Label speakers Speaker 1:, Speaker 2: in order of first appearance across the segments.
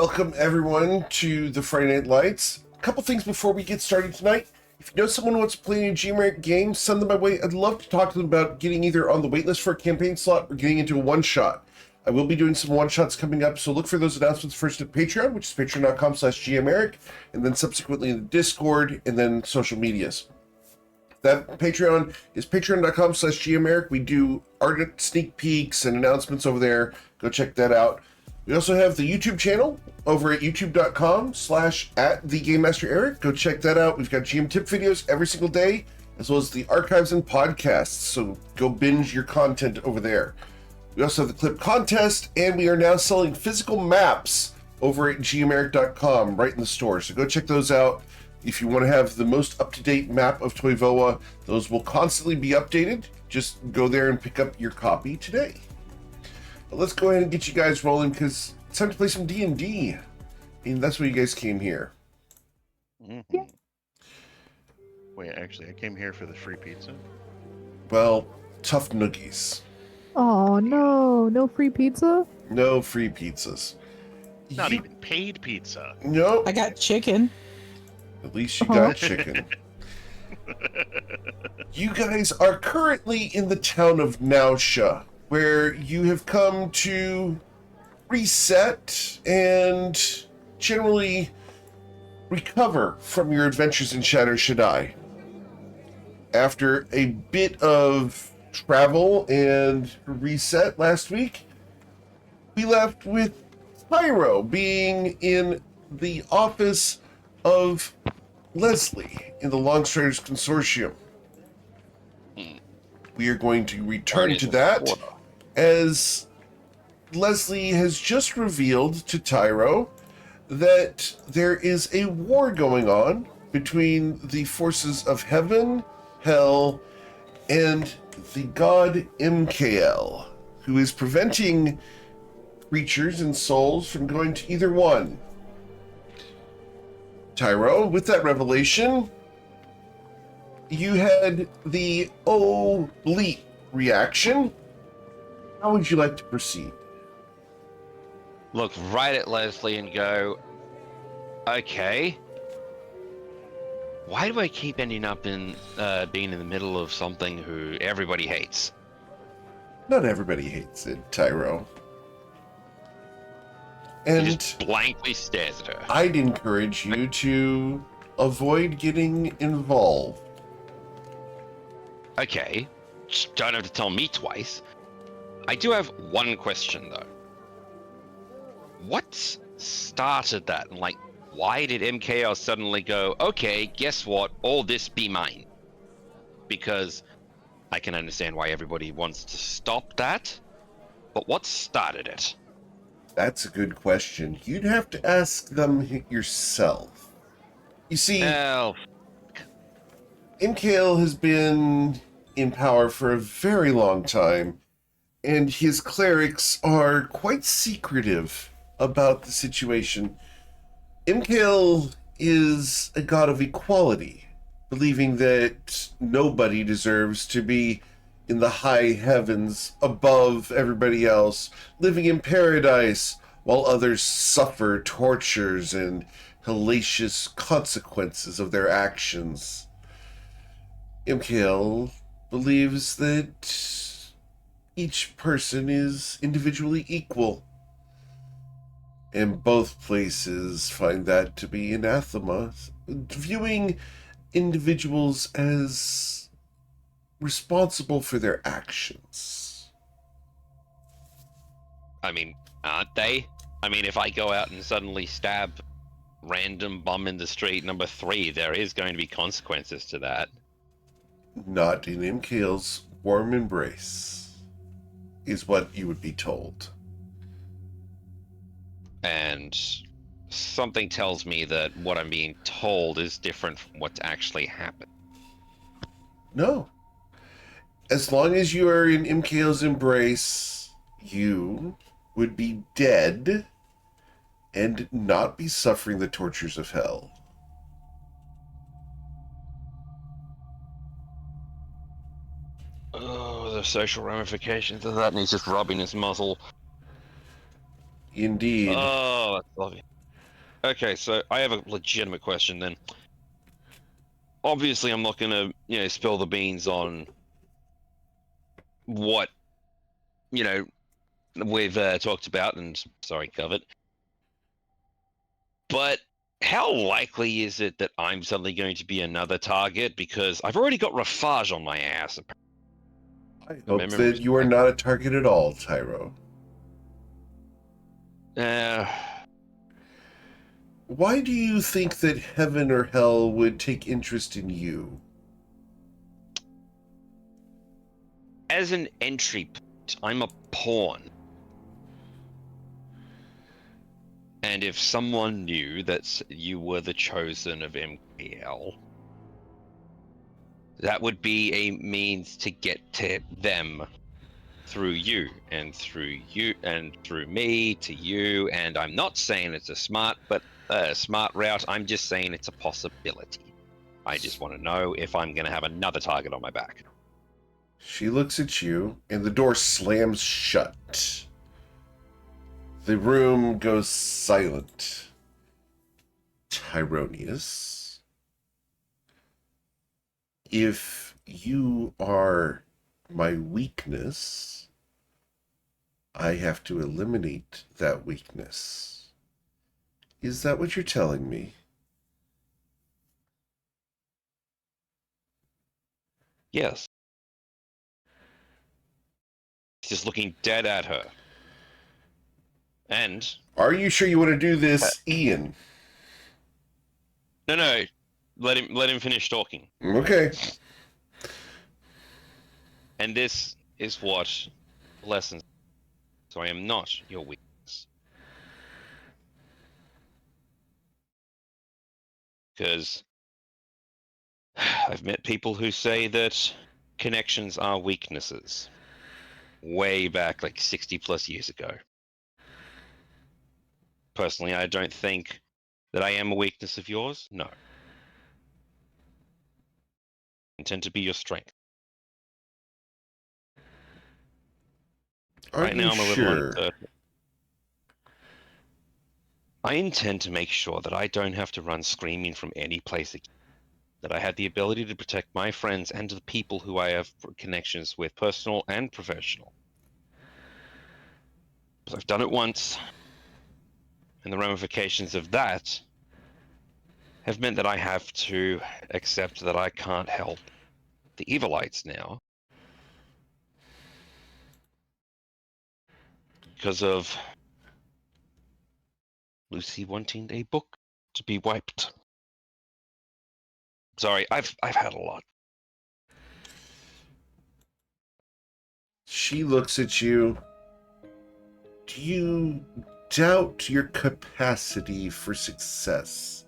Speaker 1: Welcome everyone to the Friday Night Lights. A couple things before we get started tonight. If you know someone who wants to play a G-Americ game, send them my way. I'd love to talk to them about getting either on the waitlist for a campaign slot or getting into a one-shot. I will be doing some one-shots coming up, so look for those announcements first at Patreon, which is patreon.com/gameric, and then subsequently in the Discord, and then social medias. That Patreon is patreon.com/gameric. We do art sneak peeks and announcements over there. Go check that out. We also have the YouTube channel over at youtube.com/@thegamemastereric. Go check that out. We've got GM tip videos every single day, as well as the archives and podcasts. So go binge your content over there. We also have the clip contest, and we are now selling physical maps over at gameric.com right in the store. So go check those out. If you want to have the most up-to-date map of Toivoa, those will constantly be updated. Just go there and pick up your copy today. But let's go ahead and get you guys rolling, because it's time to play some D&D. And that's why you guys came here.
Speaker 2: Mm-hmm. Wait, actually, I came here for the free pizza.
Speaker 1: Well, tough noogies.
Speaker 3: Oh no, no free pizza?
Speaker 1: No free pizzas.
Speaker 2: Not even paid pizza.
Speaker 1: No.
Speaker 4: I got chicken.
Speaker 1: At least you got chicken. You guys are currently in the town of Nausea, where you have come to reset and generally recover from your adventures in Shatter Shaddai. After a bit of travel and reset last week, we left with Pyro being in the office of Leslie in the Longstriders Consortium. We are going to return to that, as Leslie has just revealed to Tyro that there is a war going on between the forces of heaven, hell, and the god MKL, who is preventing creatures and souls from going to either one. Tyro, with that revelation, you had the oh bleep reaction. How would you like to proceed?
Speaker 5: Look right at Leslie and go, okay, why do I keep ending up in being in the middle of something who everybody hates?
Speaker 1: Not everybody hates it, Tyro.
Speaker 5: He
Speaker 1: And
Speaker 5: just blankly stares at her.
Speaker 1: I'd encourage you to avoid getting involved.
Speaker 5: Okay, just don't have to tell me twice. I do have one question though. What started that? And like, why did MKL suddenly go, okay, guess what? All this be mine? Because I can understand why everybody wants to stop that, but what started it?
Speaker 1: That's a good question. You'd have to ask them yourself. You see, MKL has been in power for a very long time, and his clerics are quite secretive about the situation. MKL is a god of equality, believing that nobody deserves to be in the high heavens above everybody else, living in paradise while others suffer tortures and hellacious consequences of their actions. MKL believes that each person is individually equal, and both places find that to be anathema, viewing individuals as responsible for their actions.
Speaker 5: I mean, aren't they? I mean, if I go out and suddenly stab random bum in the street number 3, there is going to be consequences to that.
Speaker 1: Not in MKL's warm embrace, is what you would be told.
Speaker 5: And something tells me that what I'm being told is different from what's actually happened.
Speaker 1: No. As long as you are in MKL's embrace, you would be dead and not be suffering the tortures of hell.
Speaker 5: Oh, the social ramifications of that, and he's just rubbing his muzzle.
Speaker 1: Indeed.
Speaker 5: Oh, that's lovely. Okay, so I have a legitimate question then. Obviously, I'm not gonna, spill the beans on what, we've talked about and sorry, covered. But how likely is it that I'm suddenly going to be another target? Because I've already got Rafage on my ass.
Speaker 1: I hope that you are not a target at all, Tyro.
Speaker 5: Uh,
Speaker 1: Why do you think that heaven or hell would take interest in you?
Speaker 5: as an entry point, I'm a pawn. And if someone knew that you were the chosen of MKL, that would be a means to get to them through you and through me to you. And I'm not saying it's a smart route. I'm just saying it's a possibility. I just want to know if I'm going to have another target on my back.
Speaker 1: She looks at you, and the door slams shut. The room goes silent. Tyronius, if you are my weakness, I have to eliminate that weakness. Is that what you're telling me?
Speaker 5: Yes. He's just looking dead at her. And
Speaker 1: Are you sure you want to do this, Ian?
Speaker 5: no, let him finish talking.
Speaker 1: Okay.
Speaker 5: And this is what lessons. So I am not your weakness. Because I've met people who say that connections are weaknesses. Way back, like 60 plus years ago. Personally, I don't think that I am a weakness of yours. No. I intend to be your strength.
Speaker 1: Are
Speaker 5: Right
Speaker 1: you
Speaker 5: now, I'm a little
Speaker 1: sure?
Speaker 5: uncertain. I intend to make sure that I don't have to run screaming from any place again. That I have the ability to protect my friends and the people who I have connections with, personal and professional. Because I've done it once, and the ramifications of that have meant that I have to accept that I can't help the Evilites now because of Lucy wanting a book to be wiped. Sorry, I've had a lot.
Speaker 1: She looks at you. Do you doubt your capacity for success?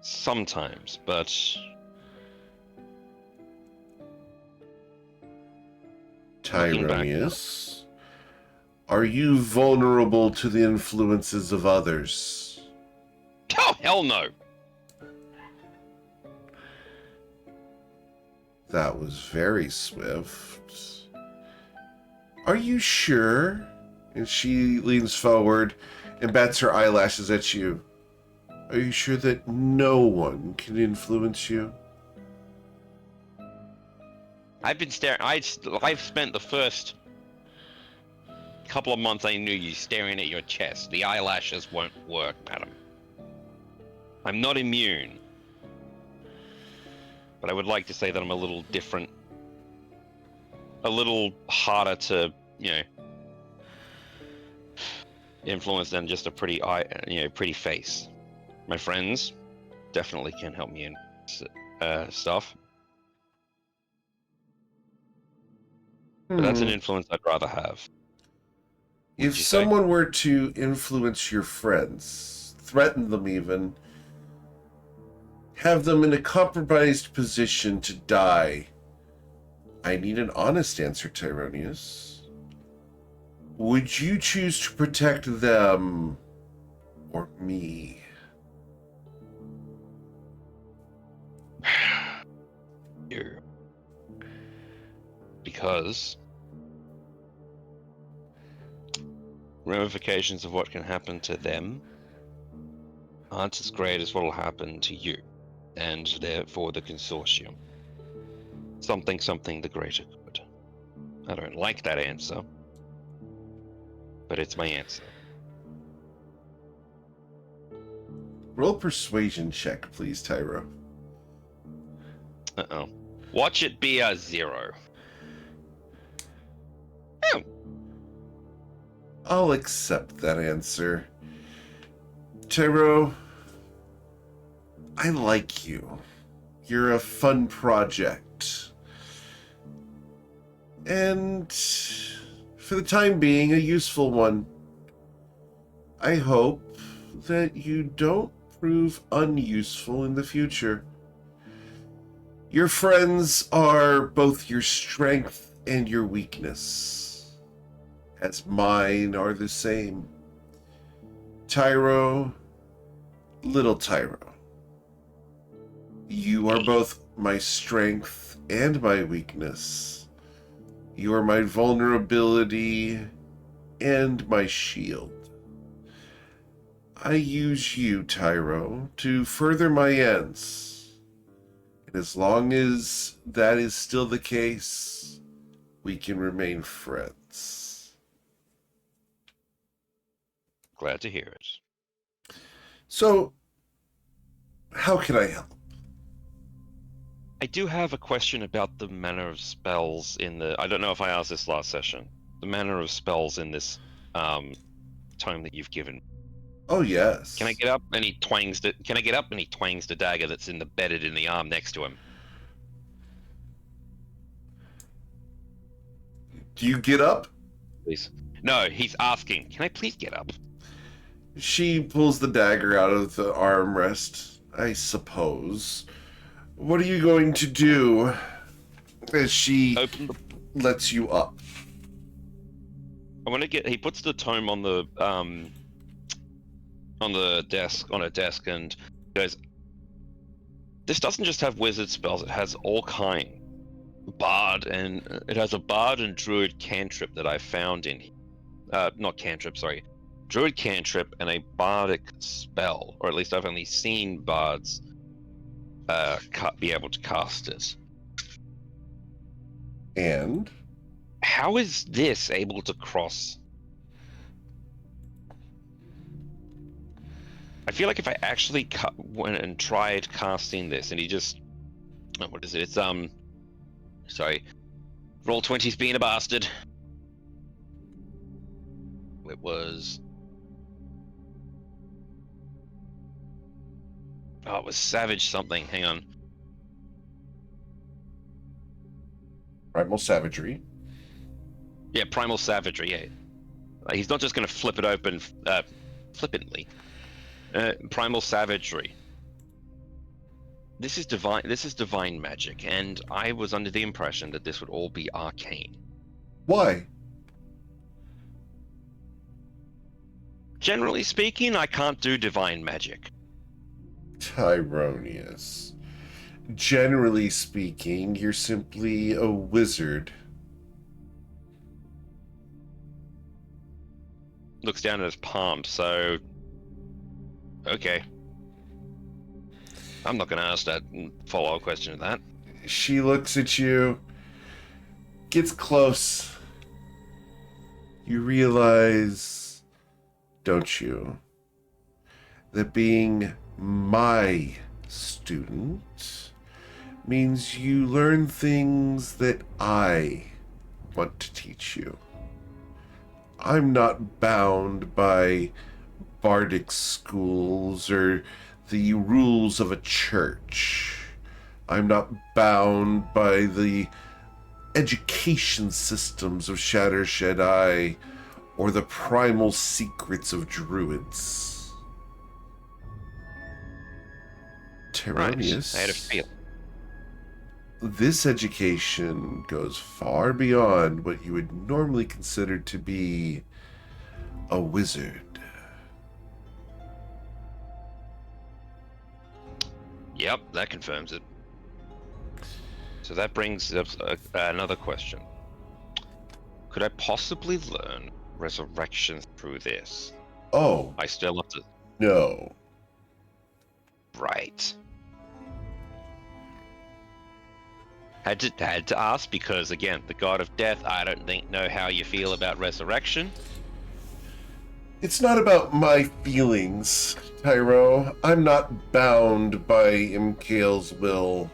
Speaker 5: Sometimes, but looking back now,
Speaker 1: Tyronius, are you vulnerable to the influences of others?
Speaker 5: oh hell no!
Speaker 1: That was very swift. Are you sure? And she leans forward and bats her eyelashes at you. Are you sure that no one can influence you?
Speaker 5: I've been staring. I've spent the first couple of months I knew you staring at your chest. The eyelashes won't work, madam. I'm not immune, but I would like to say that I'm a little different, a little harder to, influence than just a pretty pretty face. My friends definitely can help me in stuff, but that's an influence I'd rather have.
Speaker 1: If someone were to influence your friends, threaten them even, have them in a compromised position to die, I need an honest answer, Tyronius. Would you choose to protect them or me?
Speaker 5: You. because ramifications of what can happen to them aren't as great as what will happen to you, and therefore the consortium. Something the greater good. I don't like that answer, but it's my answer.
Speaker 1: Roll persuasion check, please, Tyro.
Speaker 5: Uh-oh. Watch it be a 0. Oh.
Speaker 1: I'll accept that answer. Tyro, I like you. You're a fun project. And for the time being, a useful one. I hope that you don't prove unuseful in the future. Your friends are both your strength and your weakness, as mine are the same. Tyro, little Tyro, you are both my strength and my weakness. You are my vulnerability and my shield. I use you, Tyro, to further my ends. And as long as that is still the case, we can remain friends.
Speaker 5: Glad to hear it.
Speaker 1: So, how can I help?
Speaker 5: I do have a question about the manner of spells in the... I don't know if I asked this last session. The manner of spells in this tome that you've given.
Speaker 1: Oh, yes.
Speaker 5: Can I get up and he twangs the... Can I get up and he twangs the dagger that's embedded in the arm next to him?
Speaker 1: Do you get up?
Speaker 5: Please. No, he's asking. Can I please get up?
Speaker 1: She pulls the dagger out of the armrest, I suppose. What are you going to do as she
Speaker 5: Open the...
Speaker 1: lets you up?
Speaker 5: I want to get... He puts the tome on the desk, on a desk, and goes, this doesn't just have wizard spells, it has all kind. Bard, and it has a bard and druid cantrip that I found in not cantrip, sorry. Druid cantrip and a bardic spell, or at least I've only seen bards be able to cast it.
Speaker 1: And?
Speaker 5: How is this able to cross? I feel like if I actually went and tried casting this, and he just... Oh, what is it? It's, sorry. Roll 20's being a bastard. It was... Oh, it was Savage something. Hang on.
Speaker 1: Primal Savagery.
Speaker 5: Yeah, Primal Savagery, yeah. He's not just going to flip it open flippantly. Primal Savagery. This is divine magic, and I was under the impression that this would all be arcane.
Speaker 1: Why?
Speaker 5: Generally speaking, I can't do divine magic.
Speaker 1: Tyronius. Generally speaking, you're simply a wizard.
Speaker 5: Looks down at his palm, so... Okay. I'm not going to ask that follow-up question to that.
Speaker 1: She looks at you, gets close. You realize, don't you, that being my student means you learn things that I want to teach you. I'm not bound by bardic schools or the rules of a church. I'm not bound by the education systems of Shatter Shadai or the primal secrets of druids. Tyronius,
Speaker 5: Right. I had a feel.
Speaker 1: this education goes far beyond what you would normally consider to be a wizard.
Speaker 5: Yep, that confirms it. So that brings up another question. Could I possibly learn resurrection through this?
Speaker 1: Oh,
Speaker 5: I still have to.
Speaker 1: no.
Speaker 5: Right. Had to ask because again, the god of death. I don't know how you feel about resurrection.
Speaker 1: It's not about my feelings, Tyro. I'm not bound by Imkael's will.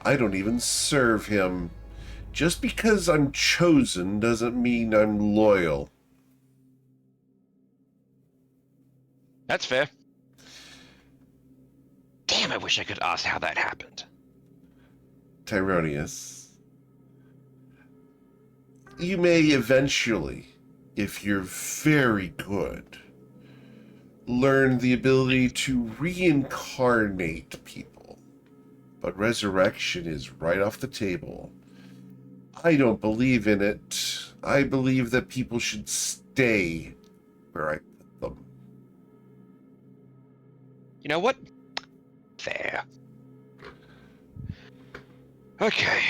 Speaker 1: I don't even serve him. Just because I'm chosen doesn't mean I'm loyal.
Speaker 5: That's fair. Damn, I wish I could ask how that happened.
Speaker 1: Tyronius, you may eventually, if you're very good, learn the ability to reincarnate people. But resurrection is right off the table. I don't believe in it. I believe that people should stay where I put them.
Speaker 5: You know what? Fair. Okay.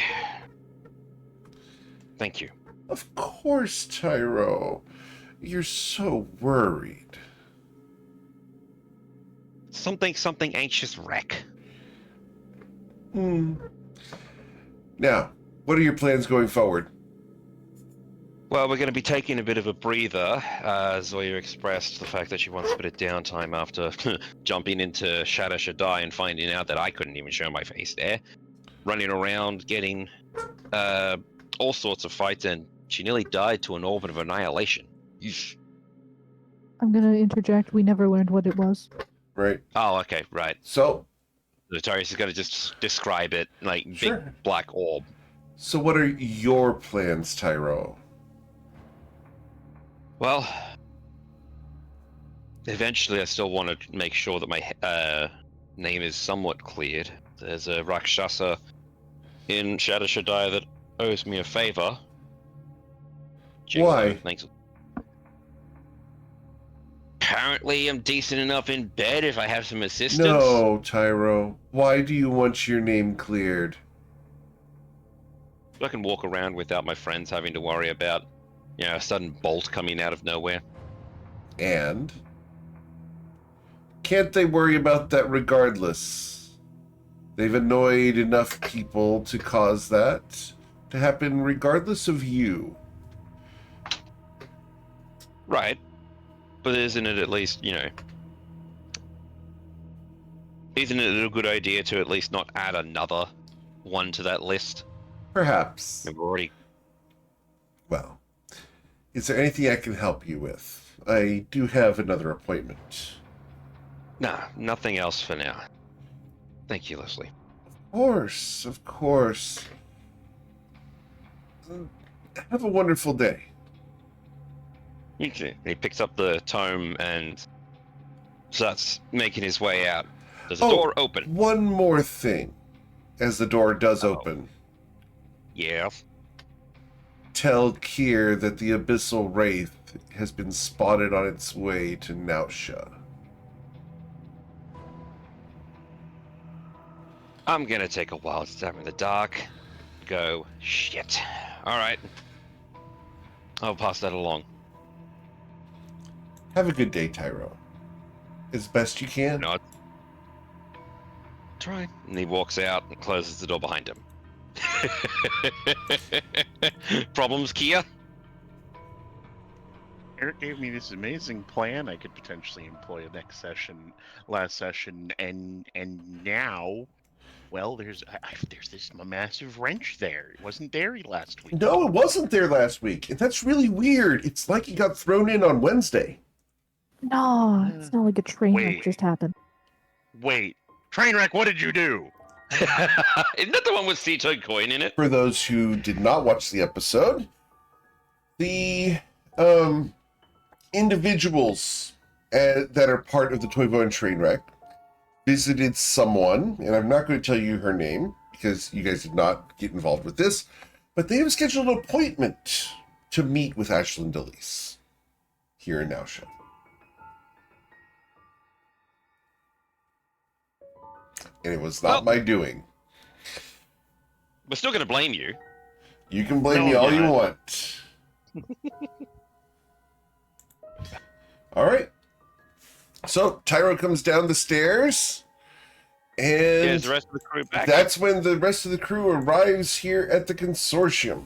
Speaker 5: Thank you.
Speaker 1: Of course, Tyro. You're so worried.
Speaker 5: Something anxious wreck.
Speaker 1: Now, what are your plans going forward?
Speaker 5: Well, we're going to be taking a bit of a breather. Zoya expressed the fact that she wants a bit of downtime after jumping into Shadow Shaddai and finding out that I couldn't even show my face there. Running around, getting all sorts of fights, and she nearly died to an orbit of annihilation. Yeesh.
Speaker 3: I'm gonna interject. We never learned what it was.
Speaker 1: Right.
Speaker 5: Oh, okay, right.
Speaker 1: So,
Speaker 5: Notorious is going to just describe it like
Speaker 1: Sure.
Speaker 5: big black orb.
Speaker 1: So what are your plans, Tyro?
Speaker 5: Well, eventually I still want to make sure that my name is somewhat cleared. There's a Rakshasa in Shadow Shaddai that owes me a favor.
Speaker 1: Why?
Speaker 5: Thanks. Apparently I'm decent enough in bed if I have some assistance.
Speaker 1: No, Tyro. Why do you want your name cleared?
Speaker 5: I can walk around without my friends having to worry about, a sudden bolt coming out of nowhere.
Speaker 1: And? Can't they worry about that regardless? They've annoyed enough people to cause that to happen regardless of you.
Speaker 5: Right. But isn't it at least, isn't it a good idea to at least not add another one to that list?
Speaker 1: Perhaps.
Speaker 5: We've already...
Speaker 1: Well, is there anything I can help you with? I do have another appointment.
Speaker 5: Nah, nothing else for now. Thank you, Leslie.
Speaker 1: Of course. Have a wonderful day.
Speaker 5: Okay. He picks up the tome and starts making his way out. There's a
Speaker 1: Oh,
Speaker 5: door open.
Speaker 1: One more thing. As the door does open,
Speaker 5: Yeah.
Speaker 1: tell Kier that the Abyssal Wraith has been spotted on its way to Nausha.
Speaker 5: I'm gonna take a wild stab in the dark. Go, shit. Alright. I'll pass that along.
Speaker 1: Have a good day, Tyro. As best you can.
Speaker 5: Nod. Try. And he walks out and closes the door behind him. Problems, Kia?
Speaker 2: Eric gave me this amazing plan I could potentially employ next session, last session, and now, well, there's this massive wrench there. It wasn't there last week.
Speaker 1: No, it wasn't there last week. And that's really weird. It's like it got thrown in on Wednesday.
Speaker 3: No, it's not like a train wreck
Speaker 2: Wait.
Speaker 3: just happened.
Speaker 2: Wait, Trainwreck, what did you do?
Speaker 5: Isn't that the one with Ceto coin in it?
Speaker 1: For those who did not watch the episode, the individuals that are part of the Toivo and Trainwreck visited someone, and I'm not going to tell you her name because you guys did not get involved with this, but they have scheduled an appointment to meet with Ashlyn Delise here in Nausha. And it was not my doing.
Speaker 5: We're still gonna blame you.
Speaker 1: You can blame
Speaker 2: No,
Speaker 1: me all
Speaker 2: yeah.
Speaker 1: you want. All right. So Tyro comes down the stairs,
Speaker 5: Is
Speaker 1: and
Speaker 5: the rest of the crew back?
Speaker 1: that's when the rest of the crew arrives here at the consortium.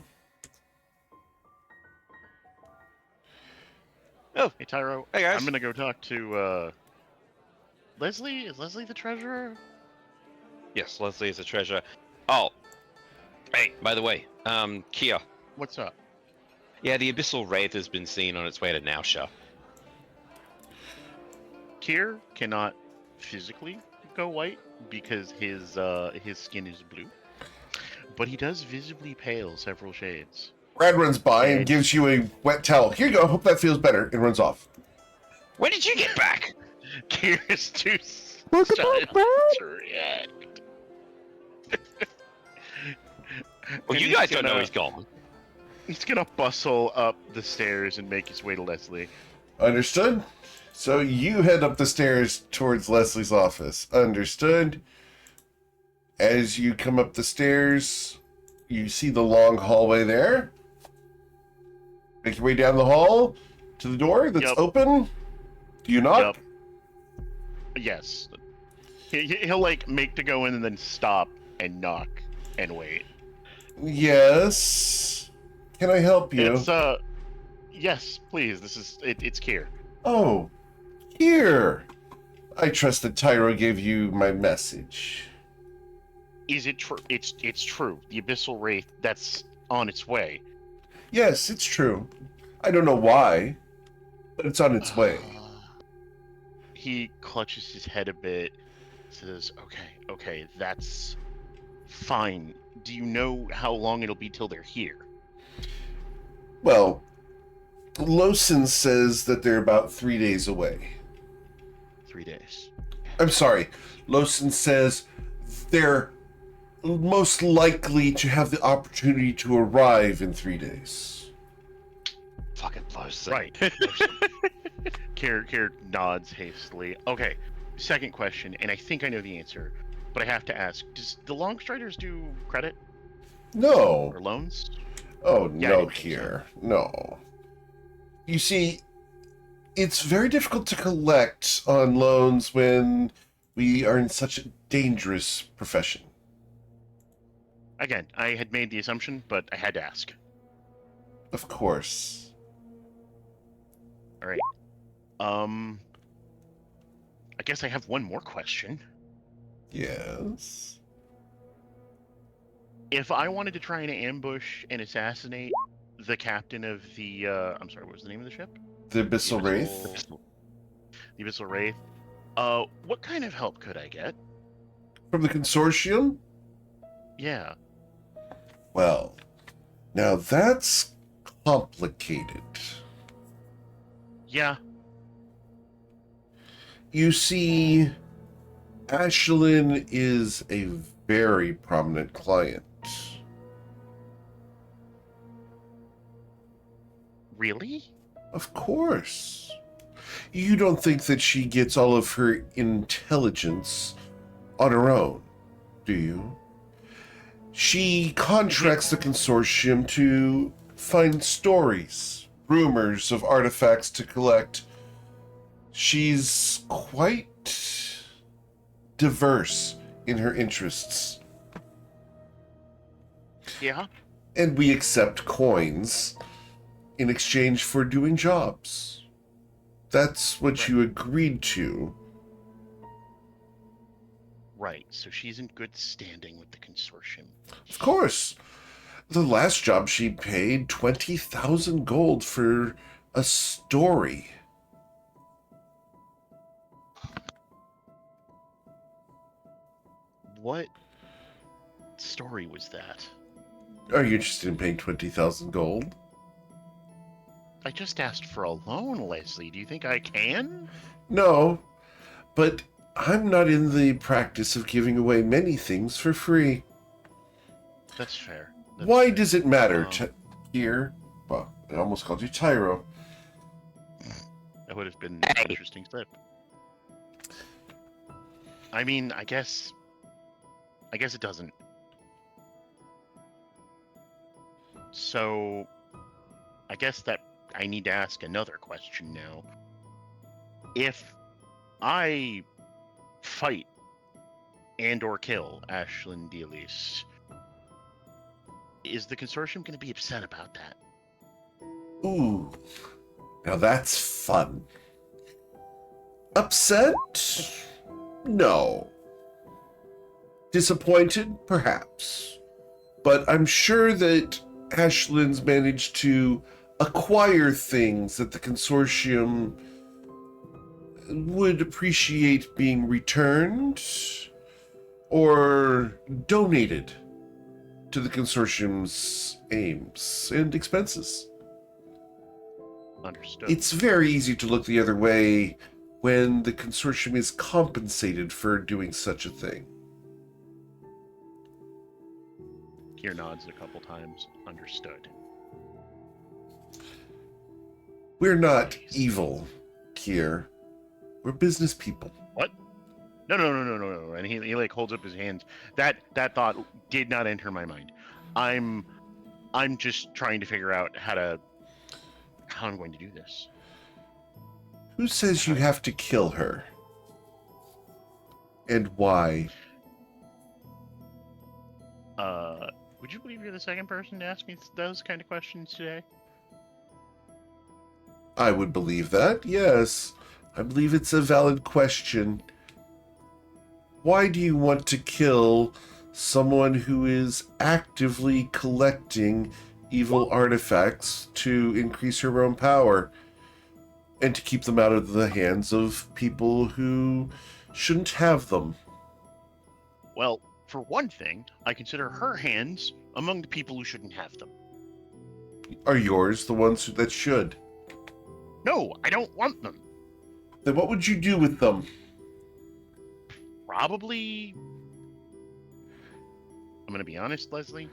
Speaker 2: Oh, hey Tyro.
Speaker 5: Hey, guys.
Speaker 2: I'm gonna go talk to Leslie. Is Leslie the treasurer?
Speaker 5: Yes, Leslie is a treasure. Oh, hey, by the way, Kia.
Speaker 2: What's up?
Speaker 5: Yeah, the Abyssal Wraith has been seen on its way to Nausha.
Speaker 2: Kier cannot physically go white because his skin is blue, but he does visibly pale several shades.
Speaker 1: Brad runs by and
Speaker 2: And-
Speaker 1: gives you a wet towel. Here you go. Hope that feels better. And runs off.
Speaker 5: When did you get back?
Speaker 2: Kier is too
Speaker 3: Welcome
Speaker 2: silent
Speaker 3: back, Brad.
Speaker 2: to react.
Speaker 5: Well,
Speaker 2: And
Speaker 5: you
Speaker 2: he's
Speaker 5: guys don't know
Speaker 2: gonna-
Speaker 5: he's gone.
Speaker 2: He's gonna bustle up the stairs and make his way to Leslie.
Speaker 1: Understood? So you head up the stairs towards Leslie's office. Understood? As you come up the stairs, you see the long hallway there. Make your way down the hall to the door that's
Speaker 2: Yup.
Speaker 1: open. Do you knock?
Speaker 2: Yup. Yes. He'll like make to go in and then stop and knock and wait.
Speaker 1: Yes. Can I help you?
Speaker 2: It's yes, please. This is it's Kier.
Speaker 1: Oh, here. I trust that Tyro gave you my message.
Speaker 2: Is it true? It's true. The Abyssal Wraith that's on its way.
Speaker 1: Yes, it's true. I don't know why, but it's on its way.
Speaker 2: He clutches his head a bit, says, okay, that's fine. Do you know how long it'll be till they're here?
Speaker 1: Well, Lawson says that they're about 3 days away.
Speaker 2: 3 days.
Speaker 1: I'm sorry. Lawson says they're most likely to have the opportunity to arrive in 3 days.
Speaker 5: Fucking Lawson.
Speaker 2: Right. Kier nods hastily. Okay, second question, and I think I know the answer, but I have to ask, does the Longstriders do credit
Speaker 1: No.
Speaker 2: or loans?
Speaker 1: Oh,
Speaker 2: Yeah, I
Speaker 1: no,
Speaker 2: didn't think so.
Speaker 1: Kier. No. You see, it's very difficult to collect on loans when we are in such a dangerous profession.
Speaker 2: Again, I had made the assumption, but I had to ask.
Speaker 1: Of course.
Speaker 2: All right. I guess I have one more question.
Speaker 1: Yes.
Speaker 2: If I wanted to try and ambush and assassinate the captain of the, I'm sorry, what was the name of the ship?
Speaker 1: The Abyssal Wraith?
Speaker 2: The Abyssal Wraith. What kind of help could I get?
Speaker 1: From the consortium?
Speaker 2: Yeah.
Speaker 1: Well, now that's complicated.
Speaker 2: Yeah.
Speaker 1: You see, Ashlyn is a very prominent client.
Speaker 2: Really?
Speaker 1: Of course. You don't think that she gets all of her intelligence on her own, do you? She contracts the consortium to find stories, rumors of artifacts to collect. She's quite diverse in her interests.
Speaker 2: Yeah.
Speaker 1: And we accept coins in exchange for doing jobs. That's what
Speaker 2: Right.
Speaker 1: you agreed to.
Speaker 2: Right. So she's in good standing with the consortium.
Speaker 1: Of course. The last job she paid 20,000 gold for a story.
Speaker 2: What story was that?
Speaker 1: Are you interested in paying 20,000 gold?
Speaker 2: I just asked for a loan, Leslie. Do you think I can?
Speaker 1: No, but I'm not in the practice of giving away many things for free.
Speaker 2: That's fair. That's
Speaker 1: Why
Speaker 2: fair.
Speaker 1: does it matter
Speaker 2: Um,
Speaker 1: here? Well, I almost called you Tyro.
Speaker 2: That would have been
Speaker 5: Hey.
Speaker 2: an interesting slip. I mean, I guess it doesn't. So, I guess that I need to ask another question now. If I fight and or kill Ashlyn Dealys, is the consortium going to be upset about that?
Speaker 1: Ooh, now that's fun. Upset? No. Disappointed? Perhaps. But I'm sure that Ashlyn's managed to acquire things that the consortium would appreciate being returned or donated to the consortium's aims and expenses.
Speaker 2: Understood.
Speaker 1: It's very easy to look the other way when the consortium is compensated for doing such a thing.
Speaker 2: Kier nods a couple times. Understood.
Speaker 1: We're not
Speaker 2: Nice.
Speaker 1: evil, Kier. We're business people.
Speaker 2: What? No. And he like holds up his hands. That thought did not enter my mind. I'm just trying to figure out how I'm going to do this.
Speaker 1: Who says you have to kill her? And why?
Speaker 2: Would you believe you're the second person to ask me those kind of questions today?
Speaker 1: I would believe that, yes. I believe it's a valid question. Why do you want to kill someone who is actively collecting evil artifacts to increase her own power and to keep them out of the hands of people who shouldn't have them?
Speaker 2: Well, for one thing, I consider her hands among the people who shouldn't have them.
Speaker 1: Are yours the ones that should?
Speaker 2: No, I don't want them.
Speaker 1: Then what would you do with them?
Speaker 2: Probably. I'm going to be honest, Leslie.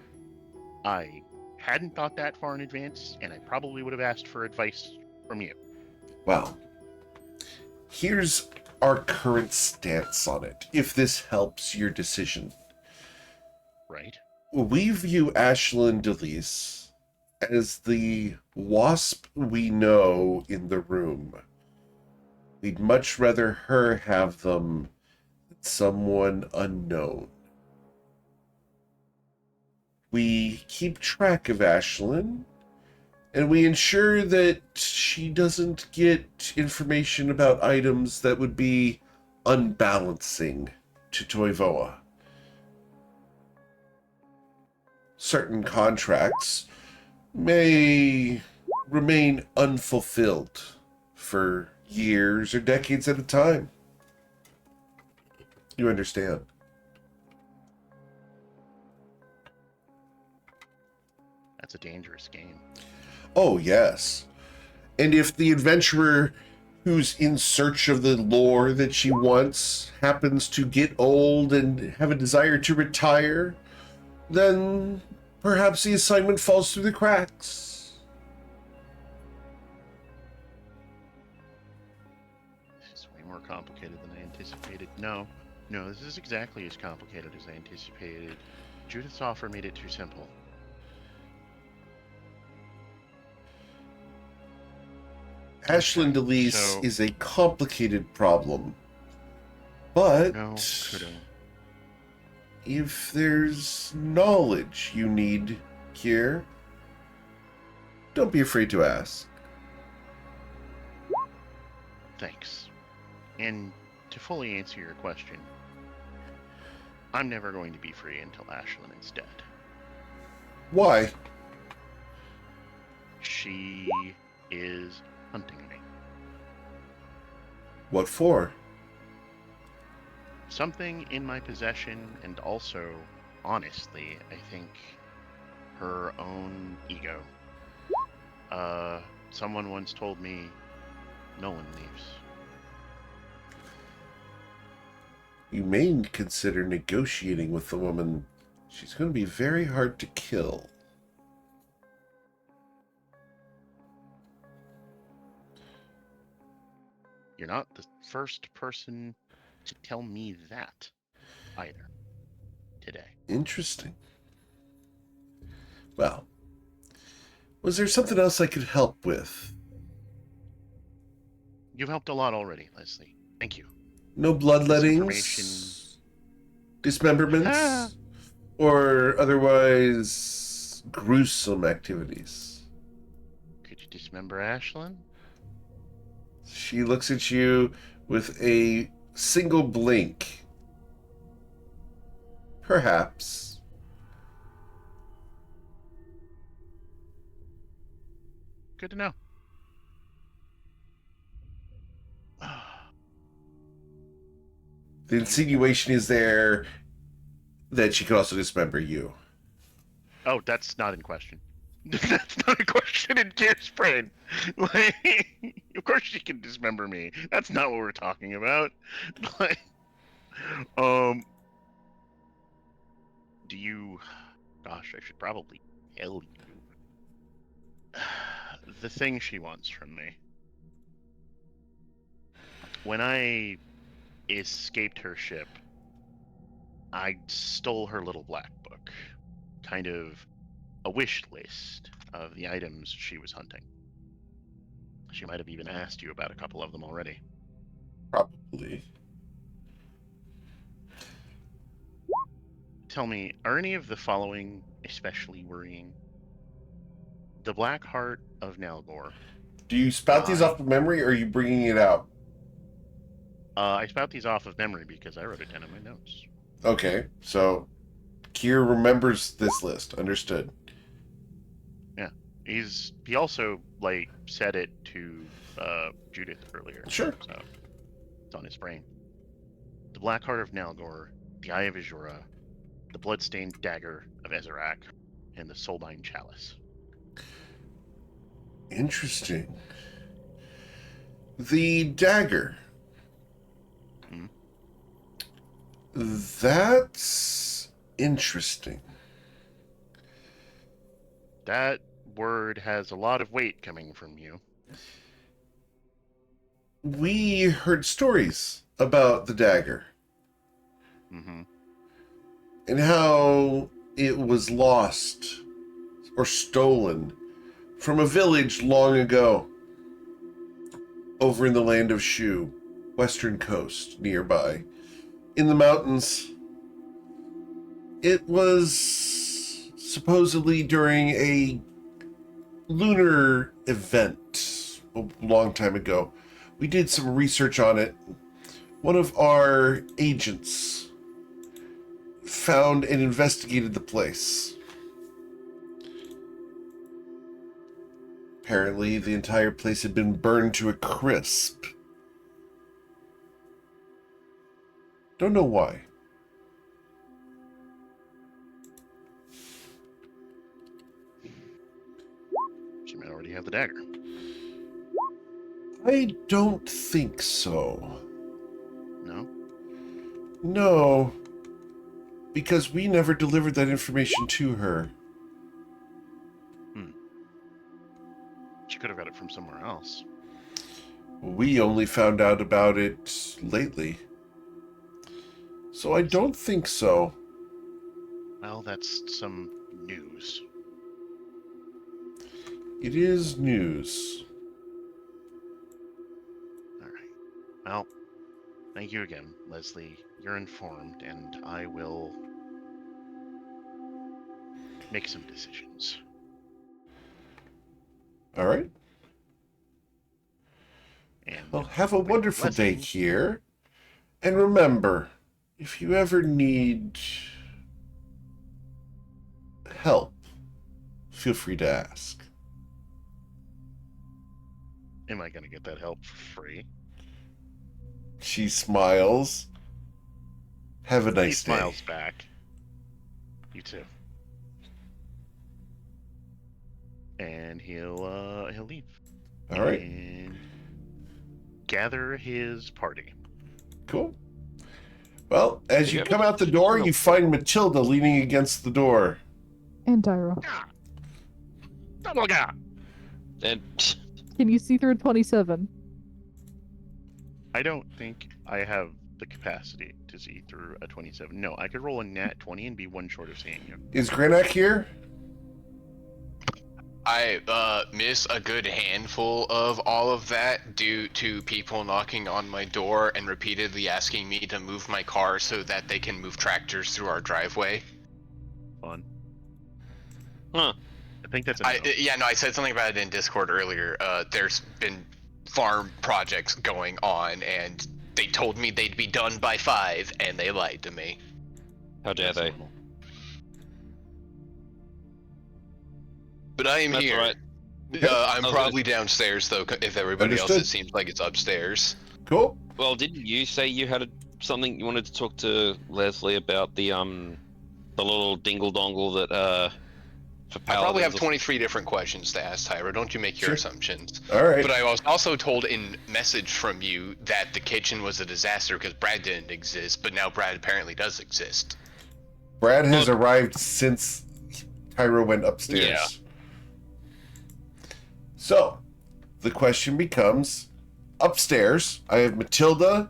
Speaker 2: I hadn't thought that far in advance, and I probably would have asked for advice from you.
Speaker 1: Well, here's our current stance on it, if this helps your decision.
Speaker 2: Right?
Speaker 1: We view Ashlyn Dealys as the wasp we know in the room. We'd much rather her have them than someone unknown. We keep track of Ashlyn, and we ensure that she doesn't get information about items that would be unbalancing to Toivoa. Certain contracts may remain unfulfilled for years or decades at a time. You understand?
Speaker 2: That's a dangerous game.
Speaker 1: Oh, yes. And if the adventurer who's in search of the lore that she wants happens to get old and have a desire to retire, then perhaps the assignment falls through the cracks.
Speaker 2: This is way more complicated than I anticipated. No, this is exactly as complicated as I anticipated. Judith's offer made it too simple.
Speaker 1: Ashlyn Dealys
Speaker 2: So-
Speaker 1: is a complicated problem. But
Speaker 2: No, Kudo.
Speaker 1: if there's knowledge you need, Kier, don't be afraid to ask.
Speaker 2: Thanks. And to fully answer your question, I'm never going to be free until Ashlyn is dead.
Speaker 1: Why?
Speaker 2: She is hunting me.
Speaker 1: What for?
Speaker 2: Something in my possession, and also, honestly, I think her own ego. Someone once told me, no one leaves.
Speaker 1: You may consider negotiating with the woman. She's going to be very hard to kill.
Speaker 2: You're not the first person to tell me that either today.
Speaker 1: Interesting. Well, Was there something else I could help with?
Speaker 2: You've helped a lot already, Leslie. Thank you.
Speaker 1: No bloodlettings, dismemberments, or otherwise gruesome activities.
Speaker 2: Could you dismember Ashlyn?
Speaker 1: She looks at you with a single blink. Perhaps.
Speaker 2: Good to know.
Speaker 1: The insinuation is there that she could also dismember you.
Speaker 2: Oh, that's not in question. That's not a question in Gear's brain. Like, of course she can dismember me. That's not what we're talking about. Like, do you? Gosh, I should probably tell you. The thing she wants from me. When I escaped her ship, I stole her little black book. Kind of a wish list of the items she was hunting. She might have even asked you about a couple of them already.
Speaker 1: Probably.
Speaker 2: Tell me, are any of the following especially worrying? The Black Heart of Nalgor.
Speaker 1: Do you spout these off of memory, or are you bringing it out?
Speaker 2: I spout these off of memory because I wrote it down in my notes.
Speaker 1: Okay, so Kier remembers this list. Understood.
Speaker 2: Yeah, he also like said it to Judith earlier.
Speaker 1: Sure.
Speaker 2: So it's on his brain. The Black Heart of Nalgor, the Eye of Azura, the Bloodstained Dagger of Ezerak, and the Soulbind Chalice.
Speaker 1: Interesting. The dagger.
Speaker 2: Hmm?
Speaker 1: That's interesting.
Speaker 2: That word has a lot of weight coming from you.
Speaker 1: We heard stories about the dagger
Speaker 2: Mm-hmm.
Speaker 1: and how it was lost or stolen from a village long ago over in the land of Shu, western coast nearby, in the mountains. It was supposedly during a lunar event a long time ago. We did some research on it. One of our agents found and investigated the place. Apparently, the entire place had been burned to a crisp. Don't know why.
Speaker 2: She might already have the dagger.
Speaker 1: I don't think so.
Speaker 2: No?
Speaker 1: No, because we never delivered that information to her.
Speaker 2: She could have got it from somewhere else.
Speaker 1: We only found out about it lately. So I don't think so.
Speaker 2: Well, that's some news.
Speaker 1: It is news.
Speaker 2: All right. Well, thank you again, Leslie. You're informed, and I will make some decisions.
Speaker 1: All right.
Speaker 2: And
Speaker 1: Well, have a wonderful day,
Speaker 2: blessings.
Speaker 1: Kier. And remember, if you ever need help, feel free to ask.
Speaker 2: Am I going to get that help for free?
Speaker 1: She smiles. Have a
Speaker 2: He
Speaker 1: nice day.
Speaker 2: smiles back. You too. And he'll leave.
Speaker 1: All right.
Speaker 2: And gather his party.
Speaker 1: Cool. Well, as you
Speaker 5: Yeah,
Speaker 1: come out the door, you find Matilda leaning against the door.
Speaker 3: And Tyra.
Speaker 2: Double gap.
Speaker 5: And
Speaker 3: Can you see through a 27?
Speaker 2: I don't think I have the capacity to see through a 27. No, I could roll a nat 20 and be one short of seeing you.
Speaker 1: Is Grenak here?
Speaker 4: I miss a good handful of all of that due to people knocking on my door and repeatedly asking me to move my car so that they can move tractors through our driveway.
Speaker 2: Fun.
Speaker 5: Huh.
Speaker 2: I think that's a no.
Speaker 4: I said something about it in Discord earlier. There's been farm projects going on, and they told me they'd be done by 5, and they lied to me.
Speaker 5: How dare
Speaker 2: That's
Speaker 5: they?
Speaker 2: normal.
Speaker 4: But I am
Speaker 5: That's
Speaker 4: here.
Speaker 5: alright.
Speaker 4: I'm probably downstairs though. If everybody else,
Speaker 1: Understood.
Speaker 4: it seems like it's upstairs.
Speaker 1: Cool.
Speaker 5: Well, didn't you say you had something you wanted to talk to Leslie about the little dingle dongle that for
Speaker 4: I probably have
Speaker 5: paladins or
Speaker 4: 23 different questions to ask Tyra. Don't you make your
Speaker 1: Sure.
Speaker 4: assumptions.
Speaker 1: All right.
Speaker 4: But I was also told in message from you that the kitchen was a disaster because Brad didn't exist, but now Brad apparently does exist.
Speaker 1: Brad has arrived since Tyra went upstairs.
Speaker 5: Yeah.
Speaker 1: So, the question becomes, upstairs, I have Matilda,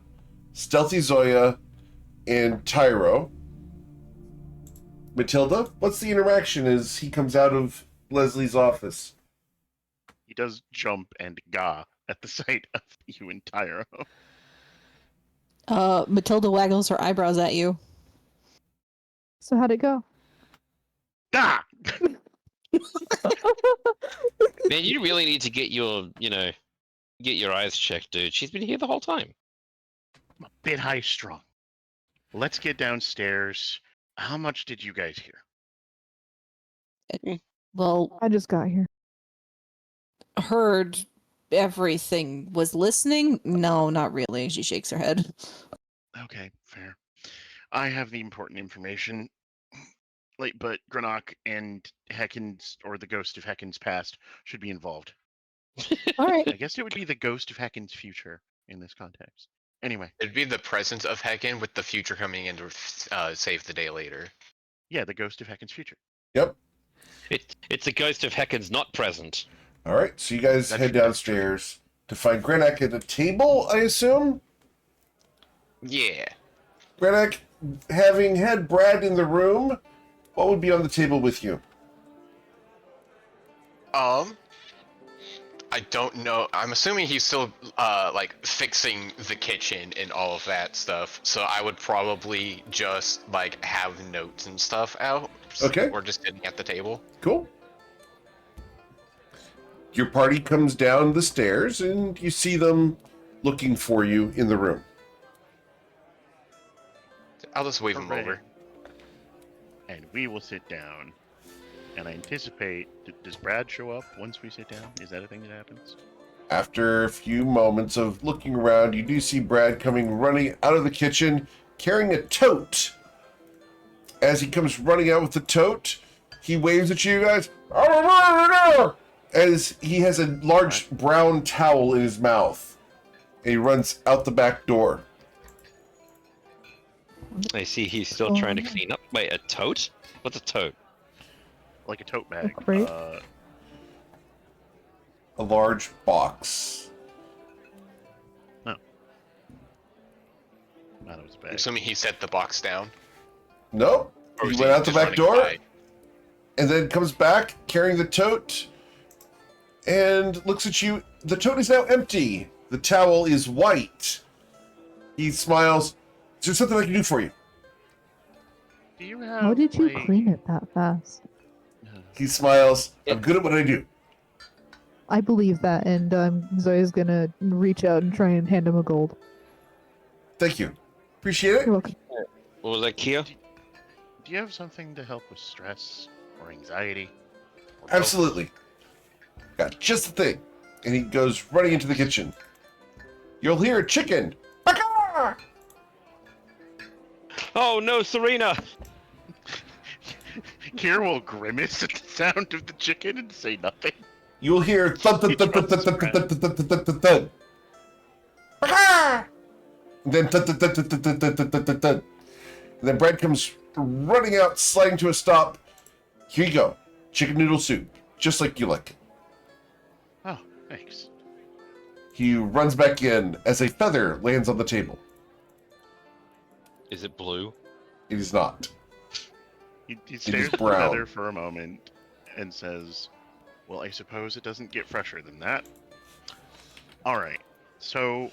Speaker 1: Stealthy Zoya, and Tyro. Matilda, what's the interaction as he comes out of Leslie's office?
Speaker 2: He does jump and gah at the sight of you and Tyro.
Speaker 6: Matilda waggles her eyebrows at you.
Speaker 3: So how'd it go?
Speaker 2: Gah!
Speaker 5: Man, you really need to get your eyes checked, dude. She's been here the whole time.
Speaker 2: I'm a bit high strung. Let's get downstairs. How much did you guys hear?
Speaker 6: Well,
Speaker 3: I just got here.
Speaker 6: heard everything. Was listening? No, not really. She shakes her head.
Speaker 2: Okay, fair. I have the important information. But Granok and Heckin's, or the ghost of Heckin's past, should be involved.
Speaker 6: All right.
Speaker 2: I guess it would be the ghost of Heckin's future in this context. Anyway,
Speaker 4: It'd be the presence of Heckin with the future coming in to save the day later.
Speaker 2: yeah, the ghost of Heckin's future.
Speaker 1: Yep.
Speaker 5: It's a ghost of Heckin's not present.
Speaker 1: All right, so you guys
Speaker 2: That's
Speaker 1: head
Speaker 2: true.
Speaker 1: downstairs to find Grenak at a table, I assume?
Speaker 4: Yeah.
Speaker 1: Grenak, having had Brad in the room, what would be on the table with you?
Speaker 4: I don't know. I'm assuming he's still like fixing the kitchen and all of that stuff. So I would probably just like have notes and stuff out.
Speaker 1: Okay.
Speaker 4: Or just sitting at the table.
Speaker 1: Cool. Your party comes down the stairs and you see them looking for you in the room.
Speaker 4: I'll just wave him
Speaker 2: Hooray.
Speaker 4: over.
Speaker 2: And we will sit down. And I anticipate, does Brad show up once we sit down? Is that a thing that happens?
Speaker 1: After a few moments of looking around, you do see Brad coming running out of the kitchen carrying a tote. As he comes running out with the tote, he waves at you guys as he has a large brown towel in his mouth. And he runs out the back door.
Speaker 5: I see he's still trying to clean up. Wait, a tote? What's a tote?
Speaker 2: Like a tote bag.
Speaker 3: crate?
Speaker 1: A large box.
Speaker 2: Not it was a
Speaker 4: I'm
Speaker 2: bag.
Speaker 4: assuming he set the box down.
Speaker 1: Nope.
Speaker 4: Or
Speaker 1: He
Speaker 4: was
Speaker 1: went out the
Speaker 4: just
Speaker 1: back
Speaker 4: running
Speaker 1: door
Speaker 4: by?
Speaker 1: and then comes back carrying the tote and looks at you. The tote is now empty. The towel is white. He smiles. Is there something I can do for you?
Speaker 2: Do you have?
Speaker 3: How did you
Speaker 2: like-
Speaker 3: clean it that fast?
Speaker 1: He smiles. I'm good at what I do.
Speaker 3: I believe that, and Zoya's gonna reach out and try and hand him a gold.
Speaker 1: Thank you. Appreciate it.
Speaker 3: You're welcome.
Speaker 5: What was that, Kia?
Speaker 2: Do you have something to help with stress or anxiety? Or both?
Speaker 1: Absolutely. Got just the thing. And he goes running into the kitchen. You'll hear a chicken. Baka!
Speaker 5: Oh no, Serena!
Speaker 2: Kier will grimace at the sound of the chicken and say nothing.
Speaker 1: You'll hear thud thud thud thud thud thud thud thud thud thud thud. Baka! And then thud thud thud thud thud thud thud thud thud thud. And then Brad comes running out, sliding to a stop. Here you go. Chicken noodle soup. Just like you like it.
Speaker 2: Oh, thanks.
Speaker 1: He runs back in as a feather lands on the table.
Speaker 5: Is it blue?
Speaker 1: It is not.
Speaker 2: He stares at the
Speaker 1: brown.
Speaker 2: feather for a moment and says, Well, I suppose it doesn't get fresher than that. Alright, so...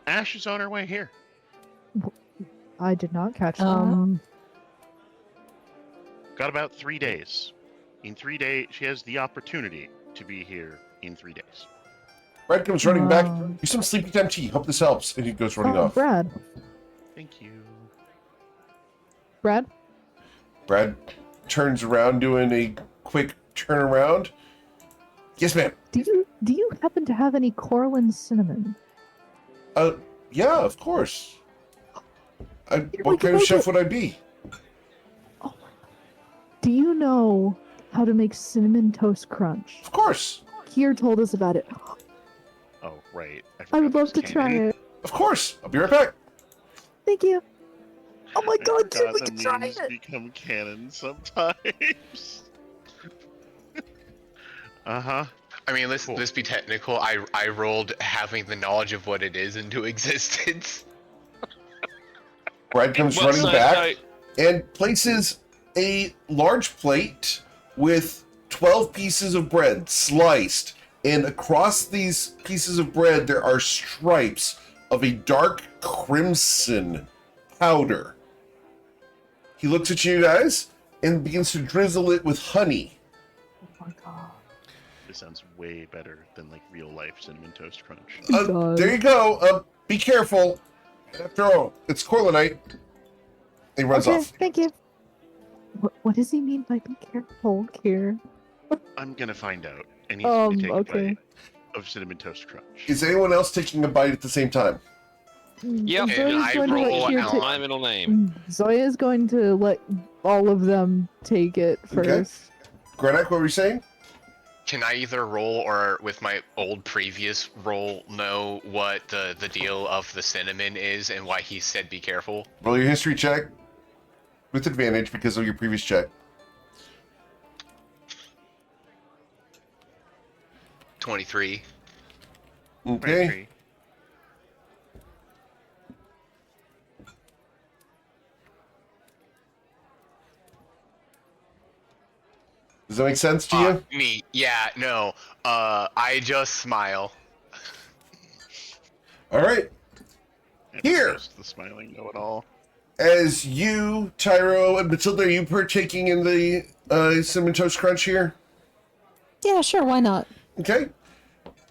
Speaker 2: Ash is on her way here.
Speaker 3: I did not catch that.
Speaker 2: Got about 3 days. In 3 days, she has the opportunity to be here in 3 days.
Speaker 1: Brad comes running back.
Speaker 3: Um,
Speaker 1: Use some sleepy time tea. Hope this helps. And he goes running off.
Speaker 3: Brad.
Speaker 2: Thank you.
Speaker 3: Brad?
Speaker 1: Brad turns around, doing a quick turnaround. Yes, ma'am.
Speaker 3: Do you happen to have any Corlin cinnamon?
Speaker 1: Yeah, of course.
Speaker 3: Here we
Speaker 1: What kind of
Speaker 3: go.
Speaker 1: chef would I be?
Speaker 3: Do you know how to make cinnamon toast crunch?
Speaker 1: Of course.
Speaker 3: Kier told us about it.
Speaker 2: Oh, right.
Speaker 3: I would
Speaker 2: forgot
Speaker 3: love to
Speaker 2: this
Speaker 3: try
Speaker 2: came in.
Speaker 3: it.
Speaker 1: Of course. I'll be right back.
Speaker 3: Thank you. Oh my
Speaker 2: I
Speaker 3: god, dude,
Speaker 2: forgot
Speaker 3: we
Speaker 2: the
Speaker 3: can try
Speaker 2: memes
Speaker 3: it.
Speaker 2: become canon sometimes. Uh-huh.
Speaker 4: I mean, let's be technical. I rolled having the knowledge of what it is into existence.
Speaker 1: Brad comes running back and places a large plate with 12 pieces of bread sliced. And across these pieces of bread, there are stripes of a dark crimson powder. He looks at you guys and begins to drizzle it with honey.
Speaker 3: Oh my god.
Speaker 2: This sounds way better than like real life cinnamon toast crunch.
Speaker 3: It does.
Speaker 1: There you go. Be careful. After all, it's Corlinite. He runs
Speaker 3: Okay,
Speaker 1: off.
Speaker 3: thank you. What does he mean by be careful, Kier?
Speaker 2: I'm gonna find out. I need you to take a
Speaker 3: Okay.
Speaker 2: bite of cinnamon toast crunch.
Speaker 1: Is anyone else taking a bite at the same time?
Speaker 5: Yep,
Speaker 4: And
Speaker 3: Zoya's
Speaker 4: I
Speaker 3: going to let
Speaker 4: roll
Speaker 3: Kier
Speaker 4: out
Speaker 3: take-
Speaker 5: my middle name.
Speaker 3: Zoya is going to let all of them take it
Speaker 1: Okay.
Speaker 3: first.
Speaker 1: Granak, what were you saying?
Speaker 4: Can I either roll or with my old previous roll know what the deal of the cinnamon is and why he said be careful?
Speaker 1: Roll your history check with advantage because of your previous check.
Speaker 4: 23.
Speaker 1: Okay.
Speaker 2: 23.
Speaker 1: Does that make sense to you?
Speaker 4: Me. Yeah, no. I just smile.
Speaker 1: All right.
Speaker 2: And
Speaker 1: Here.
Speaker 2: just the smiling know-it-all.
Speaker 1: As you, Tyro, and Matilda, are you partaking in the cinnamon toast crunch here?
Speaker 6: Yeah, sure, why not?
Speaker 1: Okay.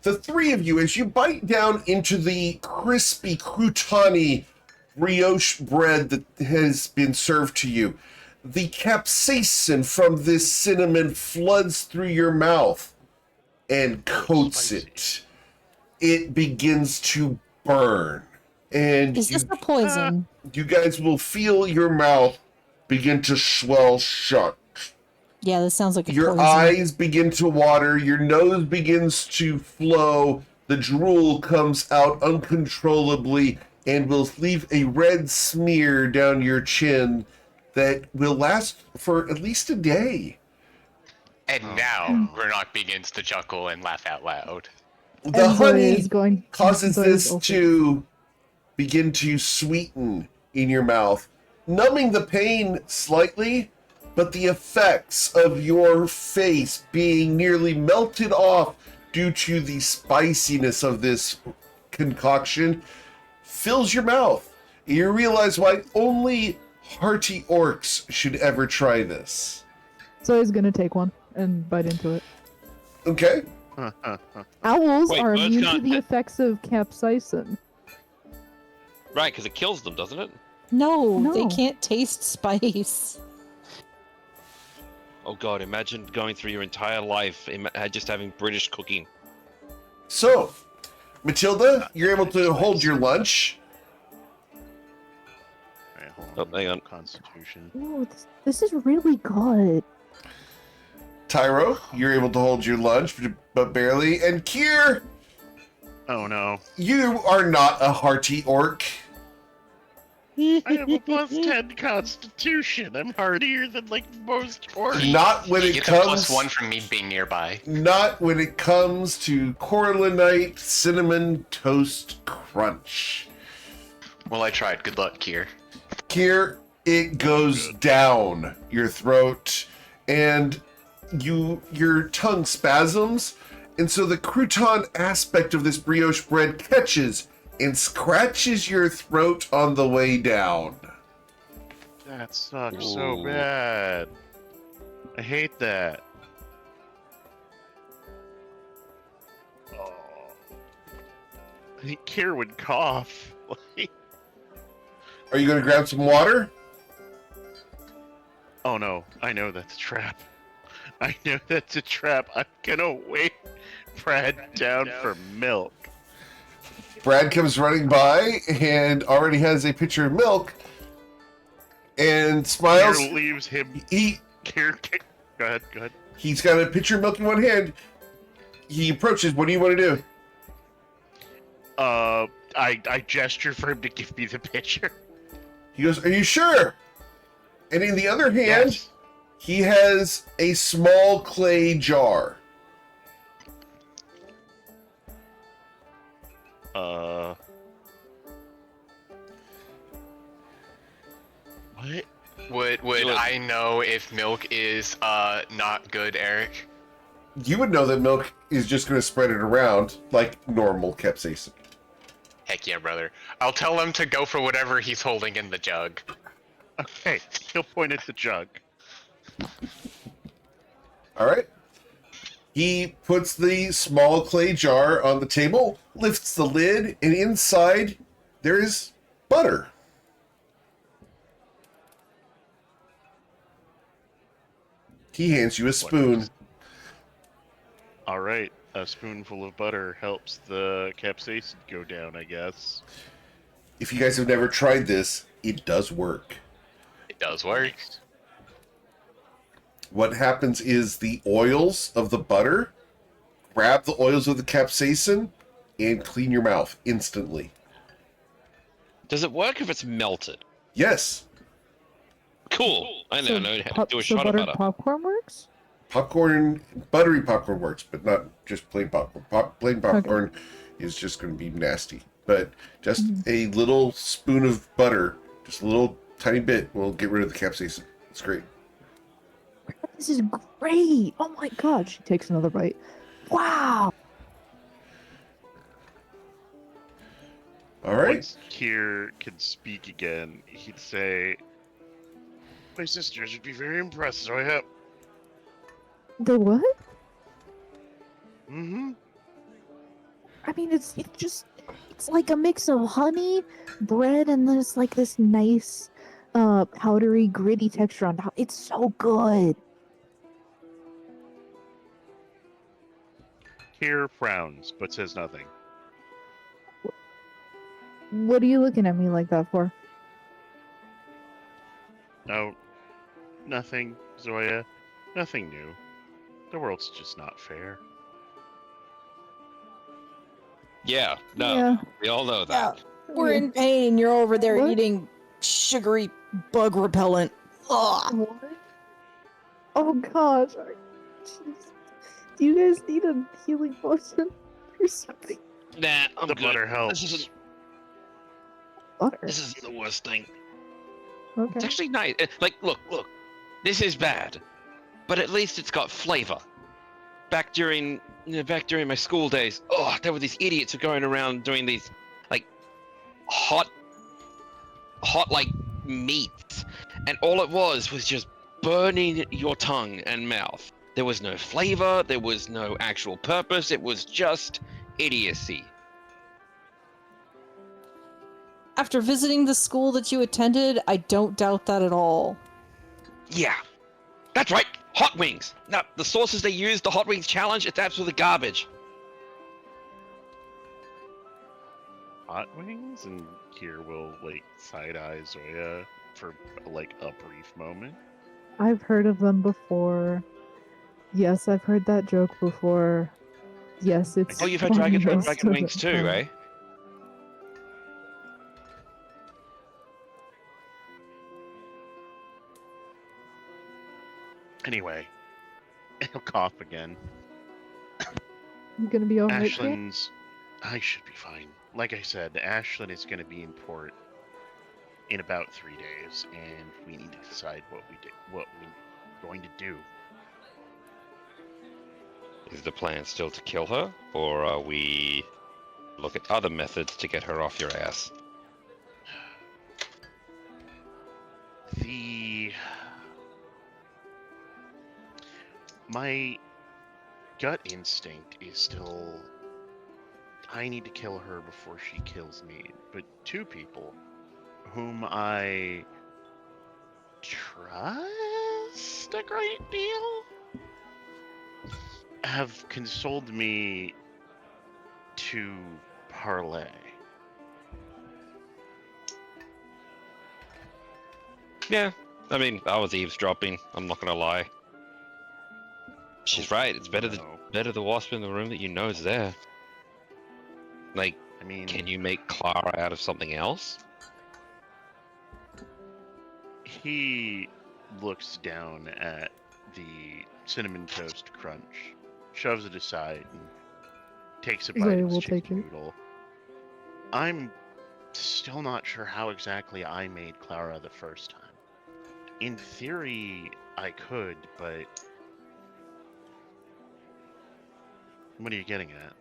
Speaker 1: The three of you, as you bite down into the crispy, croutony brioche bread that has been served to you, the capsaicin from this cinnamon floods through your mouth and coats it. It begins to burn. And
Speaker 6: Is this a poison?
Speaker 1: you guys will feel your mouth begin to swell shut.
Speaker 6: Yeah, this sounds like a
Speaker 1: Your
Speaker 6: poison.
Speaker 1: eyes begin to water, your nose begins to flow, the drool comes out uncontrollably and will leave a red smear down your chin that will last for at least a day.
Speaker 4: And now Granok begins to chuckle and laugh out loud.
Speaker 1: The
Speaker 3: And Zoya
Speaker 1: honey
Speaker 3: is going,
Speaker 1: causes
Speaker 3: Zoya's
Speaker 1: this
Speaker 3: also-
Speaker 1: to begin to sweeten in your mouth, numbing the pain slightly, but the effects of your face being nearly melted off due to the spiciness of this concoction fills your mouth. You realize why only hearty orcs should ever try this.
Speaker 3: Zoya's gonna take one and bite into it.
Speaker 1: Okay?
Speaker 3: Owls
Speaker 5: Wait,
Speaker 3: are
Speaker 5: birds
Speaker 3: immune to
Speaker 5: can't-
Speaker 3: the effects of capsaicin.
Speaker 5: Right, because it kills them, doesn't it?
Speaker 6: No, they
Speaker 3: No.
Speaker 6: can't taste spice.
Speaker 5: Oh god, imagine going through your entire life just having British cooking.
Speaker 1: So, Matilda, you're able to hold your lunch.
Speaker 2: Alright, hold
Speaker 5: Oh, hang on.
Speaker 2: Constitution.
Speaker 3: Ooh, this is really good.
Speaker 1: Tyro, you're able to hold your lunch, but barely. And Kier,
Speaker 2: Oh no.
Speaker 1: you are not a hearty orc.
Speaker 2: I have a plus 10 constitution. I'm hardier than like most orcs.
Speaker 1: Not when
Speaker 4: He
Speaker 1: it
Speaker 4: gets a
Speaker 1: comes.
Speaker 4: plus 1 from me being nearby.
Speaker 1: Not when it comes to Corlinite cinnamon toast crunch.
Speaker 4: Well, I tried. Good luck, Kier.
Speaker 1: Kier, it goes down your throat, and your tongue spasms, and so the crouton aspect of this brioche bread catches and scratches your throat on the way down.
Speaker 2: That sucks so
Speaker 5: Ooh.
Speaker 2: bad. I hate that. Oh. I think Kier would cough.
Speaker 1: Are you going to grab some water?
Speaker 2: Oh no, I know that's a trap. I know that's a trap. I'm gonna wait Brad down for milk.
Speaker 1: Brad comes running by and already has a pitcher of milk and smiles.
Speaker 2: Kier leaves him. Kier, go ahead.
Speaker 1: He's got a pitcher of milk in one hand. He approaches. What do you want to do?
Speaker 2: I gesture for him to give me the pitcher.
Speaker 1: He goes, "Are you sure?" And in the other hand,
Speaker 2: Yes.
Speaker 1: he has a small clay jar.
Speaker 2: What?
Speaker 4: Would
Speaker 5: Look.
Speaker 4: I know if milk is not good, Eric?
Speaker 1: You would know that milk is just going to spread it around like normal capsaicin.
Speaker 4: Heck yeah, brother. I'll tell him to go for whatever he's holding in the jug.
Speaker 2: Okay, he'll point at the jug.
Speaker 1: All right. He puts the small clay jar on the table, lifts the lid, and inside there is butter. He hands you a spoon.
Speaker 2: All right, a spoonful of butter helps the capsaicin go down, I guess.
Speaker 1: If you guys have never tried this, it does work.
Speaker 4: It does work.
Speaker 1: What happens is the oils of the butter grab the oils of the capsaicin and clean your mouth instantly.
Speaker 5: Does it work if it's melted?
Speaker 1: Yes,
Speaker 5: Cool. I know. How to do a
Speaker 3: so
Speaker 5: shot of
Speaker 3: buttered
Speaker 5: butter.
Speaker 3: popcorn works?
Speaker 1: buttery popcorn works, but not just plain popcorn. Plain popcorn is just going to be nasty. But just a little spoon of butter, just a little tiny bit, will get rid of the capsaicin. It's great.
Speaker 3: This is great. Oh my god. She takes another bite. Wow.
Speaker 1: All right.
Speaker 2: Once Kier could speak again, he'd say, "My sisters would be very impressed, so I have."
Speaker 3: The what?
Speaker 2: Mm-hmm.
Speaker 3: I mean, it's like a mix of honey, bread, and then it's like this nice, powdery, gritty texture on top. It's so good.
Speaker 2: Kier frowns, but says nothing.
Speaker 3: What are you looking at me like that for?
Speaker 2: No, nothing, Zoya. Nothing new. The world's just not fair.
Speaker 5: Yeah. No.
Speaker 3: Yeah.
Speaker 5: We all know that.
Speaker 6: We're in pain and you're over there
Speaker 3: What?
Speaker 6: eating sugary bug repellent. Ugh.
Speaker 3: What? Oh gosh. Jeez. Do you guys need a healing potion or something?
Speaker 5: Nah, I'm
Speaker 2: The
Speaker 5: good.
Speaker 2: butter helps.
Speaker 3: Butter.
Speaker 5: This isn't the worst thing.
Speaker 3: Okay.
Speaker 5: It's actually nice. Like, look. This is bad, but at least it's got flavor. Back during my school days, there were these idiots who were going around doing these, like, hot like meats, and all it was just burning your tongue and mouth. There was no flavor. There was no actual purpose. It was just idiocy.
Speaker 6: After visiting the school that you attended, I don't doubt that at all.
Speaker 5: Yeah, that's right. Hot wings. Now, the sauces they use, the hot wings challenge, it's absolutely garbage.
Speaker 2: Hot wings? And Kier will, like, side-eye Zoya for, like, a brief moment.
Speaker 3: I've heard of them before. Yes, I've heard that joke before. Yes, it's.
Speaker 5: Oh, you've had
Speaker 3: funny
Speaker 5: dragon
Speaker 3: most of
Speaker 5: wings
Speaker 3: the
Speaker 5: too,
Speaker 3: time.
Speaker 5: eh?
Speaker 2: Anyway, he'll cough again.
Speaker 3: You gonna be alright, kid?
Speaker 2: Ashland's... I should be fine. Like I said, Ashland is going to be in port in about 3 days, and we need to decide what we're going to do.
Speaker 5: Is the plan still to kill her, or are we look at other methods to get her off your ass?
Speaker 2: My gut instinct is still I need to kill her before she kills me. But two people whom I trust a great deal have consoled me to parlay.
Speaker 5: Yeah, I mean, I was eavesdropping. I'm not gonna lie. She's right. It's better
Speaker 2: No.
Speaker 5: better the wasp in the room that you know is there. Like,
Speaker 2: I mean,
Speaker 5: can you make Clara out of something else?
Speaker 2: he looks down at the cinnamon toast crunch, shoves it aside, and takes a
Speaker 3: He's
Speaker 2: bite
Speaker 3: like,
Speaker 2: of his
Speaker 3: "We'll
Speaker 2: chicken
Speaker 3: take it."
Speaker 2: noodle. I'm still not sure how exactly I made Clara the first time. In theory, I could, but what are you getting at?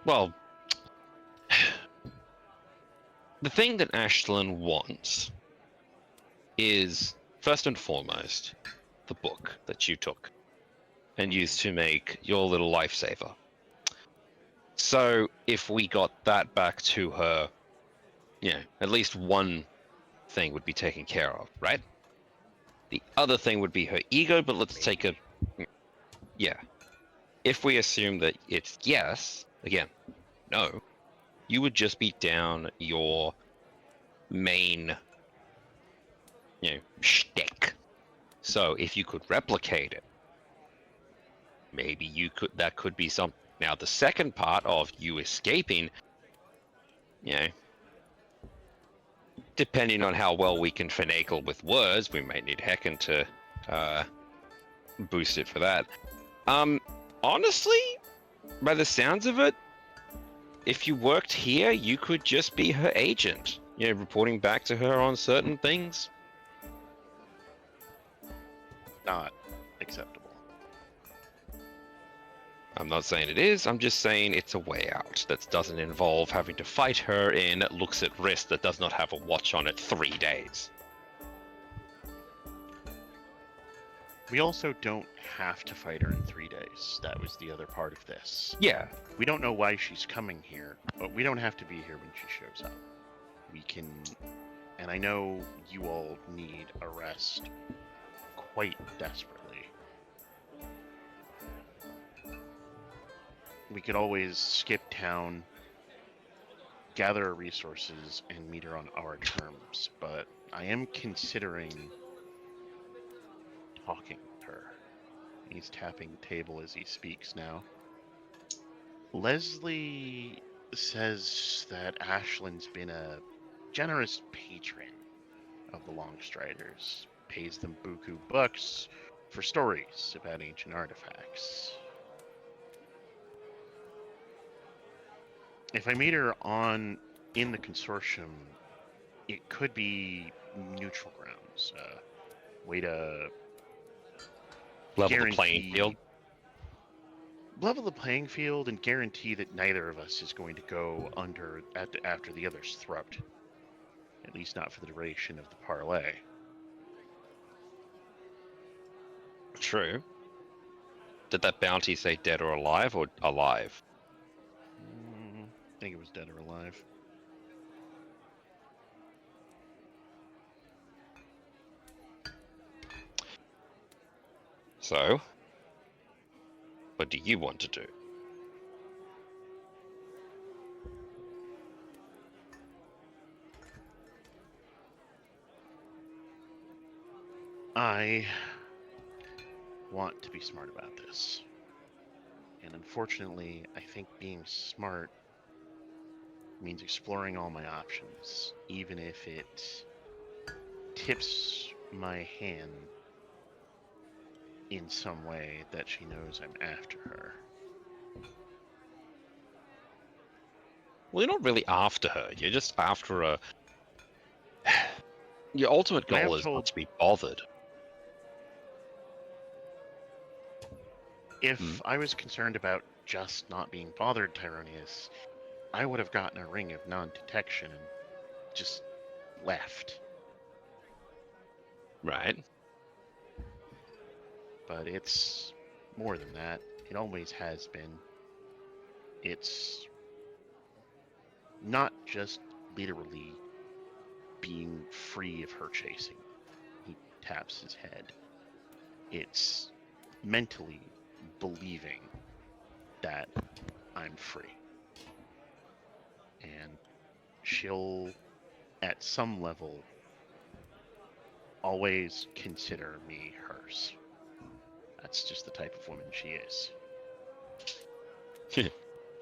Speaker 5: Well, the thing that Ashlyn wants is, first and foremost, the book that you took and used to make your little lifesaver. So if we got that back to her, at least one thing would be taken care of, right? The other thing would be her ego, but let's take a... Yeah. If we assume that it's yes, again, no, you would just be down your main, shtick. So if you could replicate it, maybe that could be something. Now, the second part of you escaping, depending on how well we can finagle with words, we may need Heckin to boost it for that. Honestly, by the sounds of it, if you worked here, you could just be her agent, reporting back to her on certain things.
Speaker 2: Not acceptable.
Speaker 5: I'm not saying it is, I'm just saying it's a way out that doesn't involve having to fight her in looks at wrist that does not have a watch on it 3 days.
Speaker 2: We also don't have to fight her in 3 days. That was the other part of this.
Speaker 5: Yeah.
Speaker 2: We don't know why she's coming here, but we don't have to be here when she shows up. We can... And I know you all need a rest quite desperately. We could always skip town, gather our resources, and meet her on our terms, but I am considering talking with her. He's tapping the table as he speaks now. Leslie says that Ashlyn's been a generous patron of the Longstriders, pays them buku bucks for stories about ancient artifacts. If I meet her in the consortium, it could be neutral grounds. Way to
Speaker 5: Level the playing field.
Speaker 2: Level the playing field and guarantee that neither of us is going to go after the other's throat. At least not for the duration of the parlay.
Speaker 5: True. Did that bounty say dead or alive, or alive?
Speaker 2: I think it was dead or alive.
Speaker 5: So, what do you want to do?
Speaker 2: I want to be smart about this. And unfortunately, I think being smart means exploring all my options, even if it tips my hand in some way that she knows I'm after her.
Speaker 5: Well, you're not really after her. You're just after a... Your ultimate
Speaker 2: I am
Speaker 5: goal is
Speaker 2: told-
Speaker 5: not to be bothered.
Speaker 2: If I was concerned about just not being bothered, Tyronius, I would have gotten a ring of non-detection and just left.
Speaker 5: Right.
Speaker 2: But it's more than that. It always has been. It's not just literally being free of her chasing. He taps his head. It's mentally believing that I'm free. And she'll, at some level, always consider me hers. That's just the type of woman she is.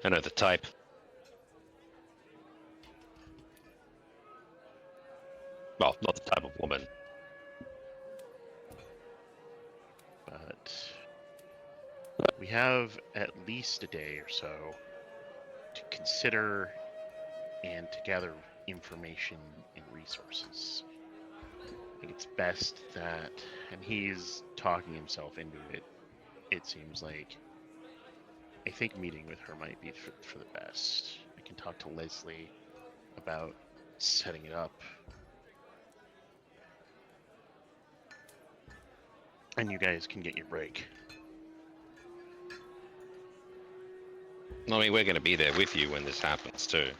Speaker 5: I know the type. Well, not the type of woman.
Speaker 2: But we have at least a day or so to consider and to gather information and resources. I think it's best that, and he's talking himself into it, it seems like. I think meeting with her might be for the best. I can talk to Leslie about setting it up. And you guys can get your break.
Speaker 5: I mean, we're going to be there with you when this happens, too.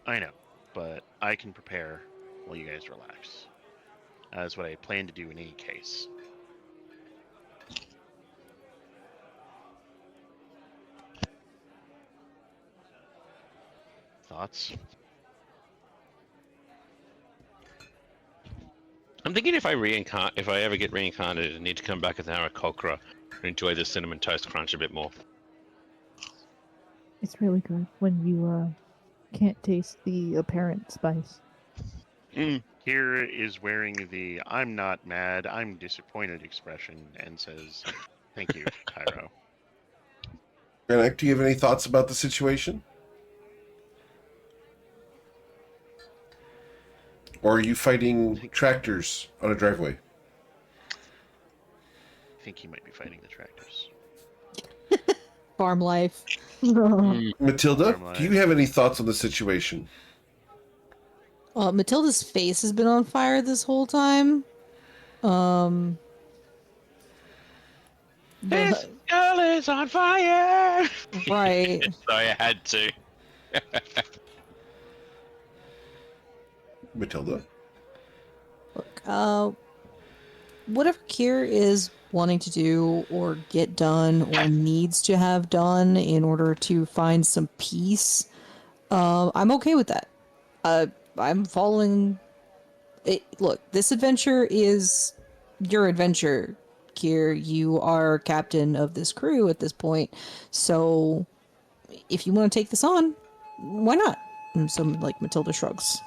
Speaker 2: I know, but I can prepare while you guys relax. That's what I plan to do in any case. Thoughts?
Speaker 5: I'm thinking if I ever get reincarnated, I need to come back as Aarakocra and enjoy the cinnamon toast crunch a bit more.
Speaker 3: It's really good when you can't taste the apparent spice.
Speaker 2: Kira is wearing the "I'm not mad, I'm disappointed" expression and says, "Thank you, Tyro."
Speaker 1: Granik, do you have any thoughts about the situation? Or are you fighting tractors on a driveway?
Speaker 2: I think he might be fighting the tractors.
Speaker 6: Farm life.
Speaker 1: Matilda,
Speaker 2: Farm
Speaker 1: do you
Speaker 2: life.
Speaker 1: have any thoughts on the situation?
Speaker 6: Matilda's face has been on fire this whole time.
Speaker 5: This girl is on fire!
Speaker 6: Right.
Speaker 5: Sorry, I had to.
Speaker 1: Matilda?
Speaker 6: Look, whatever Kier is wanting to do or get done or needs to have done in order to find some peace, I'm okay with that. I'm following it. Look, this adventure is your adventure, Kier. You are captain of this crew at this point, so if you want to take this on, why not? And so, like, Matilda shrugs.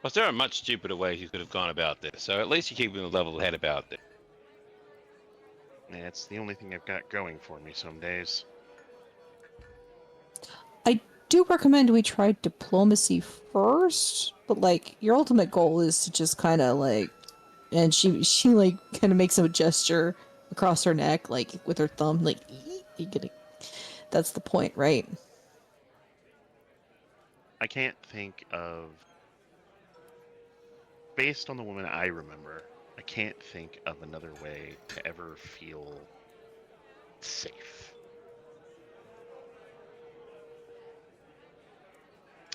Speaker 5: Plus, there are much stupider ways you could have gone about this, so at least you're keeping a level head about it.
Speaker 2: Yeah, it's the only thing I've got going for me some days.
Speaker 6: I do recommend we try diplomacy first, but like your ultimate goal is to just kind of like, and she like kind of makes a gesture across her neck, like with her thumb, like you gonna. That's the point, right?
Speaker 2: I can't think of, based on the woman I remember, I can't think of another way to ever feel safe.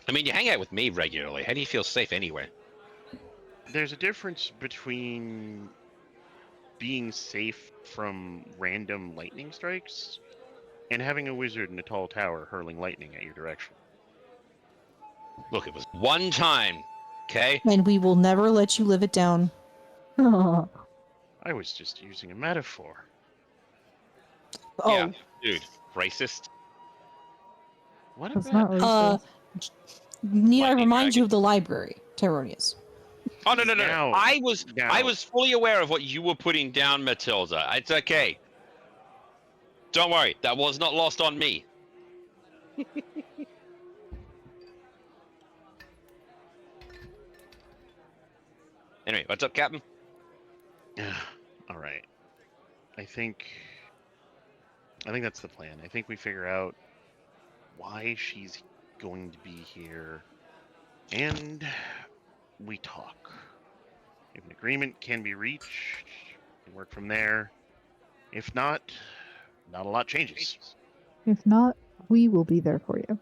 Speaker 5: I mean, you hang out with me regularly. How do you feel safe anywhere?
Speaker 2: There's a difference between being safe from random lightning strikes and having a wizard in a tall tower hurling lightning at your direction.
Speaker 5: Look, it was one time, okay?
Speaker 6: And we will never let you live it down.
Speaker 3: Oh,
Speaker 2: I was just using a metaphor.
Speaker 6: Oh,
Speaker 5: Yeah, dude, racist.
Speaker 2: What
Speaker 3: that's
Speaker 2: about
Speaker 3: not racist.
Speaker 6: need I
Speaker 5: Lightning
Speaker 6: remind
Speaker 5: dragon.
Speaker 6: you of the library, Tyronius?
Speaker 5: Oh no.
Speaker 2: Now-
Speaker 5: I was
Speaker 2: now-
Speaker 5: fully aware of what you were putting down, Matilda. It's okay. Don't worry, that was not lost on me. Anyway, what's up, Captain?
Speaker 2: All right. I think that's the plan. I think we figure out why she's going to be here, and we talk. If an agreement can be reached, we work from there. If not, not a lot changes.
Speaker 3: If not, we will be there for you.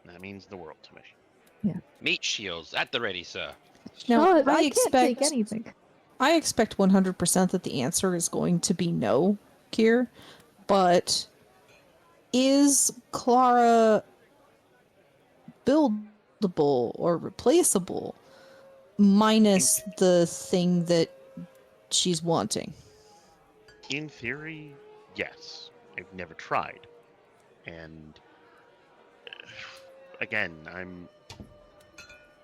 Speaker 2: That means the world to me.
Speaker 5: Meat shields at the ready, sir.
Speaker 6: Now,
Speaker 3: Shut,
Speaker 6: I
Speaker 3: can't take
Speaker 6: expect
Speaker 3: anything.
Speaker 6: I expect 100% that the answer is going to be no, Kier. But is Clara buildable or replaceable minus the thing that she's wanting?
Speaker 2: In theory, yes. I've never tried. And again, I'm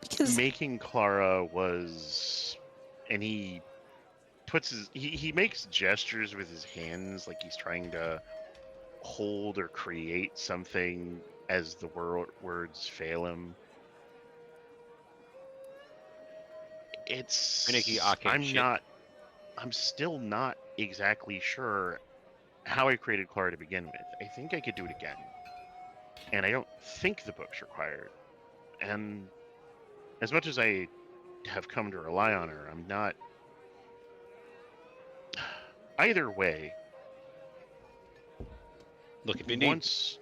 Speaker 6: Because
Speaker 2: making Clara was, and he puts he makes gestures with his hands like he's trying to hold or create something as the words fail him. It's
Speaker 5: Finicky arcade shit.
Speaker 2: I'm still not exactly sure how I created Clara to begin with. I think I could do it again. And I don't think the book's required. And as much as I have come to rely on her, I'm not. Either way,
Speaker 5: Look, if you need,
Speaker 2: once.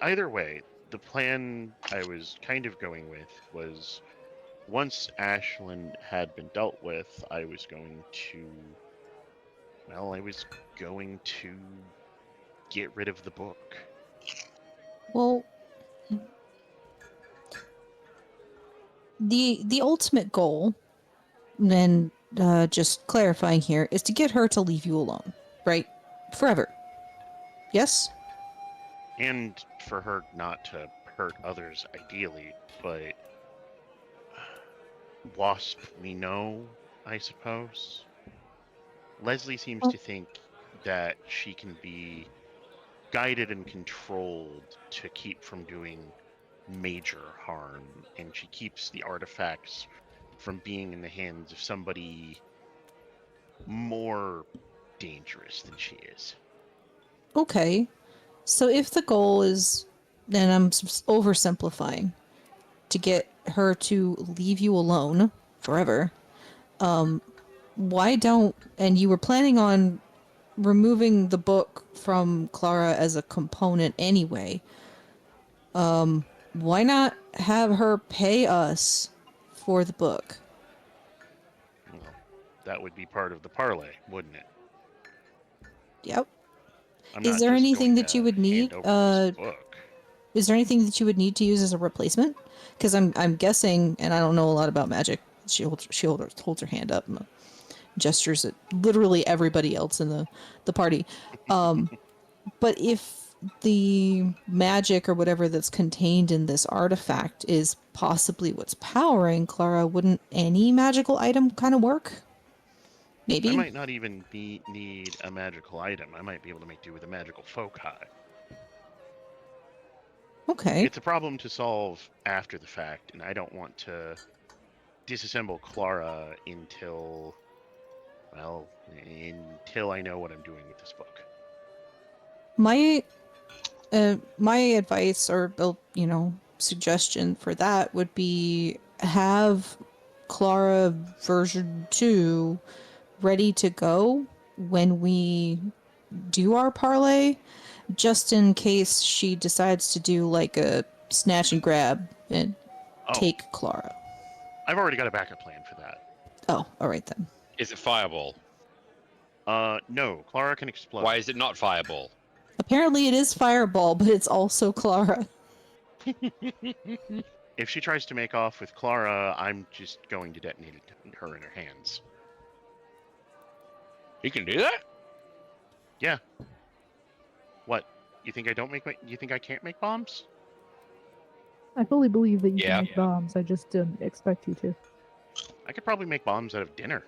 Speaker 2: Either way, the plan I was kind of going with was once Ashlyn had been dealt with, I was going to. Well, I was going to get rid of the book.
Speaker 6: well, the ultimate goal, and just clarifying here, is to get her to leave you alone, right? Forever. Yes?
Speaker 2: And for her not to hurt others, ideally, but. Wasp, we know, I suppose. Leslie seems to think that she can be guided and controlled to keep from doing major harm, and she keeps the artifacts from being in the hands of somebody more dangerous than she is.
Speaker 6: Okay. So if the goal is, and I'm oversimplifying, to get her to leave you alone forever, why don't, and you were planning on removing the book from Clara as a component anyway, why not have her pay us for the book?
Speaker 2: Well, that would be part of the parlay, wouldn't it?
Speaker 6: Yep.
Speaker 2: I'm
Speaker 6: Is
Speaker 2: not
Speaker 6: there
Speaker 2: just
Speaker 6: anything
Speaker 2: going
Speaker 6: that you
Speaker 2: to
Speaker 6: would need?
Speaker 2: hand over this book.
Speaker 6: Is there anything that you would need to use as a replacement? Because I'm guessing, and I don't know a lot about magic. Holds her hand up, and gestures at literally everybody else in the party. But if the magic or whatever that's contained in this artifact is possibly what's powering Clara, wouldn't any magical item kind of work? Maybe.
Speaker 2: I might not even need a magical item. I might be able to make do with a magical foci.
Speaker 6: Okay.
Speaker 2: It's a problem to solve after the fact, and I don't want to disassemble Clara until I know what I'm doing with this book.
Speaker 6: My advice or suggestion for that would be have Clara version 2 ready to go when we do our parlay, just in case she decides to do like a snatch and grab and take Clara.
Speaker 2: I've already got a backup plan for that.
Speaker 6: Oh, all right then.
Speaker 5: is it fireball?
Speaker 2: No, Clara can explode.
Speaker 5: Why is it not fireball?
Speaker 6: Apparently it is fireball, but it's also Clara.
Speaker 2: If she tries to make off with Clara, I'm just going to detonate her in her hands.
Speaker 5: You can do that?
Speaker 2: Yeah. What? You think I don't make you think I can't make bombs?
Speaker 3: I fully believe that you
Speaker 5: Yeah.
Speaker 3: can make bombs. I just didn't expect you to.
Speaker 2: I could probably make bombs out of dinner.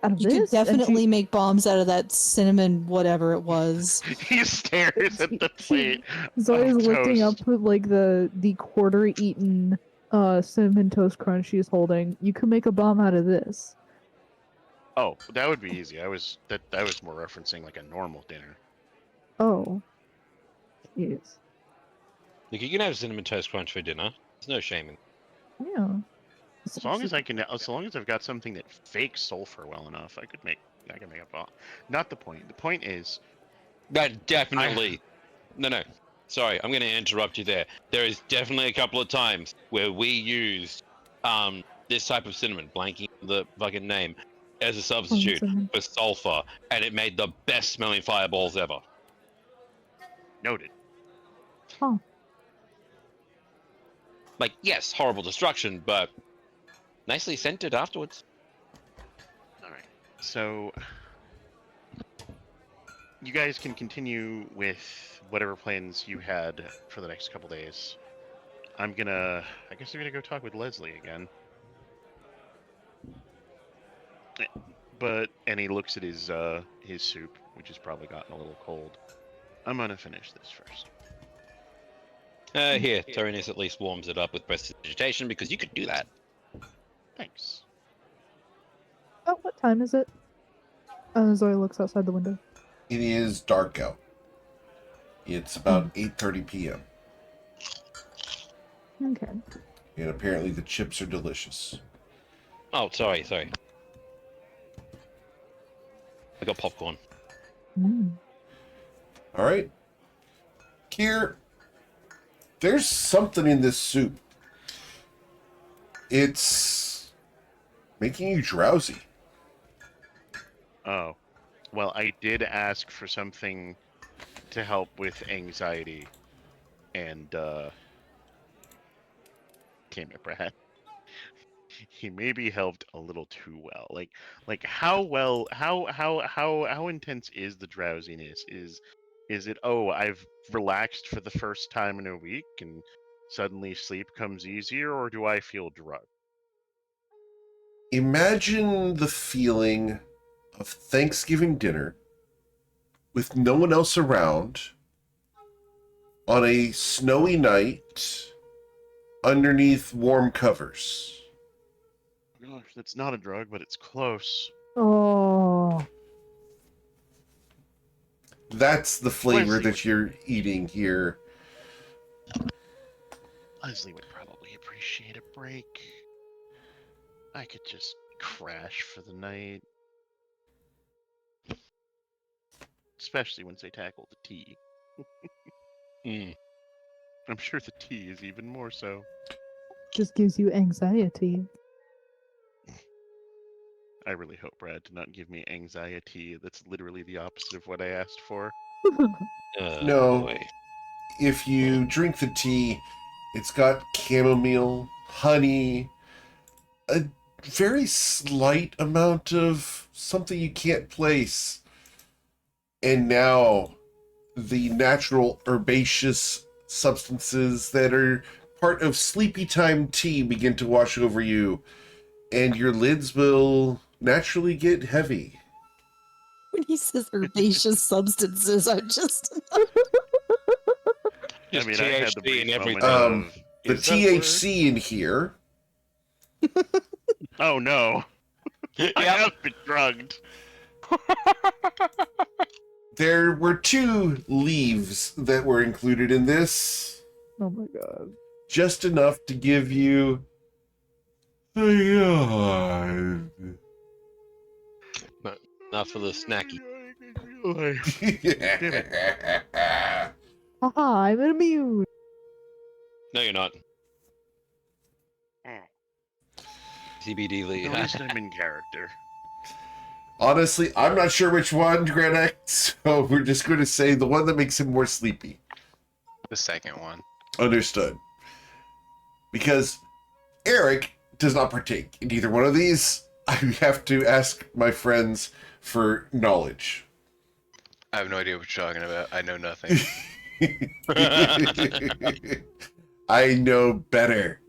Speaker 3: Out of
Speaker 6: You could
Speaker 3: this, and
Speaker 6: definitely make bombs out of that cinnamon whatever it was.
Speaker 2: He stares at the plate.
Speaker 3: Zoya's
Speaker 2: of
Speaker 3: lifting up
Speaker 2: toast.
Speaker 3: with like the quarter-eaten cinnamon toast crunch she's holding. You could make a bomb out of this.
Speaker 2: Oh, that would be easy. I was more referencing like a normal dinner.
Speaker 3: Oh. Jeez.
Speaker 5: Look, you can have cinnamon toast crunch for dinner. There's no shame in.
Speaker 3: Yeah.
Speaker 2: As long as I've got something that fakes sulfur well enough, I can make a bomb. Not the point. The point is,
Speaker 5: That definitely. No. Sorry, I'm going to interrupt you there. There is definitely a couple of times where we used this type of cinnamon, blanking the fucking name, as a substitute
Speaker 3: cinnamon.
Speaker 5: for sulfur, and it made the best smelling fireballs ever.
Speaker 2: noted.
Speaker 5: Like, yes, horrible destruction, but nicely scented afterwards.
Speaker 2: All right. So you guys can continue with whatever plans you had for the next couple days. I guess I'm gonna go talk with Leslie again. And he looks at his soup, which has probably gotten a little cold. I'm gonna finish this first.
Speaker 5: Here, Tyrannus at least warms it up with prestidigitation because you could do that.
Speaker 2: Thanks.
Speaker 3: Oh, what time is it? Zoe looks outside the window.
Speaker 1: It is dark out. It's about 8:30 p.m.
Speaker 3: Okay.
Speaker 1: And apparently the chips are delicious.
Speaker 5: Oh, sorry. I got popcorn.
Speaker 1: All right. Kier, there's something in this soup. It's making you drowsy.
Speaker 2: Oh, well, I did ask for something to help with anxiety, and damn it, Brad. He maybe helped a little too well. Like how intense is the drowsiness? Is it, oh, I've relaxed for the first time in a week and suddenly sleep comes easier, or do I feel drugged?
Speaker 1: Imagine the feeling of Thanksgiving dinner with no one else around on a snowy night underneath warm covers.
Speaker 2: Gosh, that's not a drug, but it's close.
Speaker 3: Oh.
Speaker 1: That's the flavor
Speaker 2: Leslie
Speaker 1: that you're eating here.
Speaker 2: Leslie would probably appreciate a break. I could just crash for the night. Especially once they tackle the tea. I'm sure the tea is even more so.
Speaker 3: Just gives you anxiety.
Speaker 2: I really hope Brad did not give me anxiety. That's literally the opposite of what I asked for.
Speaker 1: No.
Speaker 5: Boy.
Speaker 1: If you drink the tea, it's got chamomile, honey, a very slight amount of something you can't place. And now the natural herbaceous substances that are part of sleepy time tea begin to wash over you, and your lids will naturally get heavy.
Speaker 6: When he says herbaceous substances, I'm just.
Speaker 2: I mean, I had the
Speaker 5: THC
Speaker 2: brief
Speaker 5: and everything.
Speaker 2: moment of,
Speaker 1: The
Speaker 2: is that a word?
Speaker 1: THC in here,
Speaker 2: Oh no. I have been drugged.
Speaker 1: there were 2 leaves that were included in this.
Speaker 3: Oh my god.
Speaker 1: Just enough to give you a yawn.
Speaker 5: Enough for the snacky.
Speaker 3: Haha, I'm immune.
Speaker 5: No, you're not.
Speaker 2: Mm.
Speaker 5: CBD Lee.
Speaker 2: At least I'm in character.
Speaker 1: Honestly, I'm not sure which one, Granek, so we're just going to say the one that makes him more sleepy.
Speaker 4: The second one.
Speaker 1: Understood. Because Eric does not partake in either one of these. I have to ask my friends for knowledge.
Speaker 4: I have no idea what you're talking about. I know nothing.
Speaker 1: I know better.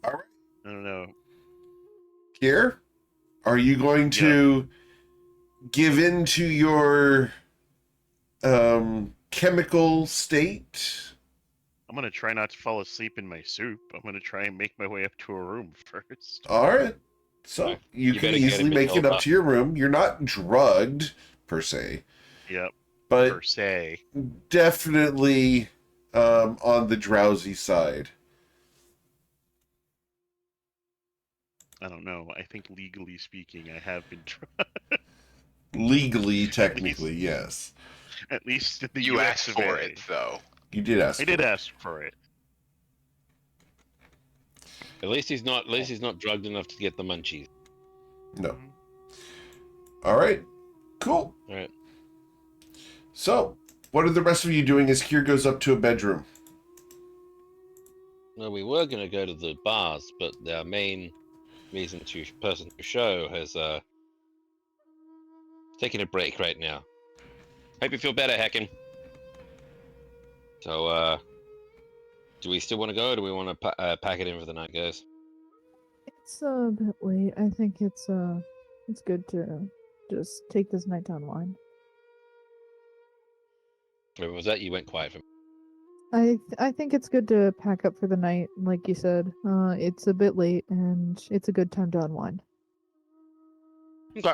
Speaker 2: I don't know.
Speaker 1: Here, are you going to give in to your chemical state?
Speaker 2: I'm gonna try not to fall asleep in my soup. I'm gonna try and make my way up to a room first.
Speaker 1: All right. So
Speaker 5: Right.
Speaker 1: you
Speaker 5: You
Speaker 1: can
Speaker 5: better get
Speaker 1: easily
Speaker 5: him,
Speaker 1: make it up
Speaker 5: Matilda.
Speaker 1: to your room. You're not drugged per se,
Speaker 2: Yep,
Speaker 1: but
Speaker 2: per se.
Speaker 1: definitely on the drowsy side.
Speaker 2: I don't know. I think legally speaking, I have been
Speaker 1: Legally,
Speaker 2: at
Speaker 1: technically,
Speaker 2: least,
Speaker 1: yes.
Speaker 2: at least in the
Speaker 4: You
Speaker 2: U.S.
Speaker 4: asked
Speaker 2: of
Speaker 4: for
Speaker 2: A.
Speaker 4: it, though.
Speaker 1: You did ask.
Speaker 2: I
Speaker 1: for
Speaker 2: did
Speaker 1: it.
Speaker 2: ask for it.
Speaker 5: At least he's not. At least he's not drugged enough to get the munchies.
Speaker 1: No.
Speaker 2: Mhm.
Speaker 1: All right. Cool.
Speaker 5: All right.
Speaker 1: So, what are the rest of you doing as Kier goes up to a bedroom?
Speaker 5: Well, we were going to go to the bars, but our main person to show has taking a break right now. Hope you feel better, Heckin. So, do we still want to go, or do we want to pack it in for the night, guys?
Speaker 3: It's a bit late. I think it's good to just take this night to unwind.
Speaker 5: Or was that you went quiet for?
Speaker 3: I think it's good to pack up for the night, like you said. It's a bit late, and it's a good time to unwind.
Speaker 5: Okay.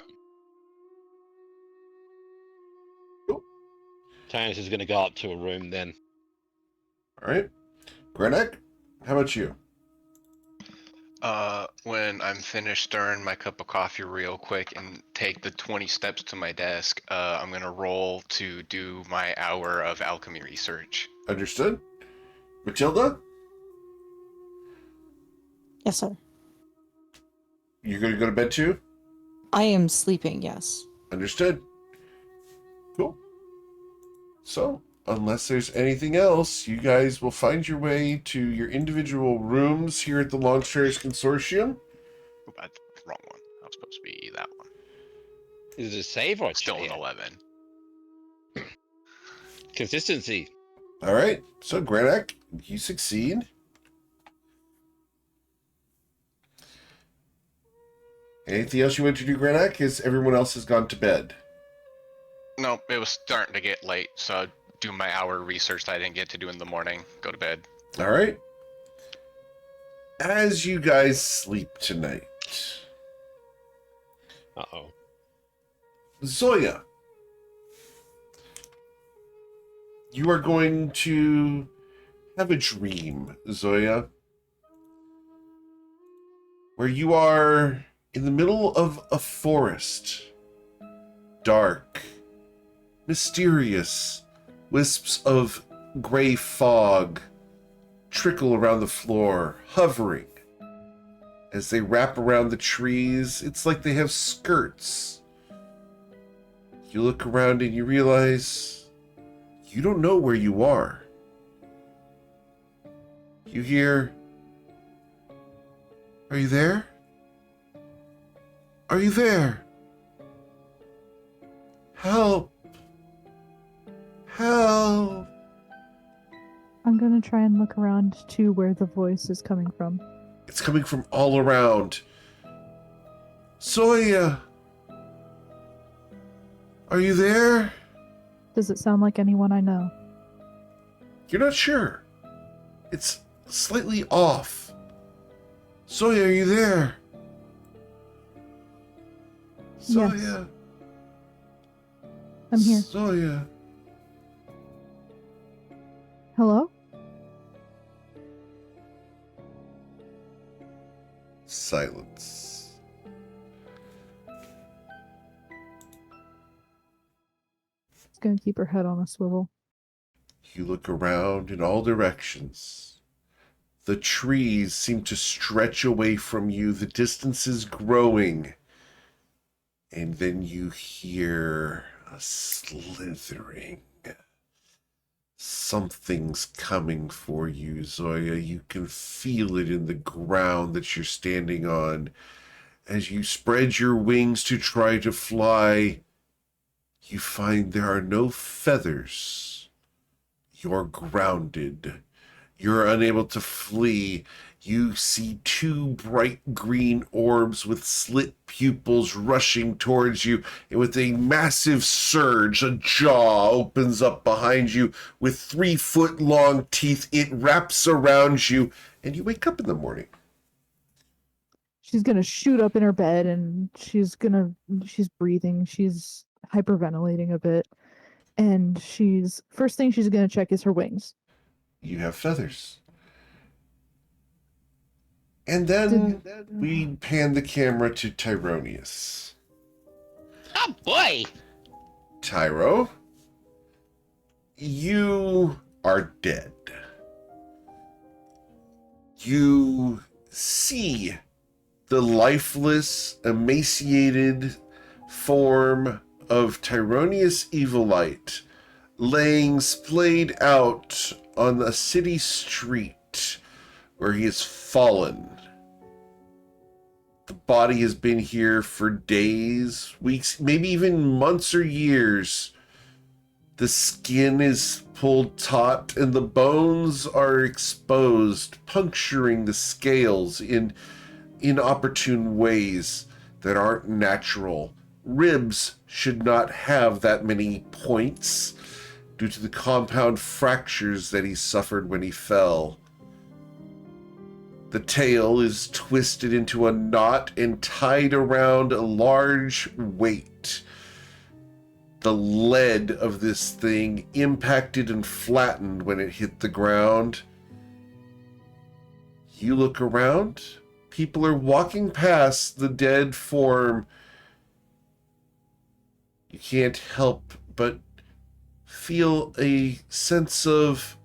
Speaker 5: Tannis is going to go up to a room then.
Speaker 1: All right. Grenek, how about you?
Speaker 4: When I'm finished stirring my cup of coffee real quick and take the 20 steps to my desk, I'm gonna roll to do my hour of alchemy research.
Speaker 1: Understood. Matilda,
Speaker 6: Yes, sir.
Speaker 1: you're going to go to bed too?
Speaker 6: I am sleeping, yes.
Speaker 1: Understood. Cool. So, unless there's anything else, you guys will find your way to your individual rooms here at the Longstairs Consortium.
Speaker 4: Oop, that's the wrong one. That was supposed to be that one.
Speaker 5: Is it a save or a
Speaker 4: Still an
Speaker 5: chat?
Speaker 4: 11.
Speaker 5: Consistency.
Speaker 1: All right. So, Grenek, you succeed. Anything else you want to do, Grenek? Is everyone else has gone to bed?
Speaker 4: No, it was starting to get late, so I'd do my hour of research that I didn't get to do in the morning. Go to bed.
Speaker 1: All right. As you guys sleep tonight,
Speaker 5: Uh-oh.
Speaker 1: Zoya, you are going to have a dream, Zoya, where you are in the middle of a forest. Dark, mysterious, wisps of gray fog trickle around the floor, hovering. As they wrap around the trees, it's like they have skirts. You look around and you realize you don't know where you are. You hear, "Are you there? Are you there? Help! Help!"
Speaker 3: I'm gonna try and look around to where the voice is coming from.
Speaker 1: It's coming from all around. Zoya! Are you there?
Speaker 3: Does it sound like anyone I know?
Speaker 1: You're not sure. It's slightly off. Zoya, are you there? Zoya.
Speaker 3: I'm here.
Speaker 1: Zoya.
Speaker 3: Hello?
Speaker 1: Silence.
Speaker 3: She's gonna keep her head on a swivel.
Speaker 1: You look around in all directions. The trees seem to stretch away from you, the distance is growing. And then you hear a slithering. Something's coming for you, Zoya. You can feel it in the ground that you're standing on. As you spread your wings to try to fly, you find there are no feathers. You're grounded. You're unable to flee. You see two bright green orbs with slit pupils rushing towards you, and with a massive surge, a jaw opens up behind you with 3-foot-long teeth. It wraps around you, and you wake up in the morning.
Speaker 3: She's gonna shoot up in her bed and she's breathing. She's hyperventilating a bit. And first thing she's gonna check is her wings.
Speaker 1: You have feathers. And then we pan the camera to Tyronius.
Speaker 5: Oh boy!
Speaker 1: Tyro, you are dead. You see the lifeless, emaciated form of Tyronius Evilite laying splayed out on a city street where he has fallen. The body has been here for days, weeks, maybe even months or years. The skin is pulled taut and the bones are exposed, puncturing the scales in inopportune ways that aren't natural. Ribs should not have that many points due to the compound fractures that he suffered when he fell. The tail is twisted into a knot and tied around a large weight. The lead of this thing impacted and flattened when it hit the ground. You look around. People are walking past the dead form. You can't help but feel a sense of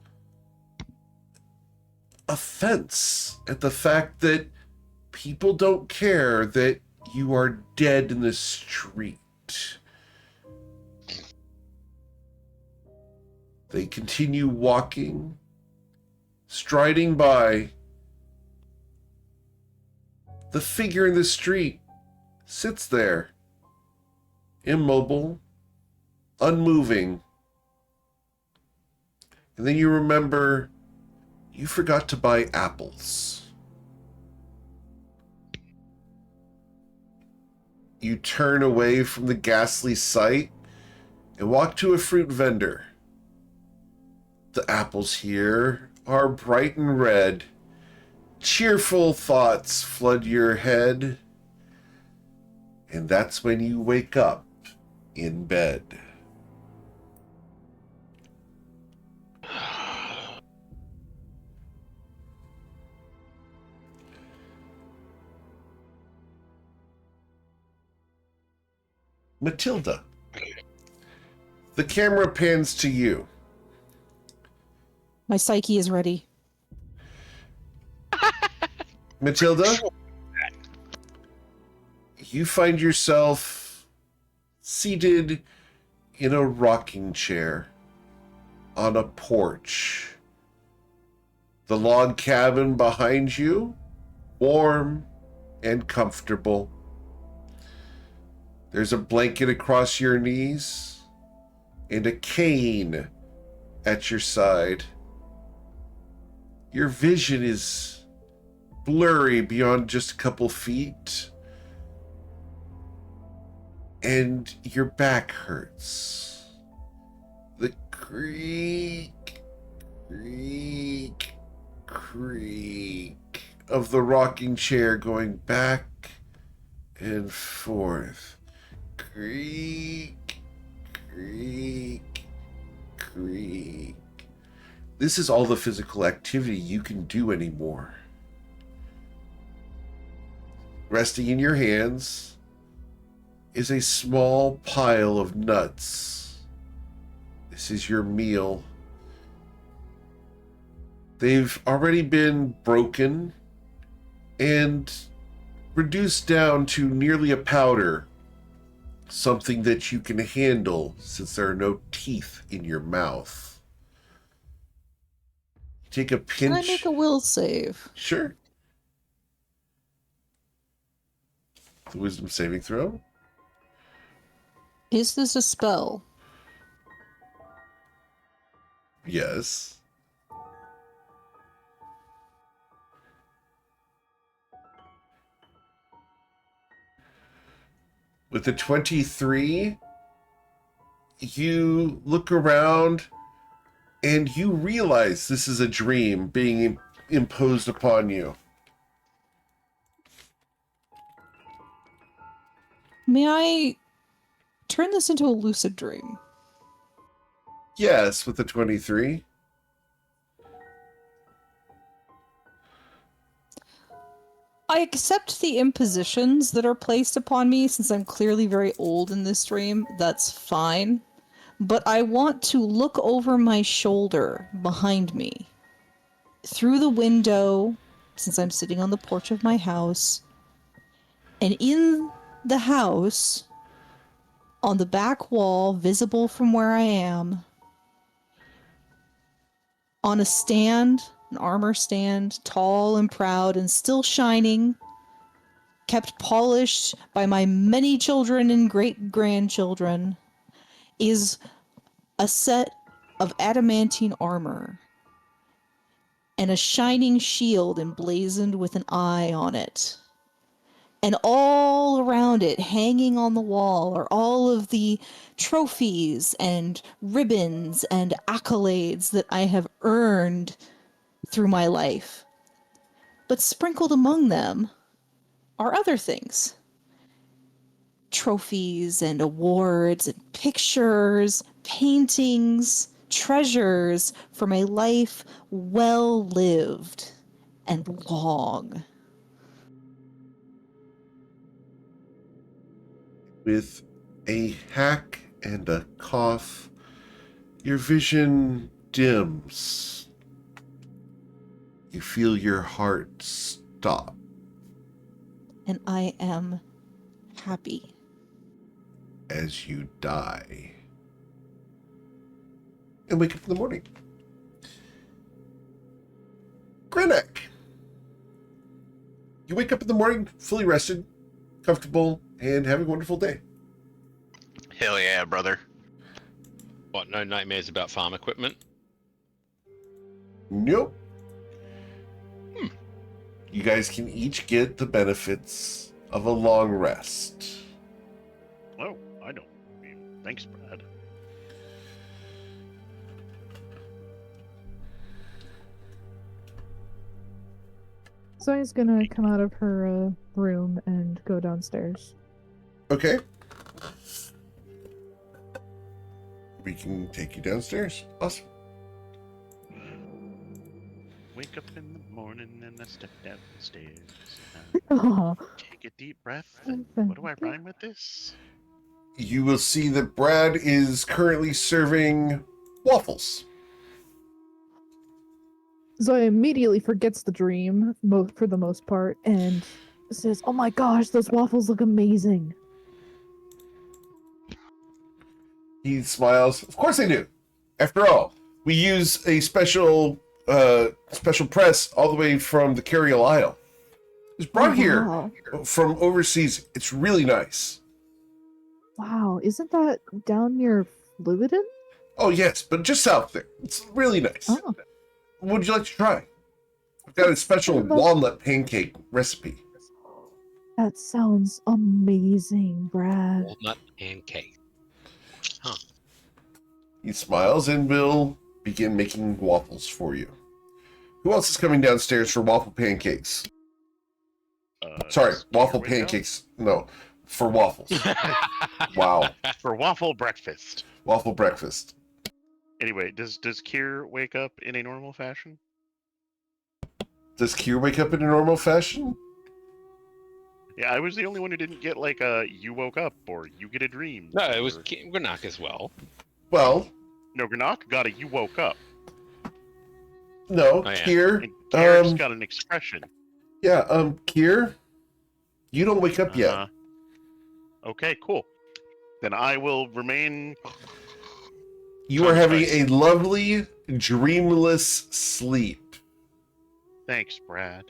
Speaker 1: offense at the fact that people don't care that you are dead in the street. They continue walking, striding by. The figure in the street sits there, immobile, unmoving. And then you remember you forgot to buy apples. You turn away from the ghastly sight and walk to a fruit vendor. The apples here are bright and red. Cheerful thoughts flood your head. And that's when you wake up in bed. Matilda, the camera pans to you.
Speaker 6: My psyche is ready.
Speaker 1: Matilda, you find yourself seated in a rocking chair on a porch. The log cabin behind you, warm and comfortable. There's a blanket across your knees and a cane at your side. Your vision is blurry beyond just a couple feet, and your back hurts. The creak, creak, creak of the rocking chair going back and forth. Creak, creak, creak. This is all the physical activity you can do anymore. Resting in your hands is a small pile of nuts. This is your meal. They've already been broken and reduced down to nearly a powder, something that you can handle since there are no teeth in your mouth. Take a pinch.
Speaker 6: Can I make a will save?
Speaker 1: Sure. The wisdom saving throw.
Speaker 6: Is this a spell?
Speaker 1: Yes. With the 23, you look around and you realize this is a dream being imposed upon you.
Speaker 6: May I turn this into a lucid dream?
Speaker 1: Yes, with the 23.
Speaker 6: I accept the impositions that are placed upon me since I'm clearly very old in this dream. That's fine. But I want to look over my shoulder behind me through the window, since I'm sitting on the porch of my house. And in the house, on the back wall, visible from where I am, on a stand, an armor stand, tall and proud and still shining, kept polished by my many children and great-grandchildren, is a set of adamantine armor and a shining shield emblazoned with an eye on it. And all around it, hanging on the wall, are all of the trophies and ribbons and accolades that I have earned through my life. But sprinkled among them are other things. Trophies and awards and pictures, paintings, treasures from a life well lived and long.
Speaker 1: With a hack and a cough, your vision dims. You feel your heart stop.
Speaker 6: And I am happy.
Speaker 1: As you die. And wake up in the morning. Grenek. You wake up in the morning fully rested, comfortable, and having a wonderful day.
Speaker 4: Hell yeah, brother.
Speaker 5: What, no nightmares about farm equipment?
Speaker 1: Nope. You guys can each get the benefits of a long rest.
Speaker 2: Oh, I don't. Thanks, Brad.
Speaker 3: Zoe's gonna come out of her room and go downstairs.
Speaker 1: Okay. We can take you downstairs. Awesome.
Speaker 2: Wake up in the morning and I step downstairs.
Speaker 3: Oh,
Speaker 2: Take a deep breath. And
Speaker 3: Okay.
Speaker 2: what do I rhyme with this?
Speaker 1: You will see that Brad is currently serving waffles.
Speaker 3: Zoe immediately forgets the dream for the most part and says, "Oh my gosh, those waffles look amazing."
Speaker 1: He smiles. Of course they do. After all, we use a special press all the way from the Cariel Isle. It's brought
Speaker 3: Oh,
Speaker 1: here
Speaker 3: wow.
Speaker 1: from overseas. It's really nice.
Speaker 3: Wow, isn't that down near Fluiden?
Speaker 1: Oh yes, but just south there. It's really nice.
Speaker 3: Oh,
Speaker 1: What would you like to try? I've got a special walnut pancake recipe.
Speaker 3: that sounds amazing, Brad.
Speaker 5: Walnut pancake. Huh.
Speaker 1: He smiles and will begin making waffles for you. Who else is coming downstairs for waffle pancakes? Sorry,
Speaker 2: Does
Speaker 1: waffle
Speaker 2: Kier wake up?
Speaker 1: pancakes. No, for waffles. Wow,
Speaker 2: For waffle breakfast.
Speaker 1: waffle breakfast.
Speaker 2: Anyway, does Kier wake up in a normal fashion?
Speaker 1: Does Kier wake up in a normal fashion?
Speaker 2: Yeah, I was the only one who didn't get like a you woke up or you get a dream.
Speaker 5: No, it was
Speaker 2: or-
Speaker 5: Granok as well.
Speaker 1: Well,
Speaker 2: No, Granok got a you woke up.
Speaker 1: no,
Speaker 5: Oh, yeah.
Speaker 1: Kier.
Speaker 2: And Kier's
Speaker 1: Um,
Speaker 2: got an expression.
Speaker 1: yeah, Kier, you don't wake up yet.
Speaker 2: Uh-huh. Okay, cool. Then I will remain.
Speaker 1: You are having
Speaker 2: Nice.
Speaker 1: a lovely, dreamless sleep.
Speaker 2: Thanks, Brad.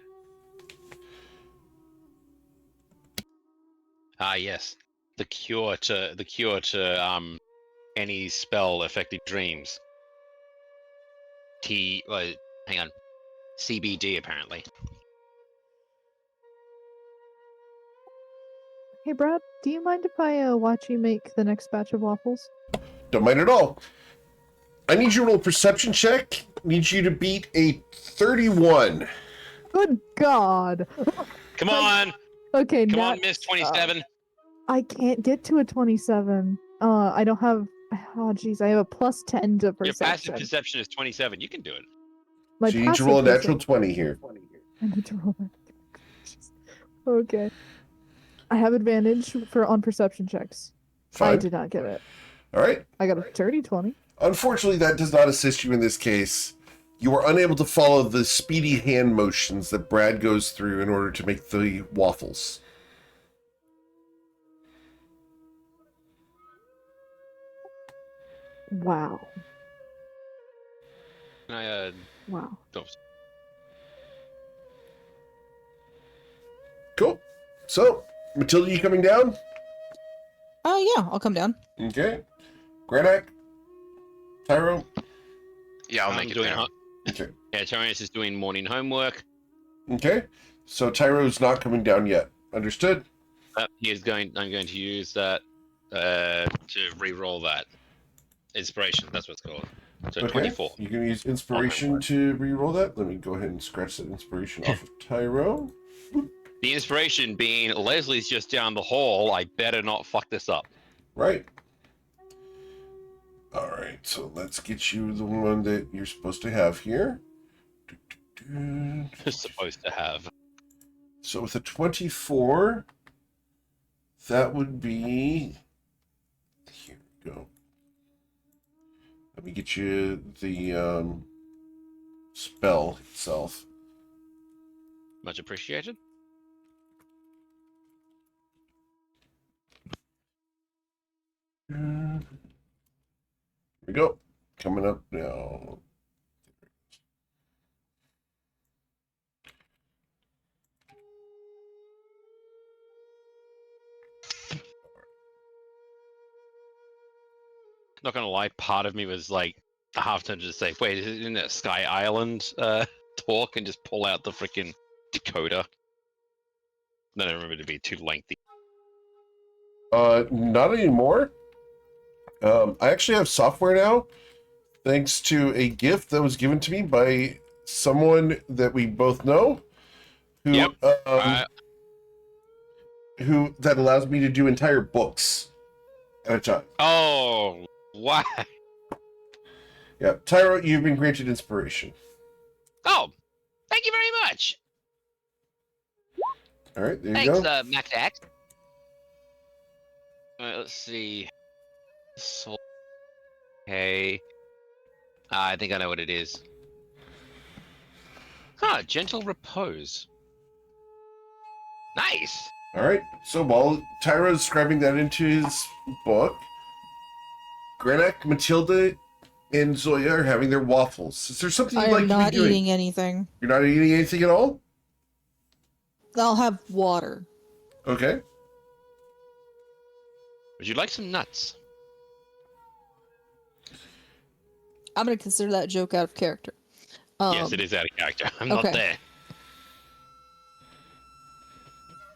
Speaker 5: Ah, yes. The cure to any spell affecting dreams. Hang on. CBD apparently.
Speaker 3: Hey, Brad, do you mind if I watch you make the next batch of waffles?
Speaker 1: Don't mind at all. I need you to roll a perception check. Need you to beat a 31.
Speaker 3: Good God.
Speaker 5: Come on,
Speaker 3: Okay,
Speaker 5: come
Speaker 3: now
Speaker 5: on, Miss 27.
Speaker 3: I can't get to a 27. I don't have. Oh, jeez, I have a plus 10 to
Speaker 5: Your passive
Speaker 3: perception.
Speaker 5: perception is 27. You can do it.
Speaker 3: My
Speaker 1: So you need to
Speaker 3: passive
Speaker 1: roll a natural
Speaker 3: perception-
Speaker 1: 20 here.
Speaker 3: I need to roll that. Okay. I have advantage on perception checks. I
Speaker 1: Fine.
Speaker 3: did not get it.
Speaker 1: All right.
Speaker 3: I got a dirty 20.
Speaker 1: Unfortunately, that does not assist you in this case. You are unable to follow the speedy hand motions that Brad goes through in order to make the waffles.
Speaker 3: Wow.
Speaker 5: Can I,
Speaker 3: Wow.
Speaker 5: oh,
Speaker 1: Cool. So, Matilda, you coming down?
Speaker 6: Oh yeah, I'll come down.
Speaker 1: Okay. Granak? Tyro?
Speaker 4: Yeah, I'll
Speaker 5: I'm
Speaker 4: make it
Speaker 5: doing
Speaker 4: there.
Speaker 1: Okay.
Speaker 5: Yeah, Tyrannus is doing morning homework.
Speaker 1: Okay. So Tyro's not coming down yet. Understood?
Speaker 5: I'm going to use that to re-roll that. Inspiration, that's what's called. So
Speaker 1: Okay.
Speaker 5: 24.
Speaker 1: You can use inspiration to re-roll that. Let me go ahead and scratch that inspiration off of Tyro.
Speaker 5: The inspiration being Leslie's just down the hall. I better not fuck this up.
Speaker 1: Right. All right. So let's get you the one that you're supposed to have here.
Speaker 5: Supposed to have.
Speaker 1: So with a 24, that would be... Here we go. Let me get you the spell itself.
Speaker 5: Much appreciated.
Speaker 1: Here we go. Coming up now.
Speaker 5: Not gonna lie, part of me was like half tempted to say, "Wait, isn't that Sky Island talk?" and just pull out the freaking decoder. Then I remember to be too lengthy.
Speaker 1: Not anymore. I actually have software now, thanks to a gift that was given to me by someone that we both know, who
Speaker 5: Yep.
Speaker 1: who that allows me to do entire books at a time.
Speaker 5: Oh, why?
Speaker 1: Yeah, Tyro, you've been granted inspiration.
Speaker 5: Oh, thank you very much.
Speaker 1: All right, there
Speaker 5: Thanks,
Speaker 1: you go.
Speaker 5: Max Axe. Let's see. Soul. Okay. I think I know what it is. Huh, gentle repose. Nice.
Speaker 1: All right, so while Tyro's scribing that into his book, Granak, Matilda, and Zoya are having their waffles. Is there something
Speaker 6: I
Speaker 1: you'd like
Speaker 6: am
Speaker 1: to
Speaker 6: not
Speaker 1: be doing?
Speaker 6: eating anything.
Speaker 1: You're not eating anything at all?
Speaker 6: I'll have water.
Speaker 1: Okay.
Speaker 5: Would you like some nuts?
Speaker 6: I'm gonna consider that joke out of character.
Speaker 5: Yes, it is out of character. I'm not
Speaker 6: okay.
Speaker 5: there.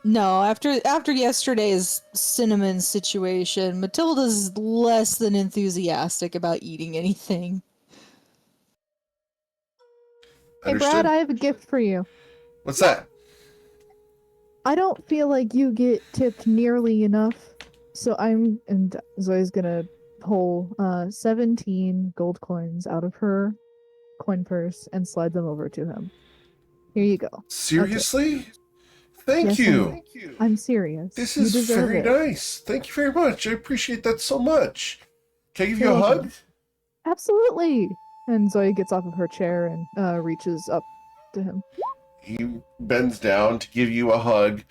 Speaker 6: No, after yesterday's cinnamon situation, Matilda's less than enthusiastic about eating anything.
Speaker 3: Hey,
Speaker 1: Understood.
Speaker 3: Brad, I have a gift for you.
Speaker 1: What's that?
Speaker 3: I don't feel like you get tipped nearly enough, so and Zoe's gonna pull 17 gold coins out of her coin purse and slide them over to him. Here you go.
Speaker 1: Seriously? Thank
Speaker 3: Yes,
Speaker 1: you.
Speaker 3: I'm serious.
Speaker 1: This
Speaker 3: You
Speaker 1: is
Speaker 3: deserve
Speaker 1: very
Speaker 3: it.
Speaker 1: nice. Thank you very much. I appreciate that so much. Can I give you
Speaker 3: You're
Speaker 1: a
Speaker 3: welcome.
Speaker 1: hug?
Speaker 3: Absolutely. And Zoe gets off of her chair and reaches up to him.
Speaker 1: He bends down to give you a hug,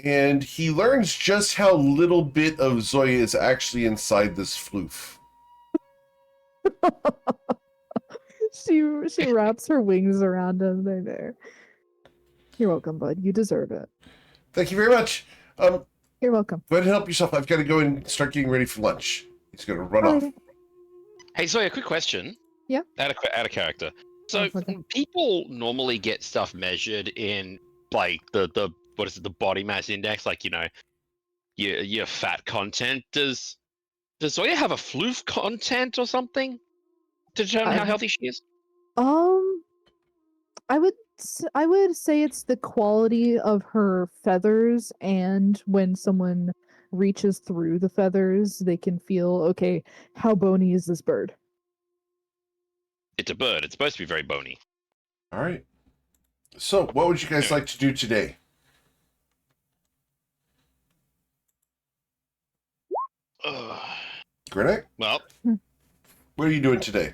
Speaker 1: and he learns just how little bit of Zoya is actually inside this floof.
Speaker 3: She wraps her wings around him. They're there. You're welcome, bud. You deserve it.
Speaker 1: Thank you very much.
Speaker 3: You're welcome.
Speaker 1: Go ahead and help yourself. I've got to go and start getting ready for lunch. He's going to run off.
Speaker 3: Alrighty.
Speaker 5: Hey, Zoe, a quick question.
Speaker 3: Yeah?
Speaker 5: Out of character. So
Speaker 3: Oh, okay.
Speaker 5: people normally get stuff measured in like the what is it, the body mass index, like you your fat content. Does Zoya have a floof content or something to determine how healthy she is?
Speaker 3: I would say it's the quality of her feathers, and when someone reaches through the feathers, they can feel, okay, how bony is this bird?
Speaker 5: It's a bird. It's supposed to be very bony.
Speaker 1: All right. So, what would you guys like to do today? Grenick,
Speaker 5: Well,
Speaker 1: what are you doing today?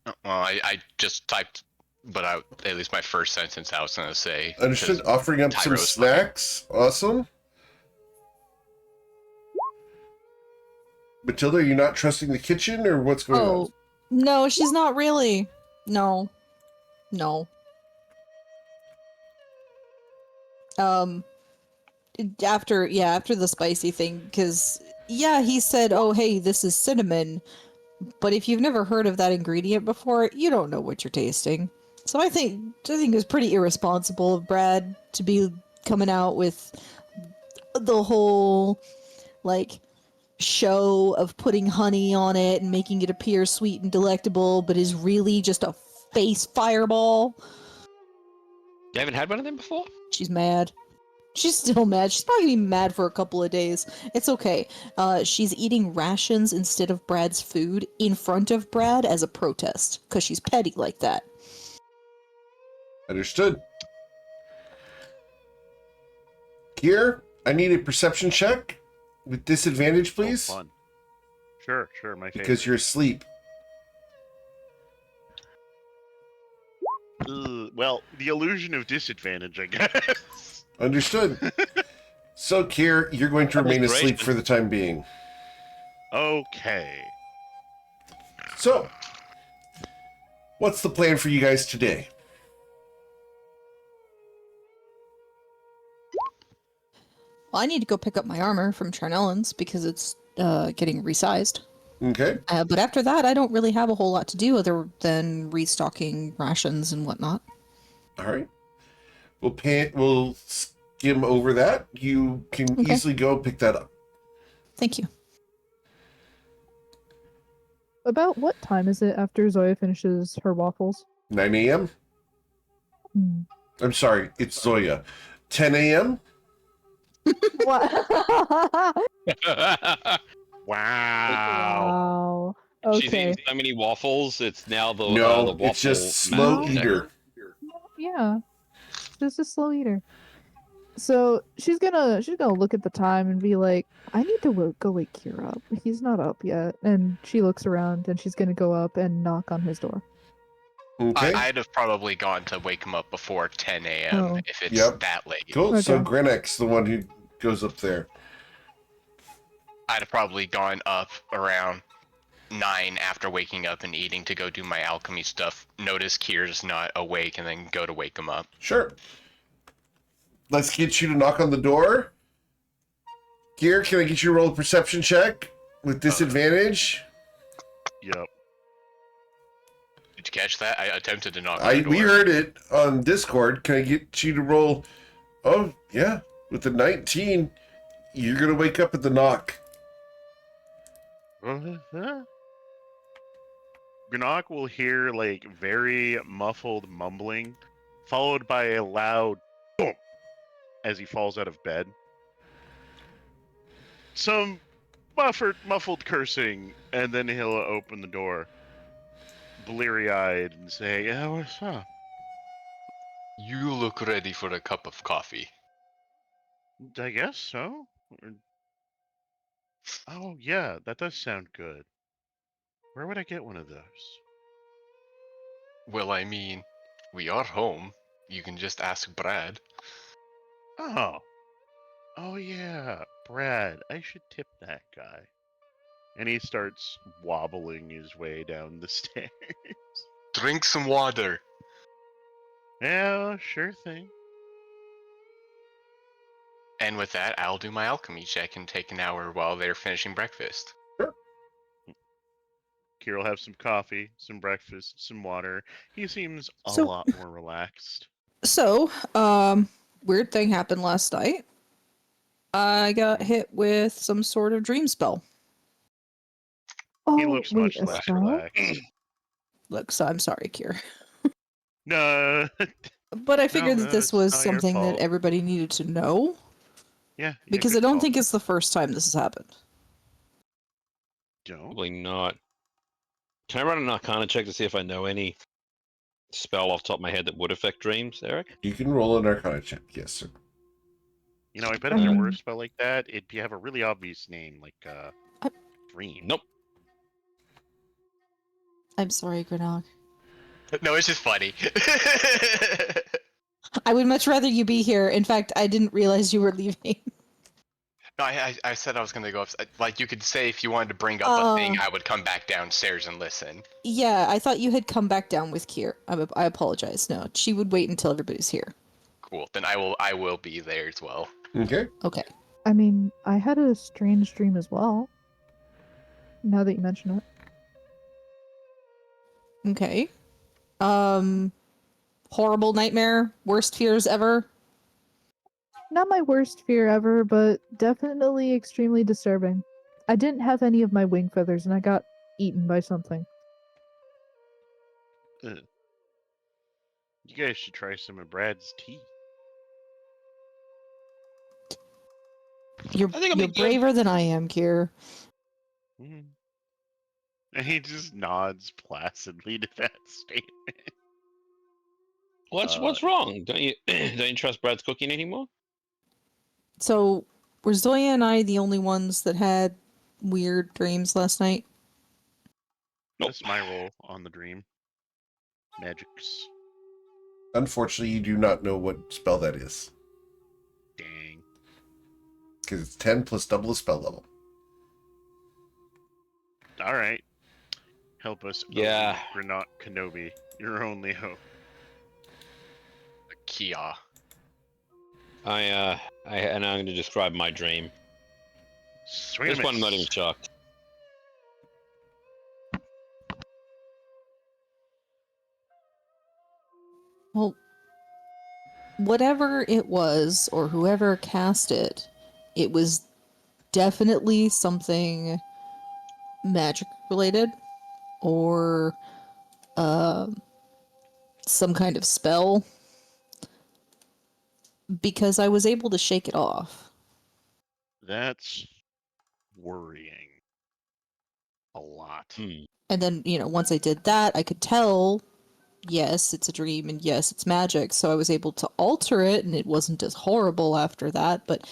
Speaker 4: Well, I just typed, but at least my first sentence I was gonna say.
Speaker 1: Understood.
Speaker 4: because
Speaker 1: Offering up some
Speaker 4: Tyro's fine.
Speaker 1: snacks. Awesome. Matilda, you're not trusting the kitchen, or what's going on?
Speaker 6: Oh, no, she's not really. No. No. After the spicy thing, because, yeah, he said, oh, hey, this is cinnamon, but if you've never heard of that ingredient before, you don't know what you're tasting. So I think it was pretty irresponsible of Brad to be coming out with the whole, like, show of putting honey on it and making it appear sweet and delectable, but is really just a face fireball.
Speaker 5: you haven't had one of them before?
Speaker 6: She's mad. She's still mad. She's probably gonna be mad for a couple of days. It's okay. She's eating rations instead of Brad's food in front of Brad as a protest, because she's petty like that.
Speaker 1: Understood. Here, I need a perception check with disadvantage, please.
Speaker 2: Oh, fun. Sure, my favorite.
Speaker 1: Because you're asleep.
Speaker 2: Well, the illusion of disadvantage, I guess.
Speaker 1: Understood. So, Kier, you're going to remain asleep for the time being.
Speaker 2: Okay.
Speaker 1: So, what's the plan for you guys today?
Speaker 6: Well, I need to go pick up my armor from Charnellan's because it's getting resized.
Speaker 1: Okay.
Speaker 6: But after that, I don't really have a whole lot to do other than restocking rations and whatnot.
Speaker 1: All right. We'll skim over that. You can easily go pick that up.
Speaker 6: Thank you.
Speaker 3: About what time is it after Zoya finishes her waffles?
Speaker 1: 9 a.m. I'm sorry, it's Zoya. 10 a.m.
Speaker 3: What?
Speaker 2: Wow.
Speaker 3: Wow. Okay.
Speaker 5: She's eaten so many waffles. It's now the
Speaker 1: No,
Speaker 5: the waffle.
Speaker 1: it's just slow
Speaker 5: mountain.
Speaker 1: eater.
Speaker 3: Yeah. Just a slow eater. So she's gonna look at the time and be like, I need to go wake Kira up. He's not up yet. And she looks around and she's gonna go up and knock on his door.
Speaker 1: Okay.
Speaker 4: I'd have probably gone to wake him up before 10 a.m.
Speaker 3: Oh.
Speaker 4: if it's
Speaker 1: Yep.
Speaker 4: that late.
Speaker 1: Cool. So
Speaker 3: Okay.
Speaker 1: Grenek's the one who goes up there.
Speaker 4: I'd have probably gone up around 9 after waking up and eating to go do my alchemy stuff. Notice Kier's not awake and then go to wake him up.
Speaker 1: Sure. Let's get you to knock on the door. Kier, can I get you to roll a perception check with disadvantage?
Speaker 2: Yep.
Speaker 4: Did you catch that? I attempted to knock on the door.
Speaker 1: We heard it on Discord. Can I get you to roll? Oh, yeah. With the 19, you're going to wake up at the knock.
Speaker 2: Gnog will hear like very muffled mumbling, followed by a loud boom as he falls out of bed. Some muffled cursing, and then he'll open the door, bleary-eyed, and say, "Yeah, what's up?"
Speaker 4: You look ready for a cup of coffee.
Speaker 2: I guess so. Oh yeah, that does sound good. Where would I get one of those?
Speaker 4: Well, I mean, we are home. You can just ask Brad.
Speaker 2: Oh yeah, Brad. I should tip that guy. And he starts wobbling his way down the stairs.
Speaker 4: Drink some water.
Speaker 2: Yeah, sure thing.
Speaker 4: And with that, I'll do my alchemy check and take an hour while they're finishing breakfast.
Speaker 2: Kier will have some coffee, some breakfast, some water. He seems a
Speaker 6: So-
Speaker 2: lot more relaxed.
Speaker 6: So, weird thing happened last night. I got hit with some sort of dream spell.
Speaker 2: He
Speaker 3: Oh,
Speaker 2: looks
Speaker 3: wait,
Speaker 2: much
Speaker 3: a
Speaker 2: less
Speaker 3: spell?
Speaker 2: relaxed.
Speaker 6: Look, so I'm sorry, Kier.
Speaker 2: No,
Speaker 6: But I figured that
Speaker 2: no,
Speaker 6: this
Speaker 2: it's
Speaker 6: was
Speaker 2: not your
Speaker 6: something that
Speaker 2: fault.
Speaker 6: everybody needed to know.
Speaker 2: Yeah,
Speaker 6: Because I
Speaker 2: good
Speaker 6: don't
Speaker 2: call.
Speaker 6: think it's the first time this has happened.
Speaker 2: Don't.
Speaker 5: Probably not. Can I run an Arcana check to see if I know any spell off the top of my head that would affect dreams, Eric?
Speaker 1: You can roll an Arcana check. Yes, sir.
Speaker 2: You know, I bet
Speaker 3: I
Speaker 2: if there
Speaker 3: mean-
Speaker 2: were a spell like that, it'd have a really obvious name, like Dream.
Speaker 5: Nope.
Speaker 6: I'm sorry, Granok.
Speaker 4: No, it's just funny.
Speaker 6: I would much rather you be here. In fact, I didn't realize you were leaving.
Speaker 4: No, I said I was gonna go up. Like, you could say if you wanted to bring up a thing,
Speaker 6: Uh.
Speaker 4: I would come back downstairs and listen.
Speaker 6: Yeah, I thought you had come back down with Kier. I apologize. No, she would wait until everybody's here.
Speaker 4: Cool. Then I will be there as well.
Speaker 1: Okay.
Speaker 6: Okay.
Speaker 3: I mean, I had a strange dream as well. Now that you mention it.
Speaker 6: Okay. Horrible nightmare, worst fears ever.
Speaker 3: Not my worst fear ever, but definitely extremely disturbing. I didn't have any of my wing feathers and I got eaten by something.
Speaker 2: You guys should try some of Brad's tea.
Speaker 6: You're
Speaker 5: I think I'll be good.
Speaker 6: braver than I am, Kier.
Speaker 2: Mhm. And he just nods placidly to that statement.
Speaker 5: What's wrong? Don't you don't you trust Brad's cooking anymore?
Speaker 6: So, were Zoya and I the only ones that had weird dreams last night?
Speaker 5: Nope.
Speaker 2: That's my role on the dream. Magics.
Speaker 1: Unfortunately, you do not know what spell that is.
Speaker 2: Dang.
Speaker 1: Because it's 10 plus double the spell level.
Speaker 2: All right. Help us.
Speaker 5: Yeah.
Speaker 2: Granat Kenobi. Your only hope.
Speaker 4: Kia.
Speaker 5: And I'm going to describe my dream.
Speaker 2: Swing
Speaker 5: This
Speaker 2: and
Speaker 5: one I'm not
Speaker 2: miss.
Speaker 5: even shocked.
Speaker 6: Well, whatever it was, or whoever cast it, it was definitely something magic related, or some kind of spell, because I was able to shake it off.
Speaker 2: That's worrying. A lot.
Speaker 6: And then, once I did that, I could tell, yes, it's a dream, and yes, it's magic, so I was able to alter it, and it wasn't as horrible after that, but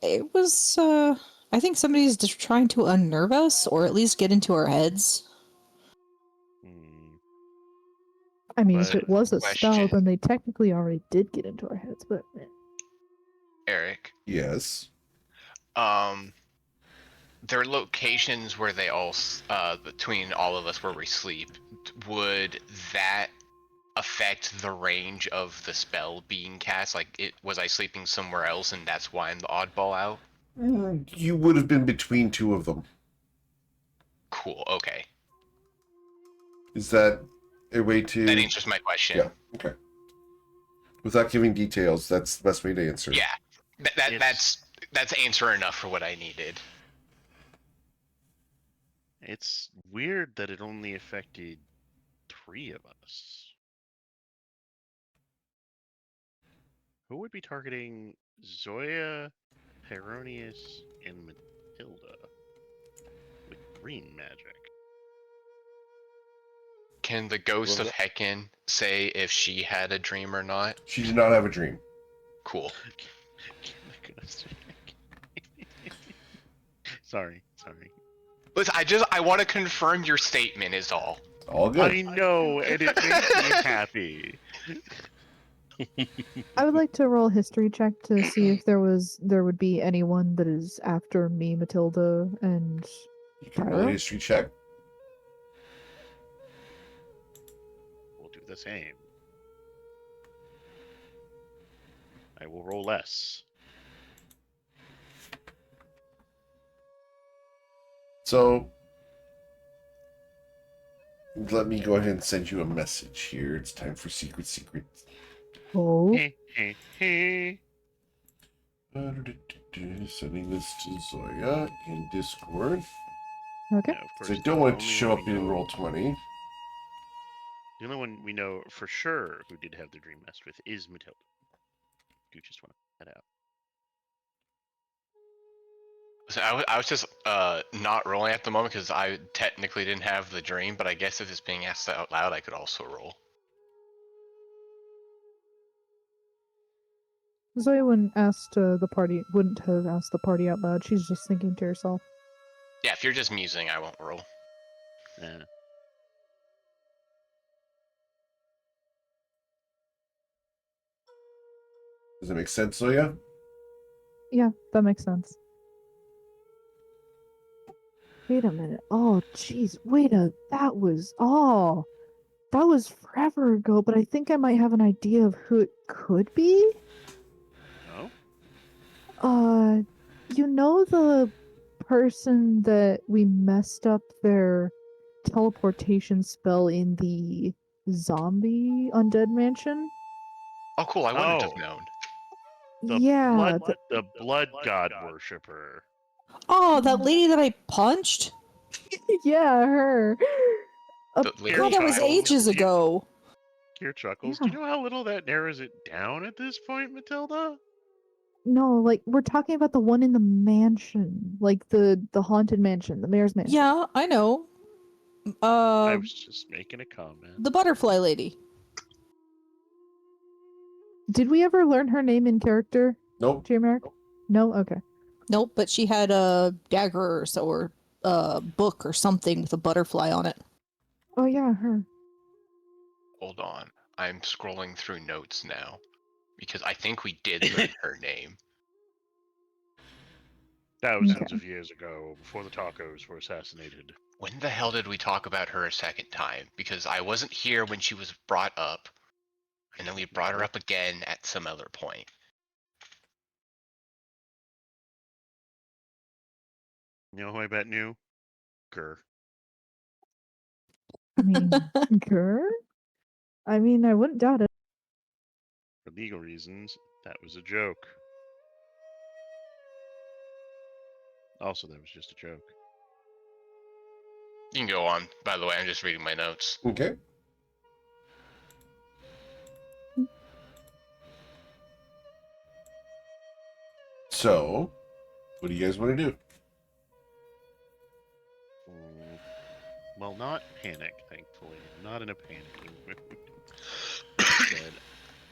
Speaker 6: it was, I think somebody's just trying to unnerve us, or at least get into our heads.
Speaker 2: Hmm.
Speaker 3: I mean, if
Speaker 2: But-
Speaker 3: it was a spell,
Speaker 4: Question.
Speaker 3: then they technically already did get into our heads, but
Speaker 4: Eric.
Speaker 1: Yes.
Speaker 4: There are locations where they all, between all of us where we sleep. Would that affect the range of the spell being cast? Like, was I sleeping somewhere else and that's why I'm the oddball out?
Speaker 1: You would have been between two of them.
Speaker 4: Cool, okay.
Speaker 1: Is that a way to...
Speaker 4: That answers my question.
Speaker 1: Yeah, okay. Without giving details, that's the best way to answer.
Speaker 4: Yeah.
Speaker 2: It's-
Speaker 4: That's answer enough for what I needed.
Speaker 2: It's weird that it only affected 3 of us. Who would be targeting Zoya, Pyronius, and Matilda with green magic?
Speaker 4: Can the ghost
Speaker 5: Well,
Speaker 4: of Heckin say if she had a dream or not?
Speaker 1: She did not have a dream.
Speaker 4: Cool.
Speaker 2: Sorry.
Speaker 4: Listen, I want to confirm your statement is all.
Speaker 1: All good.
Speaker 2: I know, and it makes me happy.
Speaker 3: I would like to roll a history check to see if there would be anyone that is after me, Matilda, and
Speaker 1: You can roll a
Speaker 3: Pyro?
Speaker 1: history check.
Speaker 2: We'll do the same. I will roll less.
Speaker 1: So, let me go ahead and send you a message here. It's time for secret.
Speaker 3: oh,
Speaker 2: Hey.
Speaker 1: Uh, Sending this to Zoya in Discord.
Speaker 3: Okay.
Speaker 2: Yeah, of
Speaker 1: So
Speaker 2: course.
Speaker 1: I don't want it to
Speaker 2: the only
Speaker 1: show
Speaker 2: one
Speaker 1: up
Speaker 2: we
Speaker 1: in
Speaker 2: know-
Speaker 1: Roll20.
Speaker 2: The only one we know for sure who did have their dream messed with is Matilda. You just want to put that out.
Speaker 4: So I was just not rolling at the moment because I technically didn't have the dream, but I guess if it's being asked out loud, I could also roll.
Speaker 3: Zoe wouldn't have asked the party out loud. She's just thinking to herself.
Speaker 4: Yeah, if you're just musing, I won't roll.
Speaker 2: Yeah.
Speaker 1: Does that make sense, Zoya?
Speaker 3: Yeah, that makes sense. Wait a minute. Oh, jeez. That was forever ago, but I think I might have an idea of who it could be.
Speaker 2: No?
Speaker 3: You know the person that we messed up their teleportation spell in the zombie undead mansion?
Speaker 4: Oh, cool! I wouldn't have
Speaker 2: Oh.
Speaker 4: known.
Speaker 2: The blood god worshipper.
Speaker 6: Oh, that lady that I punched?
Speaker 3: yeah, her.
Speaker 4: The lady
Speaker 6: God, that was
Speaker 4: child.
Speaker 6: ages ago.
Speaker 2: Kier chuckles.
Speaker 3: Yeah.
Speaker 2: Do you know how little that narrows it down at this point, Matilda?
Speaker 3: No, like we're talking about the one in the mansion, like the haunted mansion, the mayor's mansion.
Speaker 6: Yeah, I know.
Speaker 2: I was just making a comment.
Speaker 6: The butterfly lady.
Speaker 3: Did we ever learn her name in character,
Speaker 1: Nope.
Speaker 3: J-Merrick? No? Okay.
Speaker 6: Nope, but she had a dagger or a book or something with a butterfly on it.
Speaker 3: Oh yeah, her.
Speaker 4: Hold on, I'm scrolling through notes now because I think we did learn her name.
Speaker 2: Thousands
Speaker 3: Okay.
Speaker 2: of years ago, before the tacos were assassinated.
Speaker 4: When the hell did we talk about her a second time? Because I wasn't here when she was brought up, and then we brought her up again at some other point.
Speaker 2: You know who I bet knew? Grr.
Speaker 3: I mean, Gur? I mean, I wouldn't doubt it.
Speaker 2: For legal reasons, that was a joke. Also, that was just a joke.
Speaker 4: You can go on. By the way, I'm just reading my notes.
Speaker 1: Okay. So, what do you guys want to do?
Speaker 2: Well, not panic, thankfully. I'm not in a panicking mood. Instead,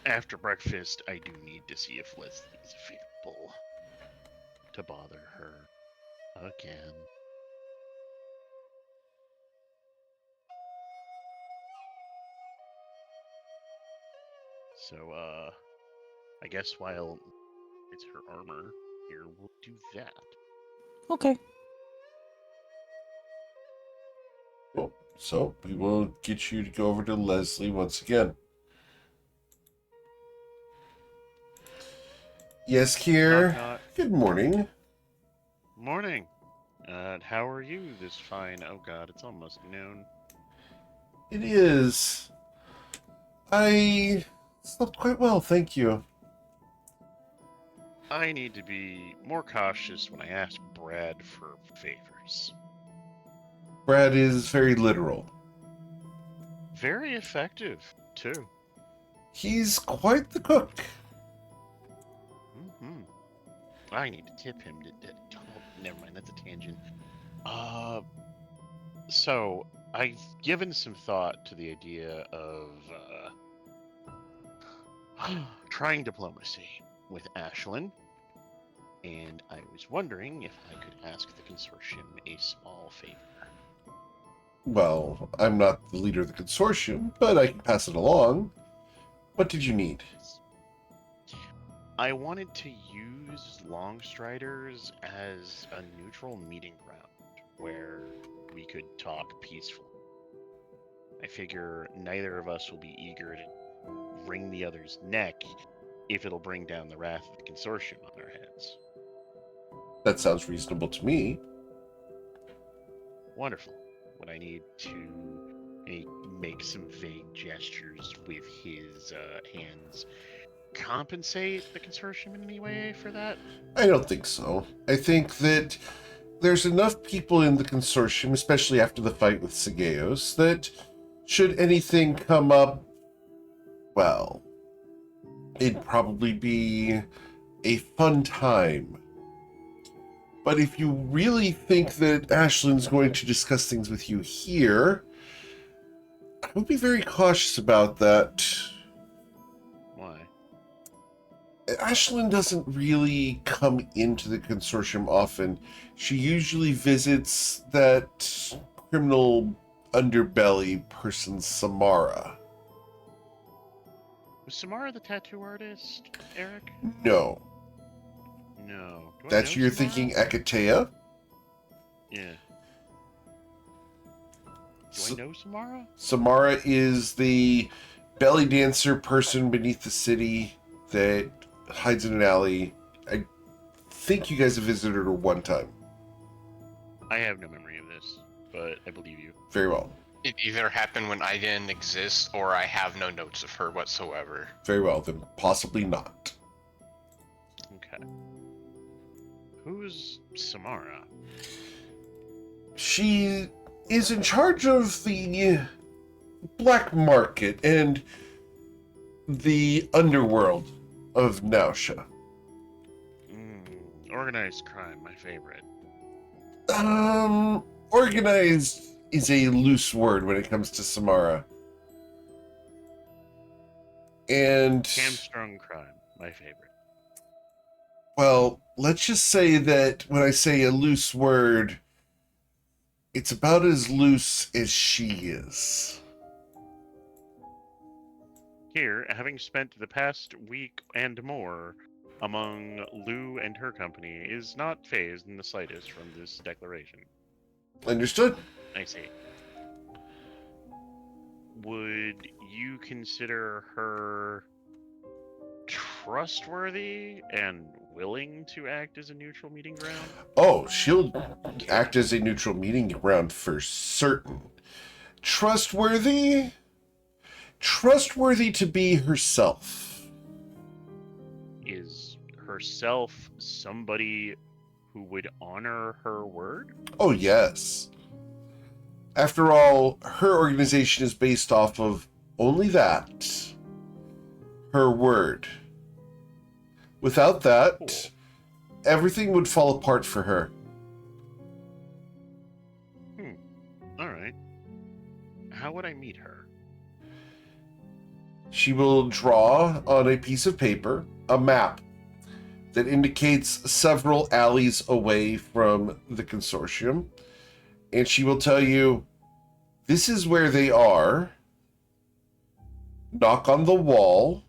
Speaker 2: after breakfast, I do need to see if Leslie's available to bother her again. So, I guess while it's her armor here, we'll do that.
Speaker 6: Okay.
Speaker 1: Cool. So, we will get you to go over to Leslie once again. Yes, Kier.
Speaker 2: Knock, knock.
Speaker 1: Good morning.
Speaker 2: Morning. How are you this fine? Oh god, it's almost noon.
Speaker 1: It is. I slept quite well, thank you.
Speaker 2: I need to be more cautious when I ask Brad for favors.
Speaker 1: Brad is very literal.
Speaker 2: Very effective, too.
Speaker 1: He's quite the cook.
Speaker 2: Mm-hmm. I need to tip him to oh, never mind, that's a tangent. So I've given some thought to the idea of trying diplomacy with Ashlyn, and I was wondering if I could ask the consortium a small favor.
Speaker 1: Well, I'm not the leader of the consortium, but I can pass it along. What did you need?
Speaker 2: I wanted to use Longstriders as a neutral meeting ground where we could talk peacefully. I figure neither of us will be eager to wring the other's neck if it'll bring down the wrath of the consortium on our heads.
Speaker 1: That sounds reasonable to me.
Speaker 2: Wonderful. What I need to make some vague gestures with his hands compensate the consortium in any way for that?
Speaker 1: I don't think so. I think that there's enough people in the consortium, especially after the fight with Segeos, that should anything come up, well, it'd probably be a fun time. But if you really think that Ashlyn's going to discuss things with you here, I would be very cautious about that.
Speaker 2: Why?
Speaker 1: Ashlyn doesn't really come into the consortium often. She usually visits that criminal underbelly person, Samara.
Speaker 2: Was Samara the tattoo artist, Eric?
Speaker 1: No.
Speaker 2: No. Do I
Speaker 1: That's
Speaker 2: know
Speaker 1: you're
Speaker 2: Samara?
Speaker 1: thinking Akatea?
Speaker 2: Yeah. Do I know Samara?
Speaker 1: Samara is the belly dancer person beneath the city that hides in an alley. I think you guys have visited her one time.
Speaker 2: I have no memory of this, but I believe you.
Speaker 1: Very well.
Speaker 4: It either happened when I didn't exist, or I have no notes of her whatsoever.
Speaker 1: Very well, then possibly not.
Speaker 2: Okay. Who's Samara?
Speaker 1: She is in charge of the black market and the underworld of Nausea.
Speaker 2: Organized crime, my favorite.
Speaker 1: Organized is a loose word when it comes to Samara. And,
Speaker 2: Hamstrung crime, my favorite.
Speaker 1: well, let's just say that when I say a loose word, it's about as loose as she is.
Speaker 2: Here, having spent the past week and more among Lou and her company, is not phased in the slightest from this declaration.
Speaker 1: Understood?
Speaker 2: I see. Would you consider her trustworthy and willing to act as a neutral meeting ground?
Speaker 1: Oh, she'll act as a neutral meeting ground for certain. Trustworthy? Trustworthy to be herself.
Speaker 2: Is herself somebody who would honor her word?
Speaker 1: Oh, yes. After all, her organization is based off of only that. Her word. Without that,
Speaker 2: Cool.
Speaker 1: everything would fall apart for her.
Speaker 2: Alright. How would I meet her?
Speaker 1: She will draw on a piece of paper a map that indicates several alleys away from the consortium. And she will tell you, this is where they are. Knock on the wall.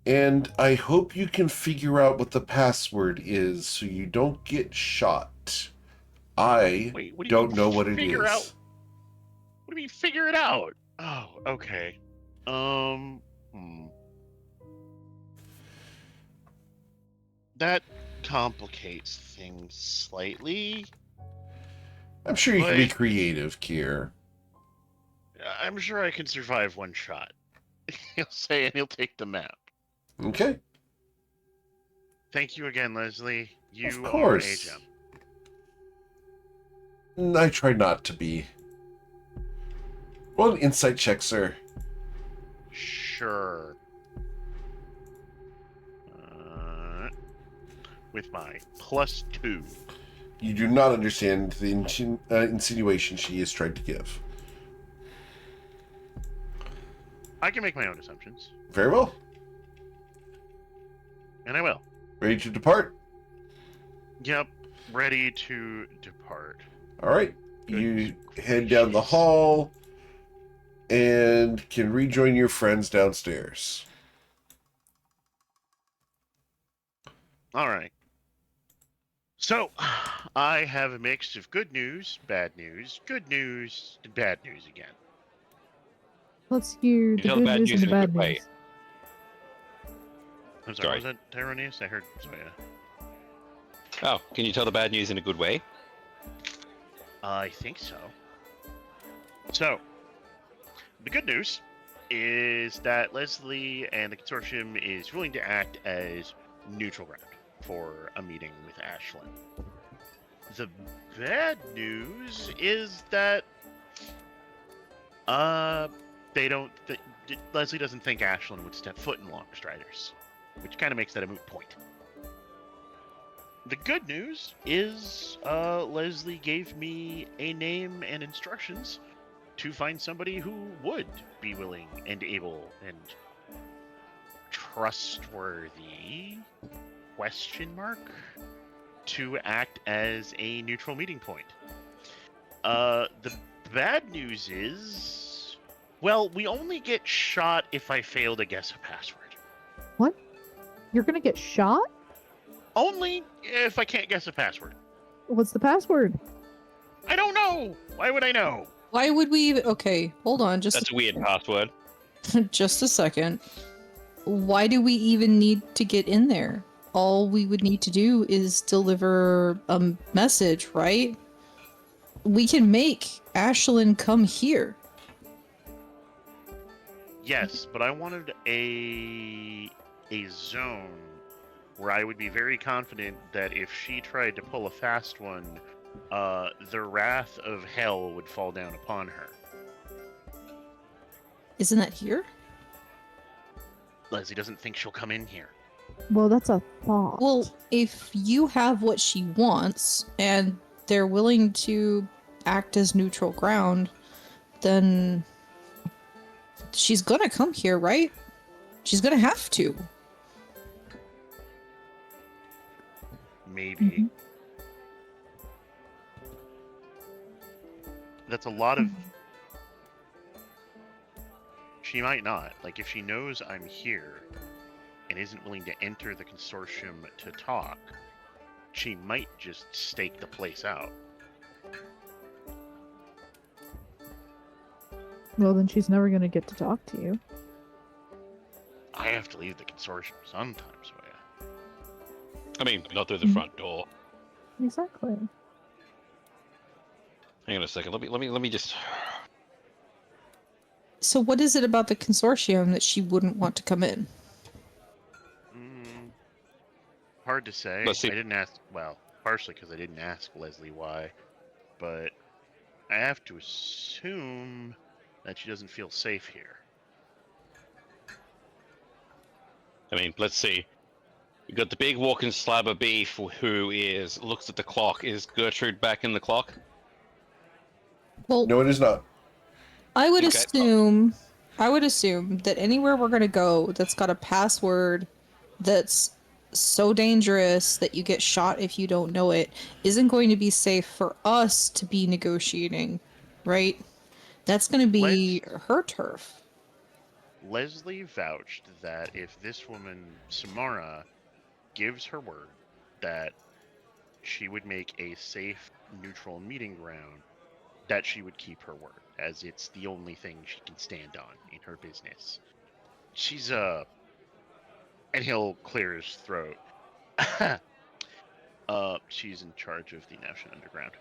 Speaker 1: And I hope you can figure out what the password is so you don't get shot. I
Speaker 2: Wait, what do you
Speaker 1: don't
Speaker 2: mean
Speaker 1: know what it
Speaker 2: figure
Speaker 1: is.
Speaker 2: out? What do you mean figure it out? Oh, okay. That complicates things slightly.
Speaker 1: I'm sure you can be
Speaker 2: But-
Speaker 1: creative, Kier.
Speaker 2: I'm sure I can survive one shot. He'll say and he'll take the map.
Speaker 1: Okay.
Speaker 2: Thank you again, Leslie. You
Speaker 1: Of
Speaker 2: are a
Speaker 1: course.
Speaker 2: gem.
Speaker 1: I try not to be. Roll an insight check, sir.
Speaker 2: Sure. With my +2.
Speaker 1: You do not understand the insinuation she is trying to give.
Speaker 2: I can make my own assumptions,
Speaker 1: Very well.
Speaker 2: and I will.
Speaker 1: Ready to depart?
Speaker 2: Yep, ready to depart.
Speaker 1: All right. You
Speaker 2: Goodness
Speaker 1: head down the
Speaker 2: gracious.
Speaker 1: hall and can rejoin your friends downstairs.
Speaker 2: All right. So, I have a mix of good news, and bad news again.
Speaker 3: Let's hear the
Speaker 5: tell the
Speaker 3: good
Speaker 5: bad
Speaker 3: news
Speaker 5: news
Speaker 3: and the
Speaker 5: in a
Speaker 3: bad
Speaker 5: good way.
Speaker 3: news.
Speaker 2: I'm sorry,
Speaker 5: Sorry.
Speaker 2: was that Tyronius? I heard. Sorry.
Speaker 5: Oh, can you tell the bad news in a good way?
Speaker 2: I think so. So, the good news is that Leslie and the consortium is willing to act as neutral ground for a meeting with Ashlyn. The bad news is that they don't. Leslie doesn't think Ashlyn would step foot in Longstriders, which kind of makes that a moot point. The good news is Leslie gave me a name and instructions to find somebody who would be willing and able and trustworthy to act as a neutral meeting point. The bad news is, well, we only get shot if I fail to guess a password.
Speaker 3: What? You're gonna get shot?
Speaker 2: Only if I can't guess a password.
Speaker 3: What's the password?
Speaker 2: I don't know. Why would I know?
Speaker 6: Why would we even... Okay, hold on.
Speaker 5: That's a weird password.
Speaker 6: Just a second. Why do we even need to get in there? All we would need to do is deliver a message, right? We can make Ashlyn come here.
Speaker 2: Yes, but I wanted a zone where I would be very confident that if she tried to pull a fast one, the wrath of hell would fall down upon her.
Speaker 6: Isn't that here?
Speaker 2: Leslie doesn't think she'll come in here.
Speaker 3: Well, that's a thought.
Speaker 6: Well, if you have what she wants and they're willing to act as neutral ground, then she's gonna come here, right? She's gonna have to.
Speaker 2: Maybe.
Speaker 3: Mhm.
Speaker 2: That's a lot of... She might not. Like, if she knows I'm here and isn't willing to enter the consortium to talk, she might just stake the place out.
Speaker 3: Well, then she's never gonna get to talk to you.
Speaker 2: I have to leave the consortium sometimes, Waya.
Speaker 5: I mean, not through the front door.
Speaker 3: Exactly.
Speaker 5: Hang on a second. Let me just.
Speaker 6: So what is it about the consortium that she wouldn't want to come in?
Speaker 2: Hard to say.
Speaker 5: Let's see.
Speaker 2: I didn't ask. Well, partially because I didn't ask Leslie why, but I have to assume that she doesn't feel safe here.
Speaker 5: I mean, let's see. We got the big walking slab of beef who looks at the clock. Is Gertrude back in the clock?
Speaker 6: Well,
Speaker 1: No, it is not.
Speaker 6: I would
Speaker 5: Okay.
Speaker 6: assume that anywhere we're gonna go that's got a password that's so dangerous that you get shot if you don't know it isn't going to be safe for us to be negotiating, right? That's gonna be her turf.
Speaker 2: Leslie vouched that if this woman, Samara, gives her word that she would make a safe, neutral meeting ground, that she would keep her word, as it's the only thing she can stand on in her business. She's and he'll clear his throat. She's in charge of the National Underground.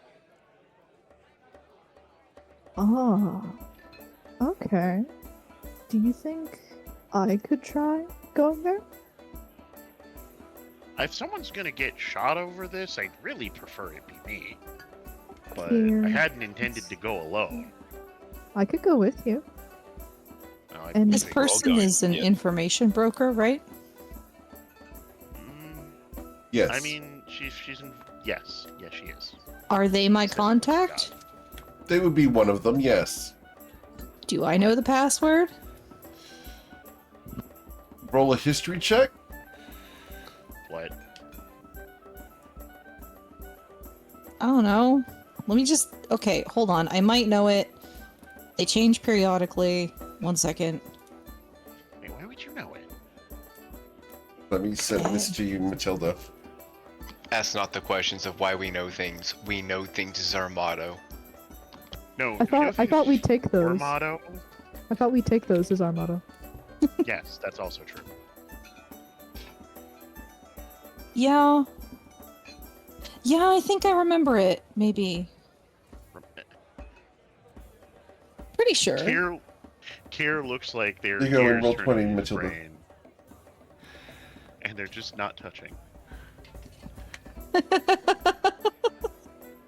Speaker 3: Ah. Okay. Do you think I could try going there?
Speaker 2: If someone's gonna get shot over this, I'd really prefer it be me. But
Speaker 3: Here.
Speaker 2: I hadn't intended to go alone.
Speaker 3: I could go with you.
Speaker 2: Well, I
Speaker 3: And-
Speaker 6: This
Speaker 2: think we're all
Speaker 6: person
Speaker 5: going,
Speaker 6: is an
Speaker 5: yeah.
Speaker 6: information broker, right?
Speaker 1: Yes.
Speaker 2: I mean, she's in. Yes, she is.
Speaker 6: Are they my contact?
Speaker 1: they would be one of them, yes.
Speaker 6: Do I know the password?
Speaker 1: Roll a history check.
Speaker 2: What?
Speaker 6: I don't know. Let me just... Okay, hold on. I might know it. They change periodically. 1 second.
Speaker 2: Wait, why would you know it?
Speaker 1: Let me send this to you, Matilda.
Speaker 4: That's not the questions of why we know things. We know things is our motto.
Speaker 2: No.
Speaker 3: I thought we'd take
Speaker 2: Our
Speaker 3: those.
Speaker 2: motto.
Speaker 3: I thought we'd take those as our motto.
Speaker 2: Yes, that's also true.
Speaker 6: Yeah. Yeah, I think I remember it. Maybe. Pretty sure.
Speaker 2: Kier looks like their
Speaker 1: There you go,
Speaker 2: ears
Speaker 1: roll
Speaker 2: turn
Speaker 1: 20,
Speaker 2: into his
Speaker 1: Matilda.
Speaker 2: brain. And they're just not touching.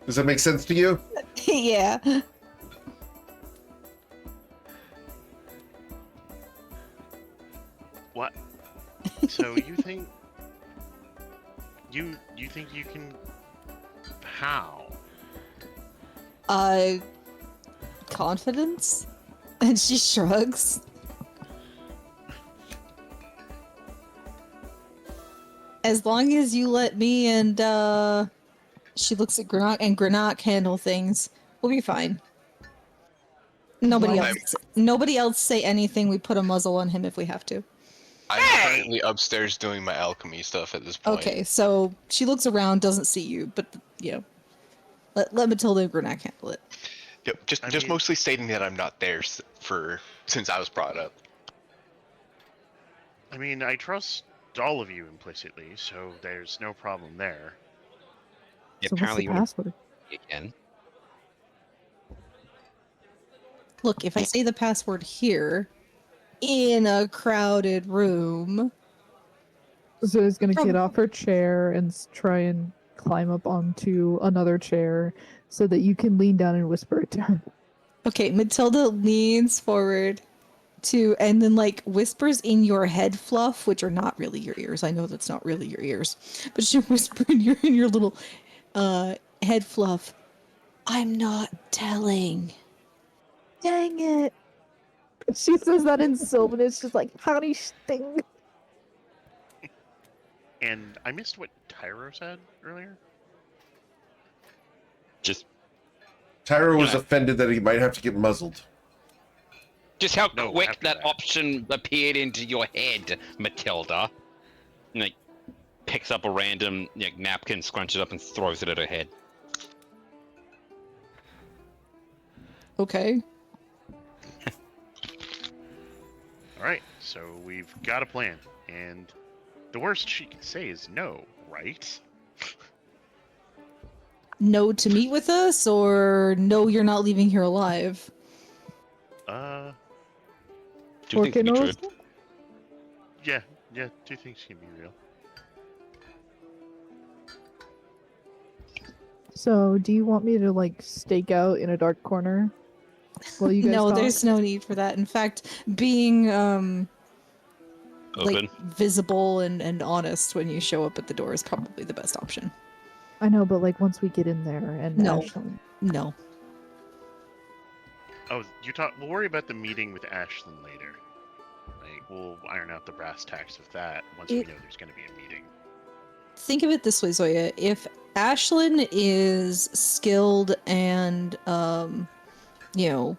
Speaker 1: Does that make sense to you?
Speaker 6: Yeah.
Speaker 2: What? So you think you think you can? How?
Speaker 6: Confidence? And she shrugs. As long as you let me and she looks at Granat, and Granat handle things, we'll be fine. Nobody
Speaker 3: Why-
Speaker 6: else say anything. We put a muzzle on him if we have to.
Speaker 4: I'm currently upstairs doing my alchemy stuff at this point.
Speaker 6: Okay, so she looks around, doesn't see you, but you know, let Matilda and Granat handle it.
Speaker 4: Yep, just
Speaker 2: I
Speaker 4: just
Speaker 2: mean-
Speaker 4: mostly stating that I'm not there since I was brought up.
Speaker 2: I mean, I trust all of you implicitly, so there's no problem there.
Speaker 3: So what's
Speaker 5: Apparently,
Speaker 3: the
Speaker 5: you want
Speaker 3: password?
Speaker 5: to again.
Speaker 6: Look, if I say the password here, in a crowded room,
Speaker 3: Zoe's gonna get
Speaker 6: Prob-
Speaker 3: off her chair and try and climb up onto another chair so that you can lean down and whisper it to her.
Speaker 6: okay, Matilda leans forward to and then like whispers in your head fluff, which are not really your ears. I know that's not really your ears, but she whisper in your little head fluff. I'm not telling.
Speaker 3: Dang it! She says that in Sylvan. It's just like, howdy sting.
Speaker 2: And I missed what Tyro said earlier.
Speaker 5: Just
Speaker 1: Tyro was
Speaker 5: Yeah.
Speaker 1: offended that he might have to get muzzled.
Speaker 5: how
Speaker 2: No,
Speaker 5: quick
Speaker 2: after
Speaker 5: that
Speaker 2: that.
Speaker 5: option appeared into your head, Matilda. And, like, picks up a random napkin, scrunches it up, and throws it at her head.
Speaker 6: Okay.
Speaker 2: All right, so we've got a plan, and the worst she can say is no, right?
Speaker 6: No to meet with us, or no, you're not leaving here alive.
Speaker 5: Two things can be true.
Speaker 3: Orcanos?
Speaker 2: Yeah, two things can be real.
Speaker 3: So, do you want me to like stake out in a dark corner while you guys
Speaker 6: No,
Speaker 3: talk?
Speaker 6: there's no need for that. In fact, being
Speaker 5: Open.
Speaker 6: like visible and honest when you show up at the door is probably the best option.
Speaker 3: I know, but like once we get in there and
Speaker 6: No.
Speaker 3: Ashlyn.
Speaker 6: No.
Speaker 2: Oh, we'll worry about the meeting with Ashlyn later. Like, we'll iron out the brass tacks of that once we
Speaker 6: It-
Speaker 2: know there's going to be a meeting.
Speaker 6: Think of it this way, Zoya. If Ashlyn is skilled and you know,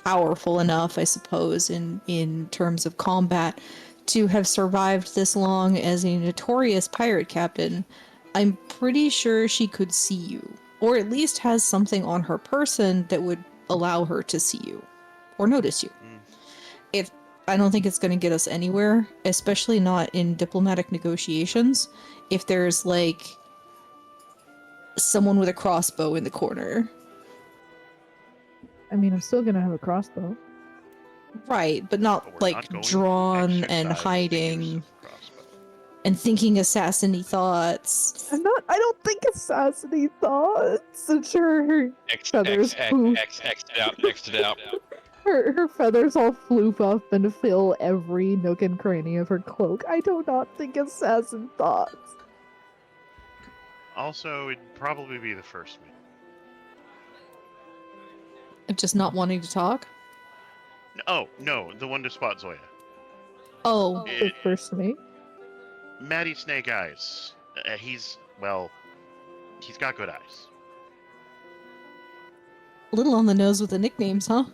Speaker 6: powerful enough, I suppose, in terms of combat to have survived this long as a notorious pirate captain, I'm pretty sure she could see you, or at least has something on her person that would allow her to see you or notice you.
Speaker 2: Mm.
Speaker 6: If I don't think it's going to get us anywhere, especially not in diplomatic negotiations, if there's like someone with a crossbow in the corner.
Speaker 3: I mean, I'm still gonna have a crossbow.
Speaker 6: Right, but not
Speaker 2: But we're
Speaker 6: like
Speaker 2: not going to
Speaker 6: drawn and
Speaker 2: exercise the use
Speaker 6: hiding
Speaker 2: of the crossbow.
Speaker 6: and thinking assassin-y thoughts.
Speaker 3: I'm not. I don't think assassinate thoughts. I'm sure her
Speaker 5: X,
Speaker 3: feathers
Speaker 5: X, X,
Speaker 3: poof.
Speaker 5: X it out, X it out.
Speaker 3: Her feathers all floof up and fill every nook and cranny of her cloak. I do not think assassin thoughts.
Speaker 2: Also, it'd probably be the first meeting.
Speaker 6: Of just not wanting to talk.
Speaker 2: No, the one to spot Zoya.
Speaker 6: Oh,
Speaker 3: The first mate.
Speaker 2: Matty Snake Eyes. He's got good eyes.
Speaker 6: a little on the nose with the nicknames, huh?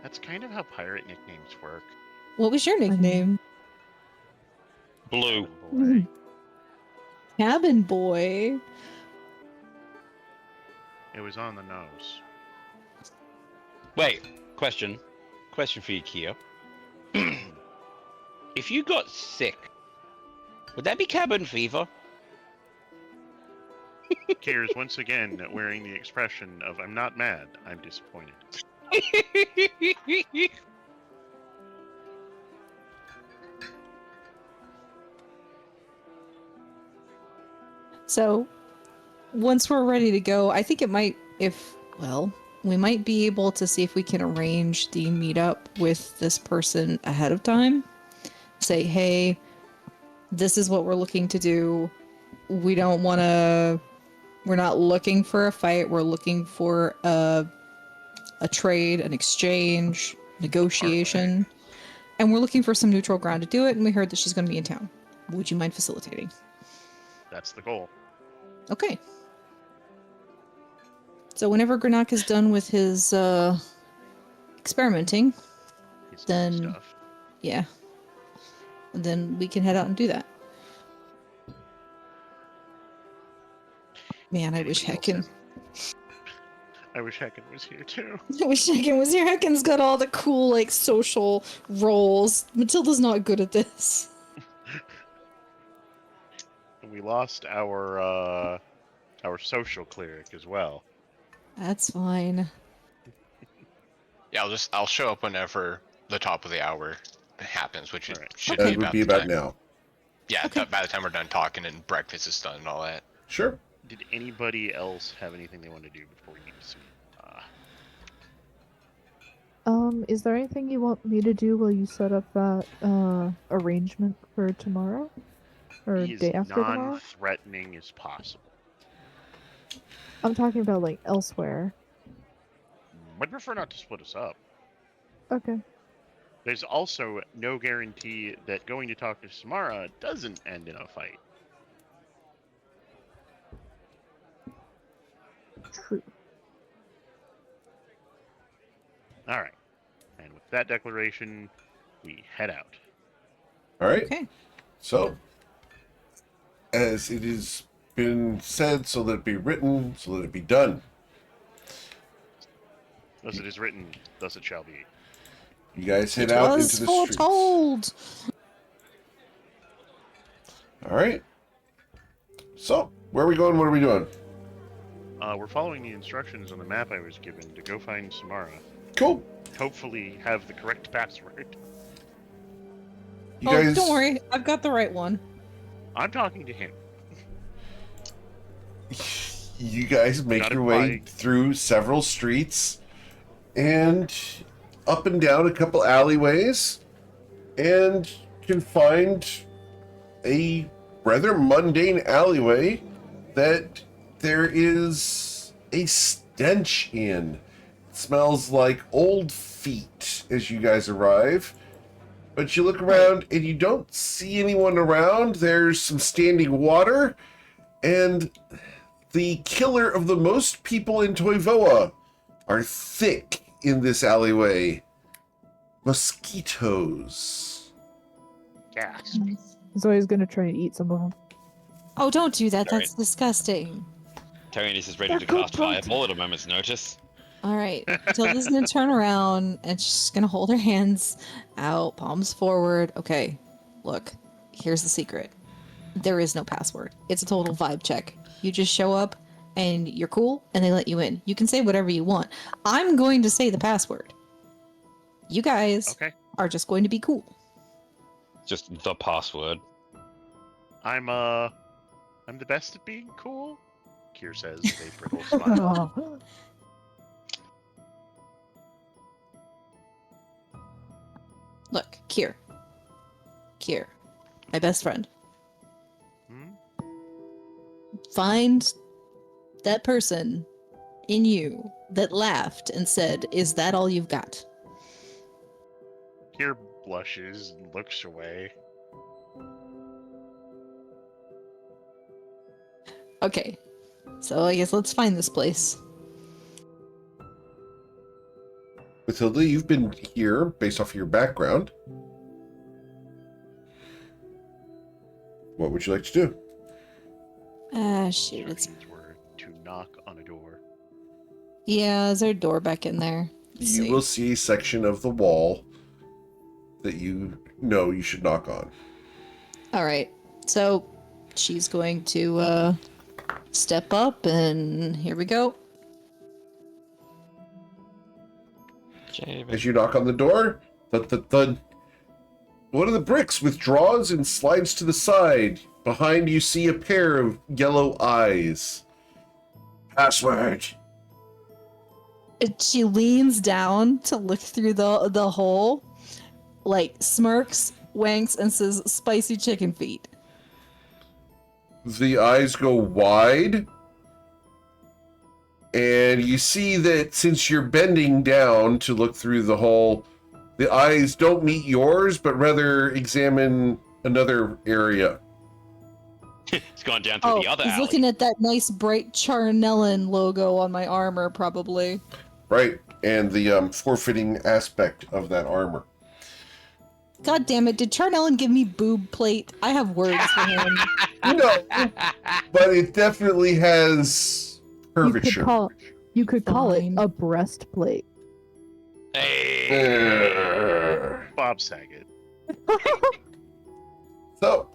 Speaker 2: That's kind of how pirate nicknames work.
Speaker 6: What was your nickname?
Speaker 5: Blue.
Speaker 2: Boy.
Speaker 6: Cabin Boy.
Speaker 2: It was on the nose.
Speaker 5: Wait, question for you, Kia. If you got sick, would that be cabin fever?
Speaker 2: Kier's once again wearing the expression of "I'm not mad, I'm disappointed."
Speaker 6: So, once we're ready to go, I think it might, we might be able to see if we can arrange the meetup with this person ahead of time. Say, hey, this is what we're looking to do. We don't want to, we're not looking for a fight. We're looking for a trade, an exchange, negotiation. And we're looking for some neutral ground to do it. And we heard that she's going to be in town. Would you mind facilitating?
Speaker 2: That's the goal.
Speaker 6: Okay. So whenever Granak is done with his experimenting,
Speaker 2: His
Speaker 6: Then-
Speaker 2: stuff.
Speaker 6: yeah, then we can head out and do that. Man, I wish
Speaker 2: Anybody
Speaker 6: Heckin.
Speaker 2: else I wish Heckin was here too.
Speaker 6: I wish Heckin was here. Heckin's got all the cool like social roles. Matilda's not good at this.
Speaker 2: And we lost our social cleric as well.
Speaker 6: That's fine.
Speaker 4: Yeah, I'll show up whenever the top of the hour happens, which
Speaker 2: Alright.
Speaker 4: should
Speaker 6: Okay.
Speaker 1: That would be
Speaker 4: the
Speaker 1: about
Speaker 4: time.
Speaker 1: now.
Speaker 4: Yeah,
Speaker 6: Okay.
Speaker 4: by the time we're done talking and breakfast is done and all that.
Speaker 1: Sure.
Speaker 2: Did anybody else have anything they want to do before we need some?
Speaker 3: Is there anything you want me to do while you set up that arrangement for tomorrow? Or
Speaker 2: Be as
Speaker 3: day after tomorrow?
Speaker 2: non-threatening as possible.
Speaker 3: I'm talking about like elsewhere.
Speaker 2: I'd prefer not to split us up.
Speaker 3: Okay.
Speaker 2: There's also no guarantee that going to talk to Samara doesn't end in a fight.
Speaker 3: True.
Speaker 2: All right. And with that declaration, we head out.
Speaker 1: All right.
Speaker 6: Okay.
Speaker 1: So, as it has been said, so that it be written, so that it be done.
Speaker 2: Thus it is written, thus it shall be.
Speaker 1: You guys head
Speaker 6: It
Speaker 1: out
Speaker 6: was
Speaker 1: into the streets.
Speaker 6: foretold.
Speaker 1: All right. So, where are we going? What are we doing?
Speaker 2: We're following the instructions on the map I was given to go find Samara.
Speaker 1: Cool.
Speaker 2: Hopefully have the correct password.
Speaker 1: You
Speaker 6: Oh,
Speaker 1: guys.
Speaker 6: don't worry. I've got the right one.
Speaker 2: I'm talking to him.
Speaker 1: You guys make
Speaker 2: Not
Speaker 1: your way
Speaker 2: implying-
Speaker 1: through several streets and up and down a couple alleyways and can find a rather mundane alleyway that there is a stench in. It smells like old feet as you guys arrive. But you look around and you don't see anyone around. There's some standing water and the killer of the most people in Toivoa are thick in this alleyway. Mosquitoes.
Speaker 2: Gasp.
Speaker 3: Zoe's gonna try and eat some of them.
Speaker 6: Oh, don't do that.
Speaker 5: All
Speaker 6: That's disgusting.
Speaker 5: Tyrannus is ready
Speaker 3: They're
Speaker 5: to
Speaker 3: good
Speaker 5: cast
Speaker 3: protein.
Speaker 5: Fireball at a moment's notice.
Speaker 6: All right. Tilda's gonna turn around and she's gonna hold her hands out, palms forward. Okay, look, here's the secret. There is no password. It's a total vibe check. You just show up and you're cool and they let you in. You can say whatever you want. I'm going to say the password. You guys
Speaker 2: Okay.
Speaker 6: are just going to be cool.
Speaker 5: Just the password.
Speaker 2: I'm the best at being cool, Kier says with a brittle smile.
Speaker 3: Oh.
Speaker 6: Look, Kier. Kier. My best friend.
Speaker 2: Hmm?
Speaker 6: Find that person in you that laughed and said, "Is that all you've got?"
Speaker 2: Kier blushes and looks away.
Speaker 6: Okay. So I guess let's find this place.
Speaker 1: Matilda, you've been here based off of your background. What would you like to do?
Speaker 6: Ah, shoot. It's...
Speaker 2: Instructions were to knock on a door.
Speaker 6: Yeah, is there a door back in there? Let's
Speaker 1: You
Speaker 6: see.
Speaker 1: will see a section of the wall that you know you should knock on.
Speaker 6: All right. So she's going to step up and here we go.
Speaker 1: As you knock on the door, thud, thud, thud. One of the bricks withdraws and slides to the side. Behind you see a pair of yellow eyes. Password.
Speaker 6: She leans down to look through the hole, like smirks, winks, and says, "Spicy chicken feet."
Speaker 1: The eyes go wide. And you see that since you're bending down to look through the hole, the eyes don't meet yours, but rather examine another area.
Speaker 5: It's gone down through the other
Speaker 6: he's
Speaker 5: alley.
Speaker 6: looking at that nice bright Charnellan logo on my armor, probably.
Speaker 1: Right, and the forfeiting aspect of that armor.
Speaker 6: God damn it, did Charnellan give me boob plate? I have words for him.
Speaker 1: No, but it definitely has curvature.
Speaker 3: You could call it
Speaker 6: Fine.
Speaker 3: a breastplate.
Speaker 5: Hey.
Speaker 2: Bob Saget.
Speaker 1: So,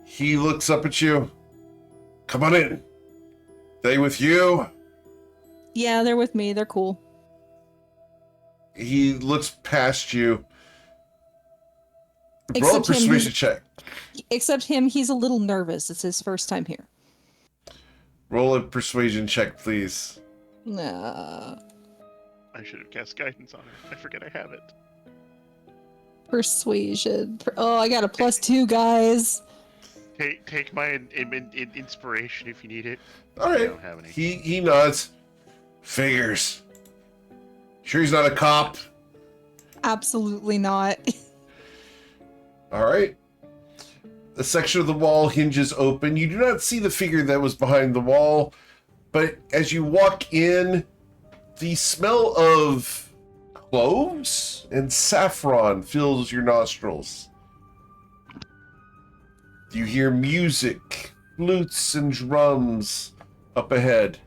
Speaker 1: he looks up at you. Come on in. They with you?
Speaker 6: Yeah, they're with me. They're cool.
Speaker 1: He looks past you. Roll a
Speaker 6: Except him,
Speaker 1: persuasion check.
Speaker 6: Except him, he's a little nervous. It's his first time here.
Speaker 1: Roll a persuasion check, please.
Speaker 6: Nah.
Speaker 2: I should have cast guidance on it. I forget I have it.
Speaker 6: Persuasion. Oh, I got a +2, guys.
Speaker 2: Take my inspiration if you need it.
Speaker 1: All
Speaker 2: I
Speaker 1: right.
Speaker 2: don't have any.
Speaker 1: He nods. Figures. Sure he's not a cop?
Speaker 6: Absolutely not.
Speaker 1: All right. The section of the wall hinges open. You do not see the figure that was behind the wall, but as you walk in, the smell of cloves and saffron fills your nostrils. You hear music, flutes and drums up ahead.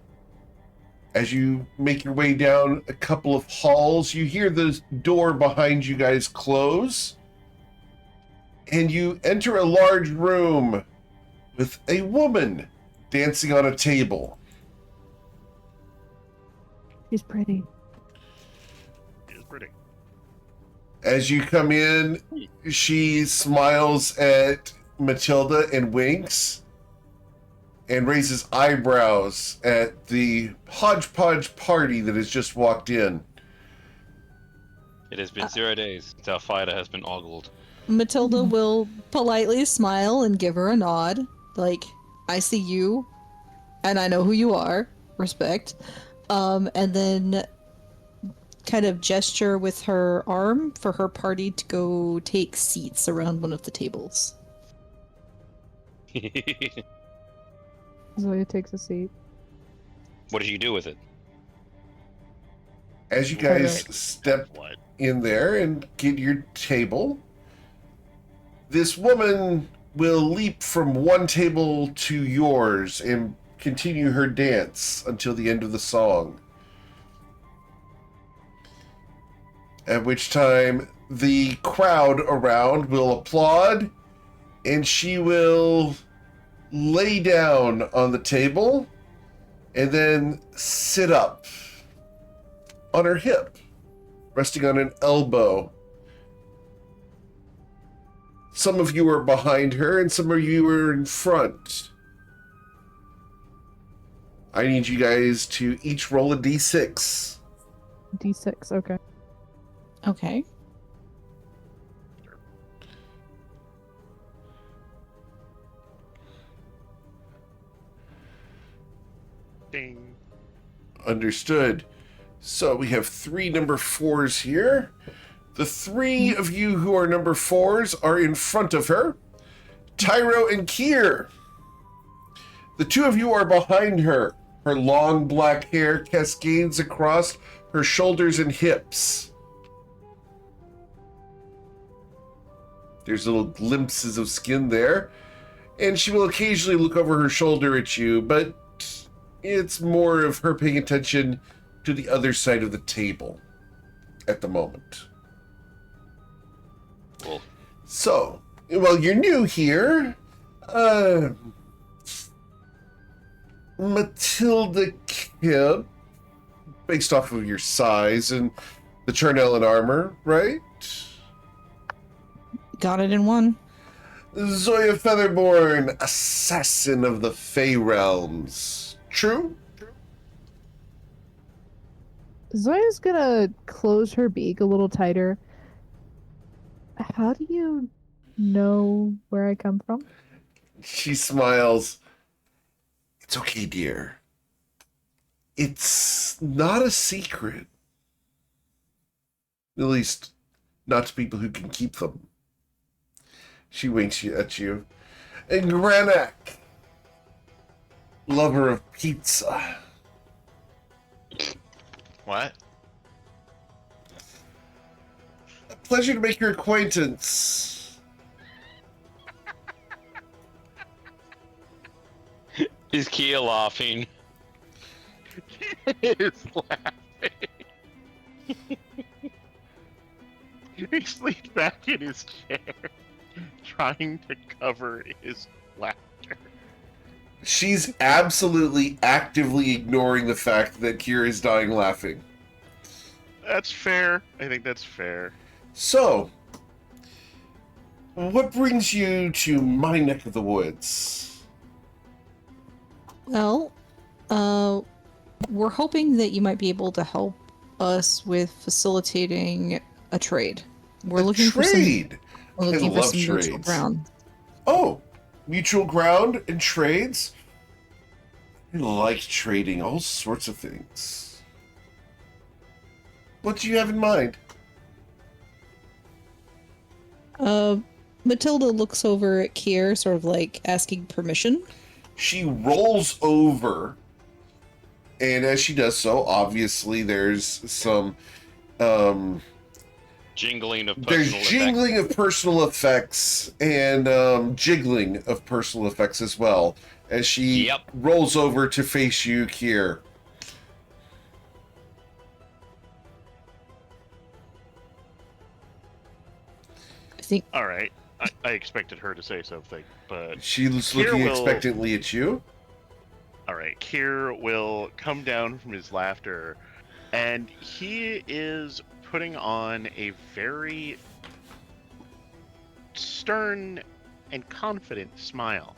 Speaker 1: As you make your way down a couple of halls, you hear the door behind you guys close. And you enter a large room with a woman dancing on a table.
Speaker 3: She's pretty.
Speaker 2: It's pretty.
Speaker 1: As you come in, she smiles at Matilda and winks and raises eyebrows at the hodgepodge party that has just walked in.
Speaker 5: It has been 0 days since our fighter has been ogled.
Speaker 6: Matilda will politely smile and give her a nod. Like, I see you, and I know who you are. Respect. And then kind of gesture with her arm for her party to go take seats around one of the tables.
Speaker 3: Zoya takes a seat.
Speaker 5: What did you do with it?
Speaker 1: As you guys step
Speaker 2: What?
Speaker 1: in there and get your table, this woman will leap from one table to yours and continue her dance until the end of the song. At which time the crowd around will applaud and she will lay down on the table and then sit up on her hip, resting on an elbow. Some of you are behind her and some of you are in front. I need you guys to each roll a d6.
Speaker 3: D6, okay.
Speaker 6: Okay.
Speaker 2: Ding.
Speaker 1: Understood. So we have 3 number 4s here. The 3 of you who are number 4s are in front of her. Tyro and Kier. The 2 of you are behind her. Her long black hair cascades across her shoulders and hips. There's little glimpses of skin there. And she will occasionally look over her shoulder at you, but it's more of her paying attention to the other side of the table at the moment.
Speaker 5: Well,
Speaker 1: So, well, you're new here. Matilda Kip, based off of your size and the the Charnel armor, right?
Speaker 6: Got it in one.
Speaker 1: Zoya Featherborn, assassin of the Fey Realms. True?
Speaker 3: Zoya's gonna close her beak a little tighter. How do you know where I come from?
Speaker 1: She smiles. It's okay, dear. It's not a secret. At least, not to people who can keep them. She winks at you. And Granak, lover of pizza.
Speaker 4: What?
Speaker 1: A pleasure to make your acquaintance.
Speaker 5: Is Kia laughing?
Speaker 2: He is laughing. He's leaned back in his chair, trying to cover his laughter.
Speaker 1: She's absolutely actively ignoring the fact that Kira is dying laughing.
Speaker 2: That's fair. I think that's fair.
Speaker 1: So, what brings you to my neck of the woods?
Speaker 6: Well, we're hoping that you might be able to help us with facilitating a trade. We're looking
Speaker 1: trade.
Speaker 6: for some. We're looking
Speaker 1: I
Speaker 6: for
Speaker 1: love
Speaker 6: some neutral
Speaker 1: trades.
Speaker 6: ground.
Speaker 1: Oh, mutual ground and trades? I like trading all sorts of things. What do you have in mind?
Speaker 6: Matilda looks over at Kier, sort of like asking permission.
Speaker 1: She rolls over, and as she does so, obviously there's some
Speaker 5: Jingling of
Speaker 1: there's
Speaker 5: personal
Speaker 1: jingling of personal effects and jiggling of personal effects as well as she
Speaker 5: Yep.
Speaker 1: rolls over to face you, Kier.
Speaker 6: I think
Speaker 2: All right. I expected her to say something, but
Speaker 1: She's
Speaker 2: Kier
Speaker 1: looking
Speaker 2: will-
Speaker 1: expectantly at you.
Speaker 2: all right. Kier will come down from his laughter, and he is putting on a very stern and confident smile.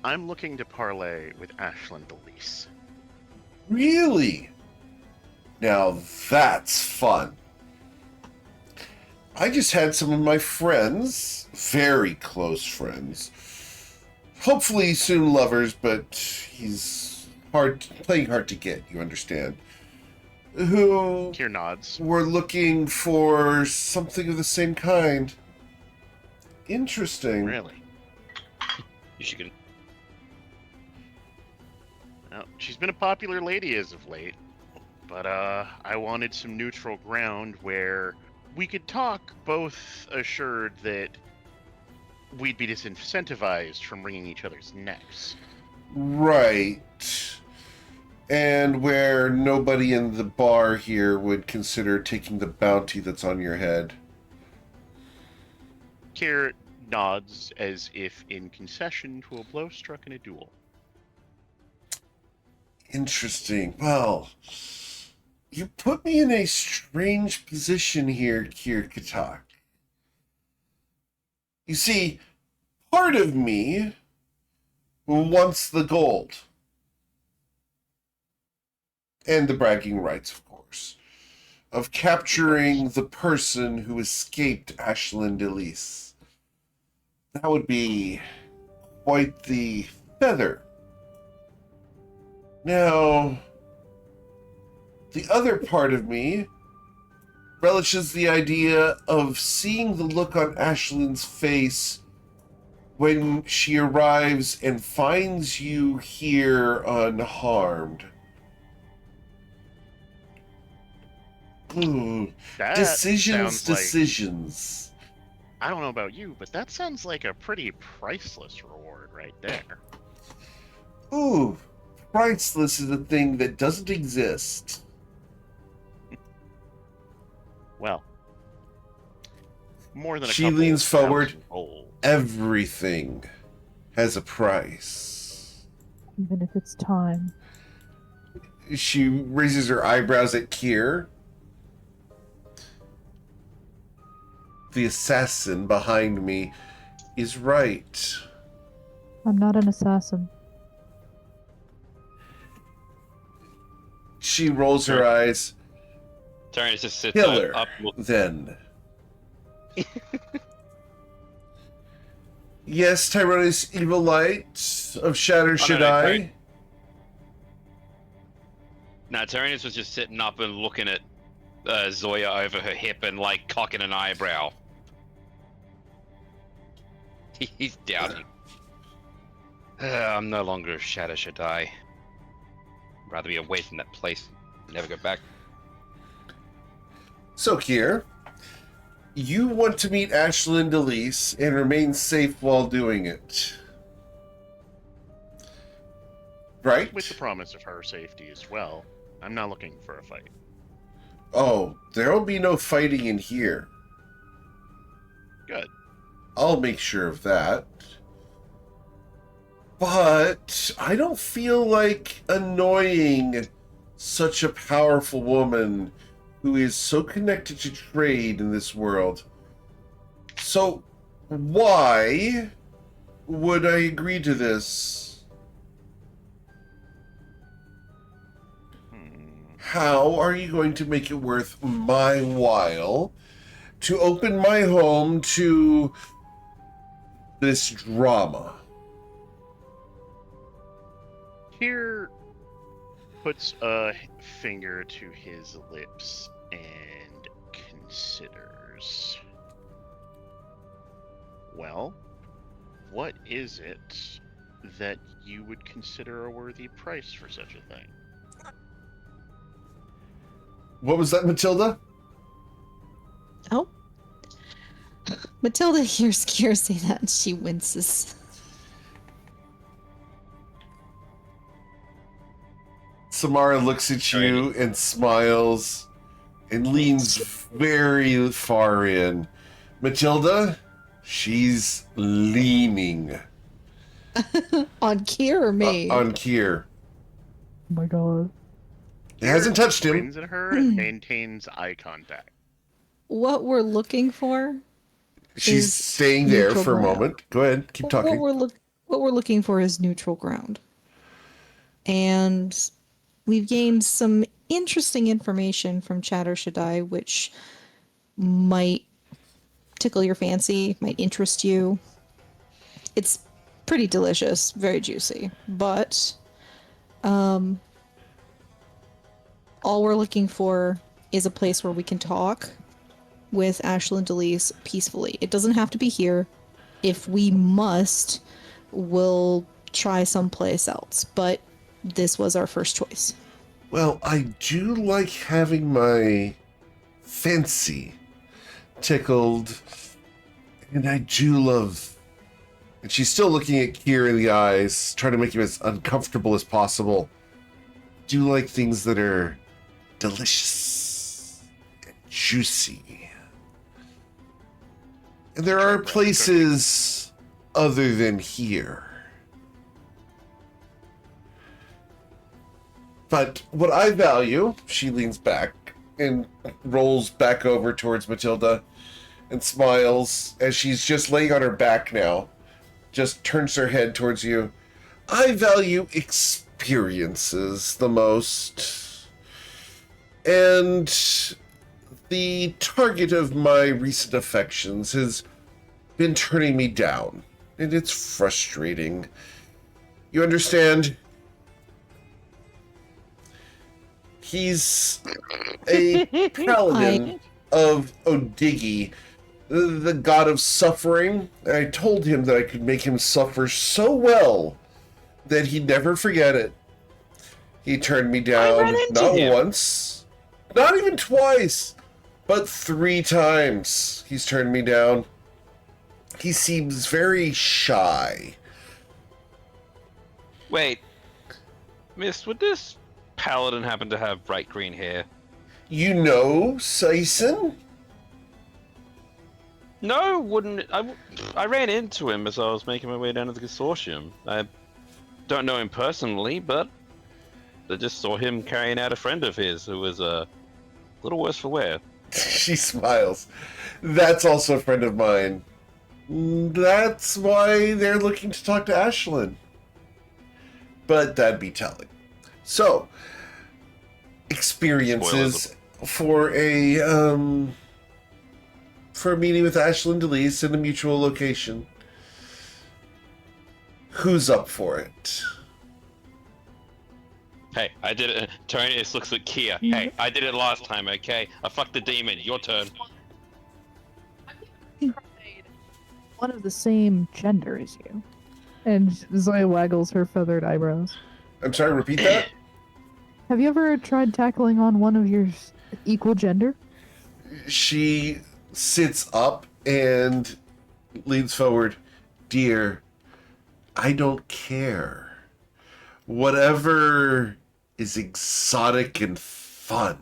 Speaker 2: I'm looking to parlay with Ashlyn Delise.
Speaker 1: Really? Now that's fun. I just had some of my friends, very close friends, hopefully soon lovers, but he's playing hard to get, you understand, who
Speaker 2: Kier nods.
Speaker 1: were looking for something of the same kind. Interesting.
Speaker 2: Really?
Speaker 5: You should.
Speaker 2: Well, she's been a popular lady as of late, but I wanted some neutral ground where we could talk, both assured that we'd be disincentivized from wringing each other's necks.
Speaker 1: Right. And where nobody in the bar here would consider taking the bounty that's on your head.
Speaker 2: Kier nods as if in concession to a blow struck in a duel.
Speaker 1: Interesting. Well, you put me in a strange position here, Kier Katak. You see, part of me wants the gold. And the bragging rights, of course, of capturing the person who escaped Ashlyn Delise. That would be quite the feather. Now, the other part of me relishes the idea of seeing the look on Ashlyn's face when she arrives and finds you here unharmed.
Speaker 2: That
Speaker 1: Decisions.
Speaker 2: sounds like- I don't know about you, but that sounds like a pretty priceless reward right there.
Speaker 1: Ooh, priceless is a thing that doesn't exist.
Speaker 2: Well, more than a
Speaker 1: She
Speaker 2: couple
Speaker 1: leans forward.
Speaker 2: thousand gold.
Speaker 1: Everything has a price.
Speaker 3: Even if it's time.
Speaker 1: She raises her eyebrows at Kier. the assassin behind me is right.
Speaker 3: I'm not an assassin.
Speaker 1: She rolls her eyes.
Speaker 5: Tyrannus just sits
Speaker 1: Killer,
Speaker 5: up.
Speaker 1: then. Yes, Tyrannus evil light of Shatter
Speaker 5: no,
Speaker 1: Shaddai.
Speaker 5: No, Tyrannus was just sitting up and looking at Zoya over her hip and like cocking an eyebrow. He's doubting. I'm no longer a Shadow Shaddai. I'd rather be away from that place and never go back.
Speaker 1: So, Kier, you want to meet Ashlyn Delise and remain safe while doing it. Right?
Speaker 2: With the promise of her safety as well. I'm not looking for a fight.
Speaker 1: Oh, there'll be no fighting in here.
Speaker 2: Good.
Speaker 1: I'll make sure of that. But I don't feel like annoying such a powerful woman who is so connected to trade in this world. So, why would I agree to this? How are you going to make it worth my while to open my home to this drama?
Speaker 2: Here puts a finger to his lips and considers. Well, what is it that you would consider a worthy price for such a thing?
Speaker 1: What was that, Matilda?
Speaker 6: Oh. Matilda hears Kier say that and she winces.
Speaker 1: Samara looks at you and smiles and leans very far in. Matilda, she's leaning
Speaker 6: On Kier or me?
Speaker 1: on Kier.
Speaker 3: Oh my god.
Speaker 1: It hasn't touched him.
Speaker 2: Grins at her and maintains eye contact.
Speaker 6: What we're looking for
Speaker 1: She's
Speaker 6: is
Speaker 1: staying there
Speaker 6: neutral
Speaker 1: for a
Speaker 6: ground.
Speaker 1: moment. Go ahead, keep talking.
Speaker 6: What we're looking for is neutral ground. And we've gained some interesting information from Chatter Shaddai, which might tickle your fancy, might interest you. It's pretty delicious, very juicy. But all we're looking for is a place where we can talk with Ashlyn Delise peacefully. It doesn't have to be here. If we must, we'll try someplace else. But this was our first choice.
Speaker 1: Well, I do like having my fancy tickled, and I do love. And she's still looking at Kier in the eyes, trying to make him as uncomfortable as possible. Do like things that are delicious and juicy. And there are places other than here. But what I value, she leans back and rolls back over towards Matilda and smiles as she's just laying on her back now. Just turns her head towards you. I value experiences the most. And the target of my recent affections has been turning me down. And it's frustrating. You understand? He's a paladin of Odigi, the god of suffering. I told him that I could make him suffer so well that he'd never forget it. He turned me down not once, not even twice, but 3 times he's turned me down. He seems very shy.
Speaker 5: Wait, Miss, would this paladin happen to have bright green hair?
Speaker 1: You know Saison?
Speaker 5: No, wouldn't. I ran into him as I was making my way down to the consortium. I don't know him personally, but I just saw him carrying out a friend of his who was a little worse for wear.
Speaker 1: She smiles. That's also a friend of mine. That's why they're looking to talk to Ashlyn. But that'd be telling. So, experiences for a meeting with Ashlyn DeLeese in a mutual location. Who's up for it?
Speaker 5: Hey, I did it. Tonius looks at Kia. Hey, I did it last time, okay? I fucked the demon. Your turn.
Speaker 3: One of the same gender as you. And Zoya waggles her feathered eyebrows.
Speaker 1: I'm sorry, repeat that?
Speaker 3: Have you ever tried tackling on one of your equal gender?
Speaker 1: She sits up and leans forward. Dear, I don't care. Whatever is exotic and fun.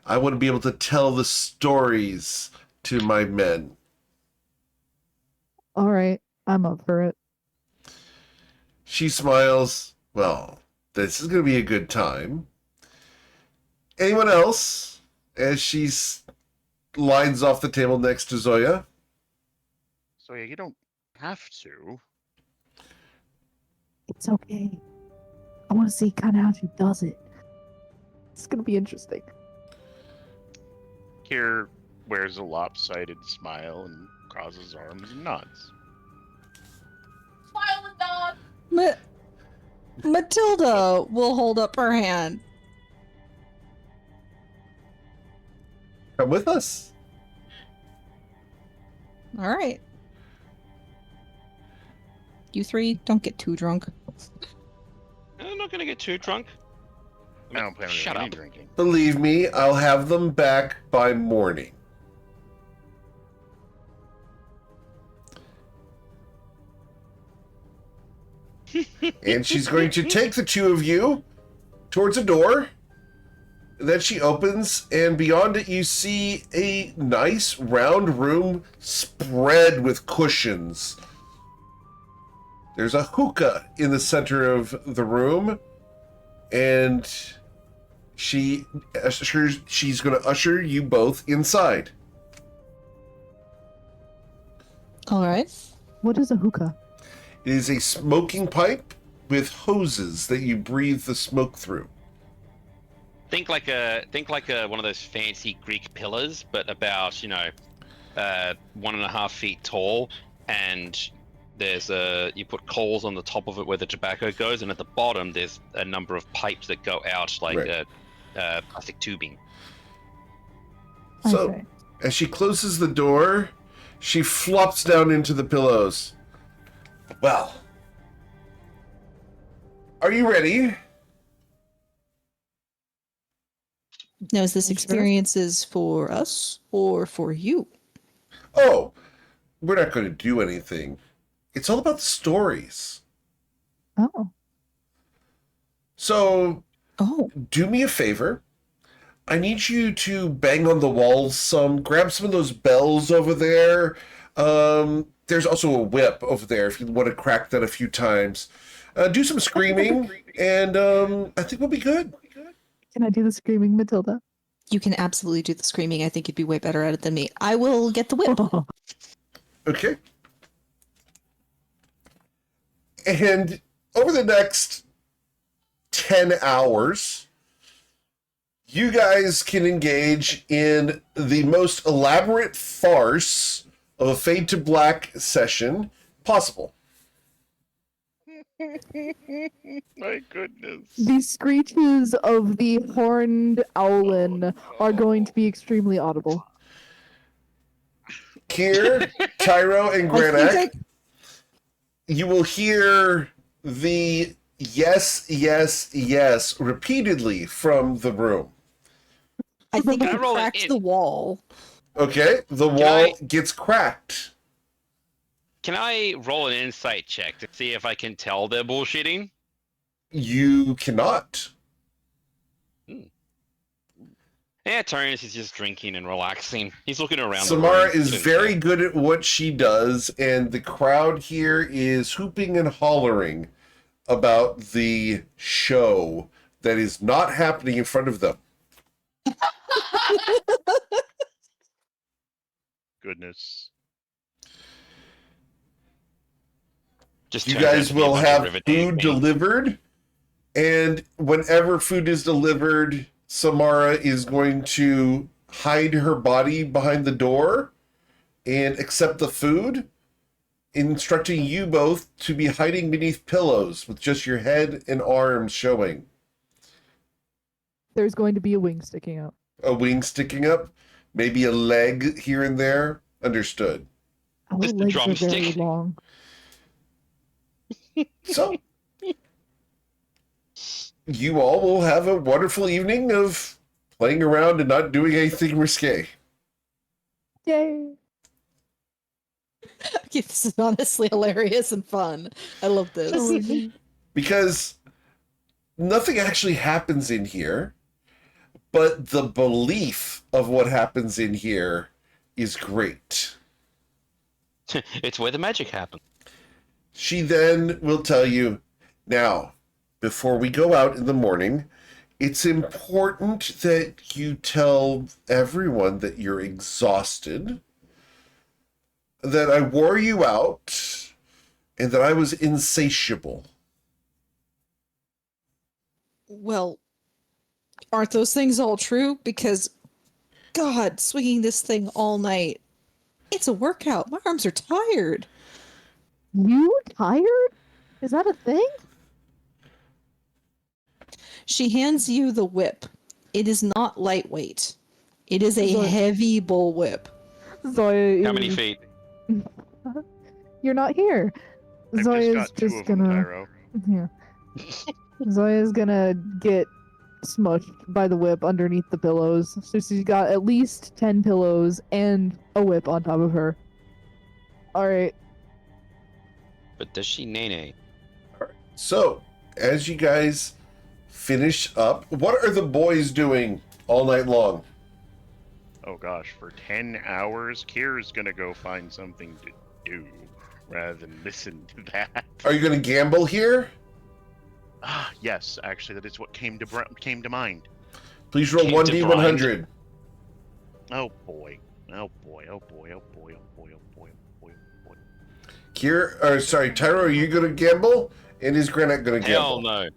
Speaker 1: I want to be able to tell the stories to my men.
Speaker 3: All right, I'm up for it.
Speaker 1: She smiles. Well, this is going to be a good time. Anyone else? As she lines off the table next to Zoya.
Speaker 2: So yeah, you don't have to.
Speaker 3: It's okay. I want to see kind of how she does it. It's going to be interesting.
Speaker 2: Kier wears a lopsided smile and crosses his arms and nods.
Speaker 7: Smile and nod.
Speaker 6: Matilda will hold up her hand.
Speaker 1: Come with us.
Speaker 6: All right. You three don't get too drunk.
Speaker 5: I'm not gonna get too drunk.
Speaker 2: I don't plan on
Speaker 5: Shut
Speaker 2: doing
Speaker 5: up.
Speaker 2: any drinking.
Speaker 1: Believe me, I'll have them back by morning. And she's going to take the two of you towards a door that she opens, and beyond it you see a nice round room spread with cushions. There's a hookah in the center of the room, and she's going to usher you both inside.
Speaker 6: All right.
Speaker 3: What is a hookah?
Speaker 1: It is a smoking pipe with hoses that you breathe the smoke through.
Speaker 5: Think like a one of those fancy Greek pillars, but about 1.5 feet tall, and there's you put coals on the top of it where the tobacco goes, and at the bottom there's a number of pipes that go out like
Speaker 1: Right.
Speaker 5: plastic tubing.
Speaker 1: So,
Speaker 3: Okay.
Speaker 1: as she closes the door, she flops down into the pillows. Well, are you ready?
Speaker 6: Now, is this
Speaker 3: Sure.
Speaker 6: experiences for us or for you?
Speaker 1: Oh, we're not going to do anything. It's all about the stories.
Speaker 3: Oh.
Speaker 6: Oh,
Speaker 1: Do me a favor. I need you to bang on the walls some, grab some of those bells over there. There's also a whip over there if you want to crack that a few times. Do some screaming, and I think we'll be good.
Speaker 3: Can I do the screaming, Matilda?
Speaker 6: you can absolutely do the screaming. I think you'd be way better at it than me. I will get the whip.
Speaker 1: Okay. And over the next 10 hours, you guys can engage in the most elaborate farce of a Fade to Black session possible.
Speaker 2: My goodness.
Speaker 3: The screeches of the horned owlin are going to be extremely audible.
Speaker 1: Kier, Tyro, and Granak, you will hear the yes, yes, yes repeatedly from the room.
Speaker 6: I think
Speaker 5: Can I
Speaker 6: I
Speaker 5: roll it
Speaker 6: cracked
Speaker 5: in?
Speaker 6: the wall.
Speaker 1: Okay, the
Speaker 5: Can
Speaker 1: wall
Speaker 5: I-
Speaker 1: gets cracked.
Speaker 5: Can I roll an insight check to see if I can tell they're bullshitting?
Speaker 1: You cannot.
Speaker 5: Yeah, Tyrannus is just drinking and relaxing. He's looking around. the
Speaker 1: Samara
Speaker 5: room.
Speaker 1: is
Speaker 5: He doesn't
Speaker 1: very
Speaker 5: care.
Speaker 1: good at what she does, and the crowd here is hooping and hollering about the show that is not happening in front of them.
Speaker 2: Goodness.
Speaker 5: Just
Speaker 1: You
Speaker 5: turns out
Speaker 1: guys
Speaker 5: to be a
Speaker 1: will
Speaker 5: bunch of
Speaker 1: have
Speaker 5: Riverdale
Speaker 1: food
Speaker 5: memes.
Speaker 1: delivered, and whenever food is delivered, Samara is going to hide her body behind the door and accept the food, instructing you both to be hiding beneath pillows with just your head and arms showing.
Speaker 3: There's going to be a wing sticking out.
Speaker 1: A wing sticking up, maybe a leg here and there. Understood.
Speaker 3: Our
Speaker 5: Just a
Speaker 3: legs are very
Speaker 5: drumstick.
Speaker 3: long.
Speaker 1: So, you all will have a wonderful evening of playing around and not doing anything risque.
Speaker 3: Yay!
Speaker 6: This is honestly hilarious and fun. I love this.
Speaker 3: Oh, yeah.
Speaker 1: Because nothing actually happens in here, but the belief of what happens in here is great.
Speaker 5: It's where the magic happens.
Speaker 1: She then will tell you, now, before we go out in the morning, it's important that you tell everyone that you're exhausted, that I wore you out, and that I was insatiable.
Speaker 6: Well, aren't those things all true? Because, God, swinging this thing all night, it's a workout. My arms are tired.
Speaker 3: You tired? Is that a thing?
Speaker 6: She hands you the whip. It is not lightweight. It is a
Speaker 3: Zoe-
Speaker 6: heavy bullwhip.
Speaker 3: Zoya
Speaker 5: How many
Speaker 3: is-
Speaker 5: feet?
Speaker 3: You're not here.
Speaker 2: I've
Speaker 3: Zoya's
Speaker 2: just got two
Speaker 3: just
Speaker 2: of them,
Speaker 3: gonna.
Speaker 2: Tyro.
Speaker 3: Yeah. Zoya's gonna get smushed by the whip underneath the pillows. So she's got at least 10 pillows and a whip on top of her. Alright.
Speaker 5: But does she nay?
Speaker 1: So, as you guys finish up, what are the boys doing all night long?
Speaker 2: Oh gosh, for 10 hours, Kira's gonna go find something to do rather than listen to that.
Speaker 1: Are you going to gamble here?
Speaker 2: Ah, yes, actually, that is what came to mind.
Speaker 1: Please roll
Speaker 5: Came to
Speaker 1: 1d100.
Speaker 2: Oh boy. Oh boy. Oh boy. Oh boy. Oh boy. Oh boy. Oh boy. Oh boy.
Speaker 1: Tyro, are you going to gamble? And is Granite going to
Speaker 5: Hell
Speaker 1: gamble?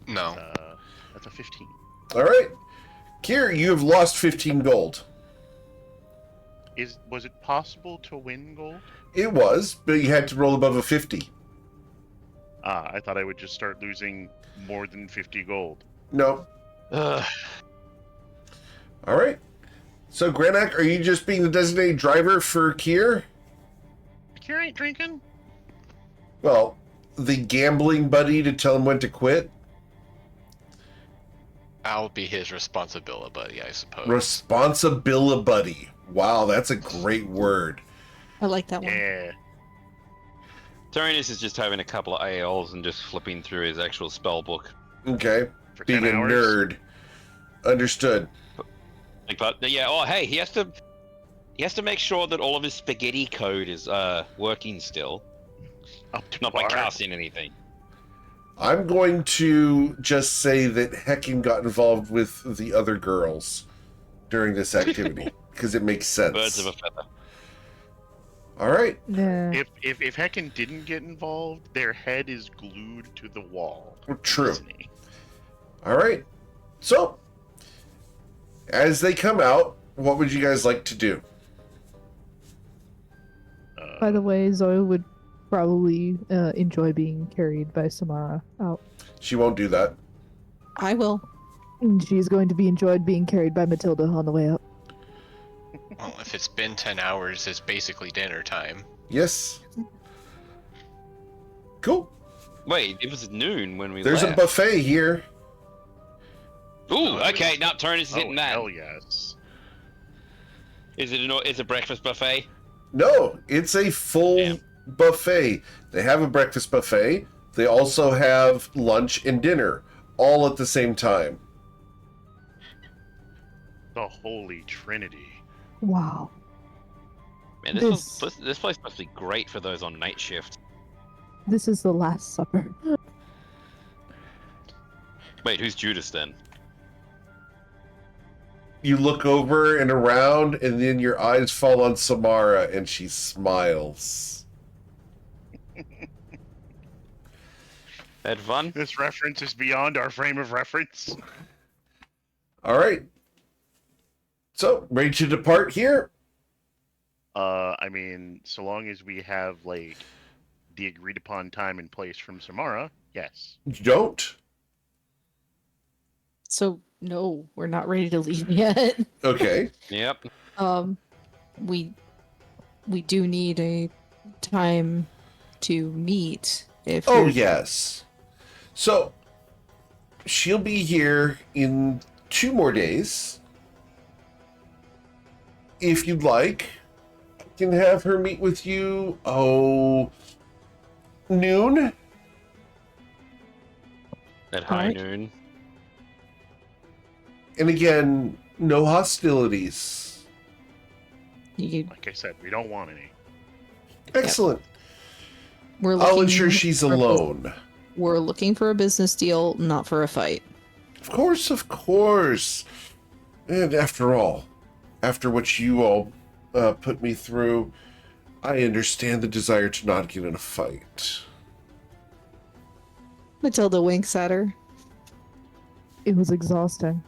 Speaker 5: no.
Speaker 4: No.
Speaker 2: That's a 15.
Speaker 1: All right. Kier, you have lost 15 gold.
Speaker 2: Was it possible to win gold?
Speaker 1: It was, but you had to roll above a 50.
Speaker 2: Ah, I thought I would just start losing more than 50 gold.
Speaker 1: No.
Speaker 5: Ugh.
Speaker 1: All right. So, Granak, are you just being the designated driver for Kier?
Speaker 2: Kira ain't drinking?
Speaker 1: Well, the gambling buddy to tell him when to quit?
Speaker 4: I'll be his responsibility, I suppose.
Speaker 1: Responsibility buddy. Wow, that's a great word.
Speaker 6: I like that one.
Speaker 2: Yeah.
Speaker 5: Tyrannus is just having a couple of ALs and just flipping through his actual spell book.
Speaker 1: Okay.
Speaker 2: For
Speaker 1: Being
Speaker 2: 10
Speaker 1: a
Speaker 2: hours?
Speaker 1: nerd. Understood.
Speaker 5: But yeah, oh hey, he has to make sure that all of his spaghetti code is working still,
Speaker 2: Up to
Speaker 5: not by
Speaker 2: par.
Speaker 5: casting anything.
Speaker 1: I'm going to just say that Hecken got involved with the other girls during this activity because it makes sense.
Speaker 5: Birds of a feather.
Speaker 1: All right.
Speaker 3: Nah.
Speaker 2: If Hecken didn't get involved, their head is glued to the wall.
Speaker 1: True.
Speaker 2: Isn't he?
Speaker 1: All right. So, as they come out, what would you guys like to do?
Speaker 3: By the way, Zoya would probably enjoy being carried by Samara out.
Speaker 1: She won't do that.
Speaker 6: I will.
Speaker 3: And she's going to be enjoyed being carried by Matilda on the way out.
Speaker 4: Well, if it's been 10 hours, it's basically dinner time.
Speaker 1: Yes. Cool.
Speaker 5: Wait, it was noon when we
Speaker 1: There's a
Speaker 5: left.
Speaker 1: buffet here.
Speaker 5: Ooh, okay, now Tyrannus is
Speaker 2: Oh,
Speaker 5: hitting that.
Speaker 2: hell yes.
Speaker 5: Is it a breakfast buffet?
Speaker 1: No, it's a full
Speaker 5: Damn.
Speaker 1: buffet. They have a breakfast buffet. They also have lunch and dinner, all at the same time.
Speaker 2: The Holy Trinity.
Speaker 3: Wow.
Speaker 5: Man, this place must be great for those on night shift.
Speaker 3: This is the Last Supper.
Speaker 5: Wait, who's Judas then?
Speaker 1: You look over and around, and then your eyes fall on Samara, and she smiles.
Speaker 5: Had fun?
Speaker 2: This reference is beyond our frame of reference.
Speaker 1: All right. So, ready to depart here?
Speaker 2: I mean, so long as we have, like, the agreed upon time and place from Samara, yes.
Speaker 1: You don't?
Speaker 6: So no, we're not ready to leave yet.
Speaker 1: Okay.
Speaker 5: Yep.
Speaker 6: We do need a time to meet. If
Speaker 1: Oh,
Speaker 6: you're-
Speaker 1: yes. So, she'll be here in 2 more days. If you'd like, I can have her meet with you, noon?
Speaker 5: At high
Speaker 3: Alright.
Speaker 5: noon.
Speaker 1: And again, no hostilities.
Speaker 6: you,
Speaker 2: Like I said, we don't want any.
Speaker 1: Excellent.
Speaker 6: we're
Speaker 1: I'll
Speaker 6: looking
Speaker 1: ensure she's
Speaker 6: for a bus-
Speaker 1: alone.
Speaker 6: We're looking for a business deal, not for a fight.
Speaker 1: Of course, of course. And after all, after what you all put me through, I understand the desire to not get in a fight.
Speaker 6: Matilda winks at her.
Speaker 3: It was exhausting.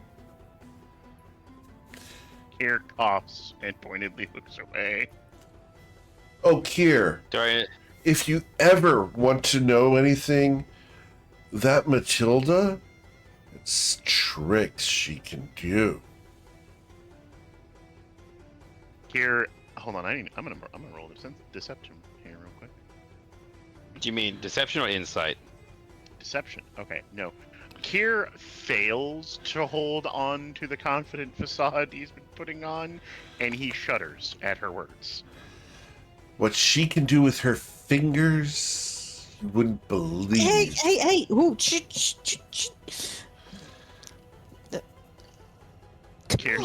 Speaker 2: Kier coughs and pointedly looks away.
Speaker 1: Oh, Kier,
Speaker 5: Sorry.
Speaker 1: if you ever want to know anything, that Matilda, it's tricks she can do.
Speaker 2: Kier, hold on, I'm gonna roll deception here real quick.
Speaker 5: Do you mean deception or insight?
Speaker 2: Deception. Okay, no. Kier fails to hold on to the confident facade he's been putting on, and he shudders at her words.
Speaker 1: What she can do with her fingers, you wouldn't believe.
Speaker 6: Hey! Ooh,
Speaker 2: Kier's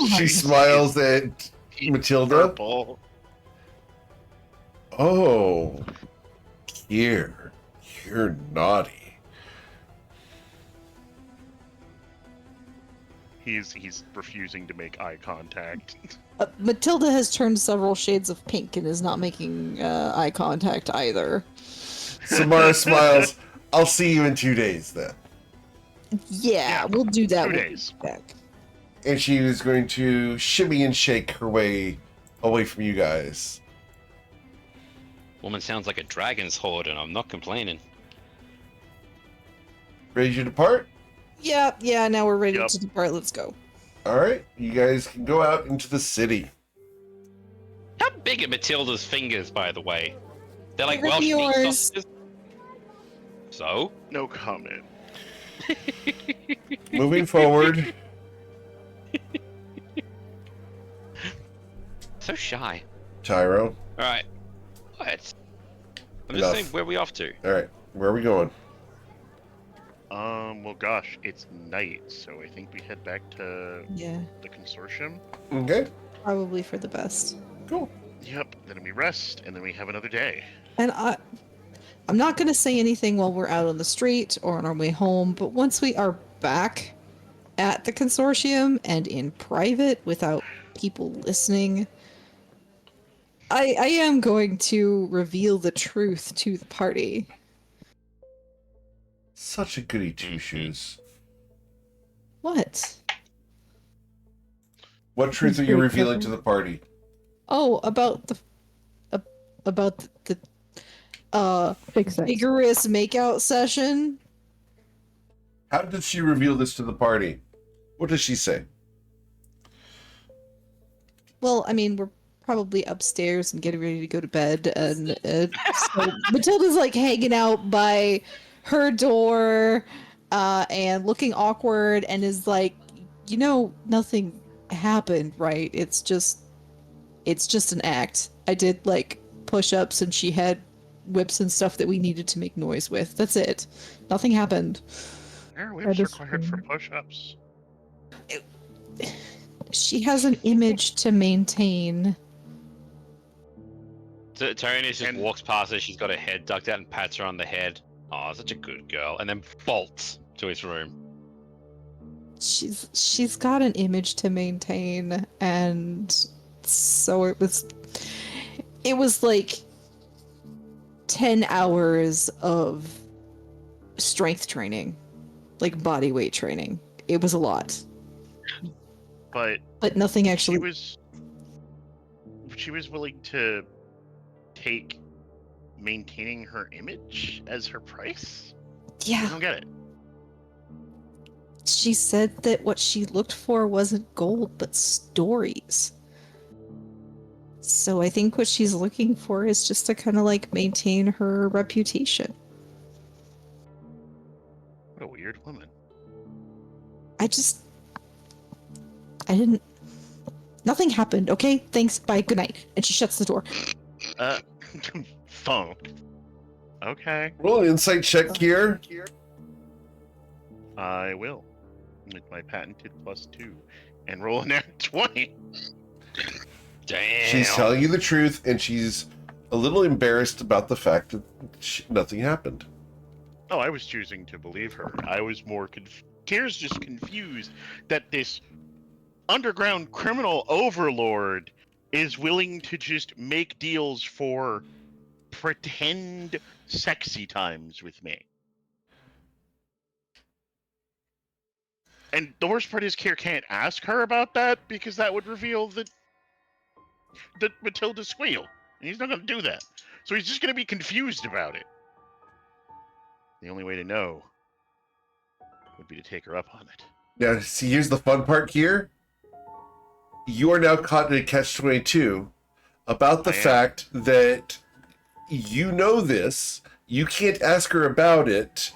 Speaker 1: She
Speaker 2: face
Speaker 1: smiles at
Speaker 2: is
Speaker 1: Matilda.
Speaker 2: purple.
Speaker 1: Oh, Kier, you're naughty.
Speaker 2: He's refusing to make eye contact.
Speaker 6: Matilda has turned several shades of pink and is not making eye contact either.
Speaker 1: Samara smiles. I'll see you in 2 days then.
Speaker 6: Yeah, we'll do that.
Speaker 2: 2
Speaker 6: when we
Speaker 2: days.
Speaker 6: get back.
Speaker 1: And she is going to shimmy and shake her way away from you guys.
Speaker 5: Woman sounds like a dragon's horde, and I'm not complaining.
Speaker 1: Ready to depart?
Speaker 6: Yeah, now we're ready
Speaker 2: Yup.
Speaker 6: to depart. Let's go.
Speaker 1: All right, you guys can go out into the city.
Speaker 5: How big are Matilda's fingers, by the way? They're like
Speaker 6: Bigger than
Speaker 5: Welsh meat
Speaker 6: yours.
Speaker 5: sausages. So?
Speaker 2: No comment.
Speaker 1: Moving forward.
Speaker 5: So shy.
Speaker 1: Tyro.
Speaker 5: Alright. What? I'm
Speaker 1: Enough.
Speaker 5: just saying, where are we off to?
Speaker 1: All right, where are we going?
Speaker 2: Well, gosh, it's night, so I think we head back to
Speaker 6: Yeah,
Speaker 2: the consortium.
Speaker 1: Okay,
Speaker 6: probably for the best.
Speaker 1: cool.
Speaker 2: Yep, then we rest, and then we have another day.
Speaker 6: And I'm not going to say anything while we're out on the street or on our way home, but once we are back at the consortium and in private without people listening, I am going to reveal the truth to the party.
Speaker 1: Such a goody two shoes.
Speaker 6: What?
Speaker 1: What truth are you revealing to the party?
Speaker 6: Oh, about the
Speaker 3: Big sex.
Speaker 6: vigorous makeout session.
Speaker 1: How did she reveal this to the party? What does she say?
Speaker 6: Well, I mean, we're probably upstairs and getting ready to go to bed, and so Matilda's like hanging out by her door, and looking awkward, and is like, nothing happened, right? It's just an act. I did like push-ups, and she had whips and stuff that we needed to make noise with. That's it. Nothing happened.
Speaker 2: Our
Speaker 3: That
Speaker 2: whips
Speaker 3: is
Speaker 2: required for
Speaker 3: true.
Speaker 2: push-ups.
Speaker 6: She has an image to maintain.
Speaker 5: Tyrannus just
Speaker 2: And-
Speaker 5: walks past her, she's got her head ducked out and pats her on the head. Oh, such a good girl. And then bolts to his room.
Speaker 6: she's got an image to maintain, and so it was like 10 hours of strength training, like body weight training. It was a lot,
Speaker 2: But
Speaker 6: but nothing actually.
Speaker 2: she was willing to take maintaining her image as her price? I
Speaker 6: Yeah,
Speaker 2: don't get it.
Speaker 6: she said that what she looked for wasn't gold, but stories. So I think what she's looking for is just to kind of like maintain her reputation.
Speaker 2: What a weird woman.
Speaker 6: I didn't. Nothing happened, okay? Thanks, bye, good night. And she shuts the door.
Speaker 2: Phone. Okay.
Speaker 1: Roll an insight check here.
Speaker 2: I will. With my patented +2. And roll a nat 20.
Speaker 5: Damn.
Speaker 1: She's telling you the truth, and she's a little embarrassed about the fact that nothing happened.
Speaker 2: Oh, I was choosing to believe her. I was more Tears just confused that this underground criminal overlord is willing to just make deals for pretend sexy times with me. And the worst part is Kier can't ask her about that because that would reveal that Matilda squeal. And he's not going to do that. So he's just going to be confused about it. The only way to know would be to take her up on it.
Speaker 1: Now, see, here's the fun part here. You are now caught in a catch-22 about the fact that you know this, you can't ask her about it,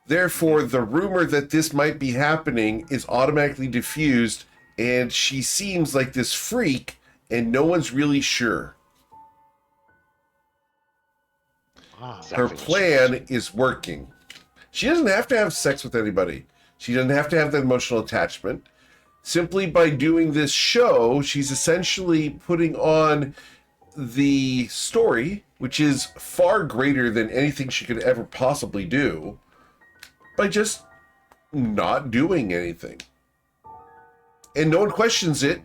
Speaker 1: therefore the rumor that this might be happening is automatically diffused, and she seems like this freak, and no one's really sure. Her plan is working. She doesn't have to have sex with anybody. She doesn't have to have that emotional attachment. Simply by doing this show, she's essentially putting on the story, which is far greater than anything she could ever possibly do, by just not doing anything. And no one questions it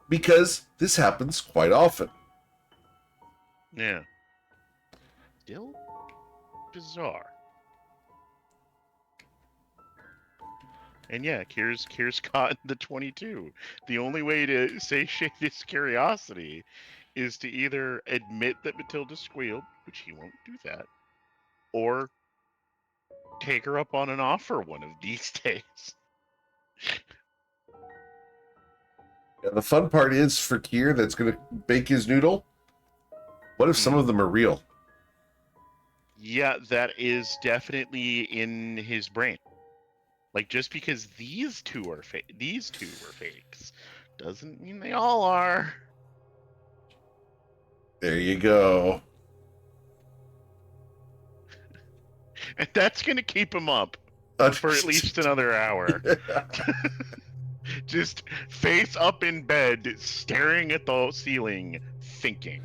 Speaker 1: because this happens quite often.
Speaker 2: Yeah. Still bizarre. And yeah, Kier's caught in the 22. The only way to satiate his curiosity is to either admit that Matilda squealed, which he won't do that, or take her up on an offer one of these days.
Speaker 1: Yeah, the fun part is for Kier that's going to bake his noodle. What if some of them are real?
Speaker 2: Yeah, that is definitely in his brain. Like, just because these two were fakes, doesn't mean they all are.
Speaker 1: There you go.
Speaker 2: And that's gonna keep him up for at least another hour. Just face up in bed, staring at the ceiling, thinking.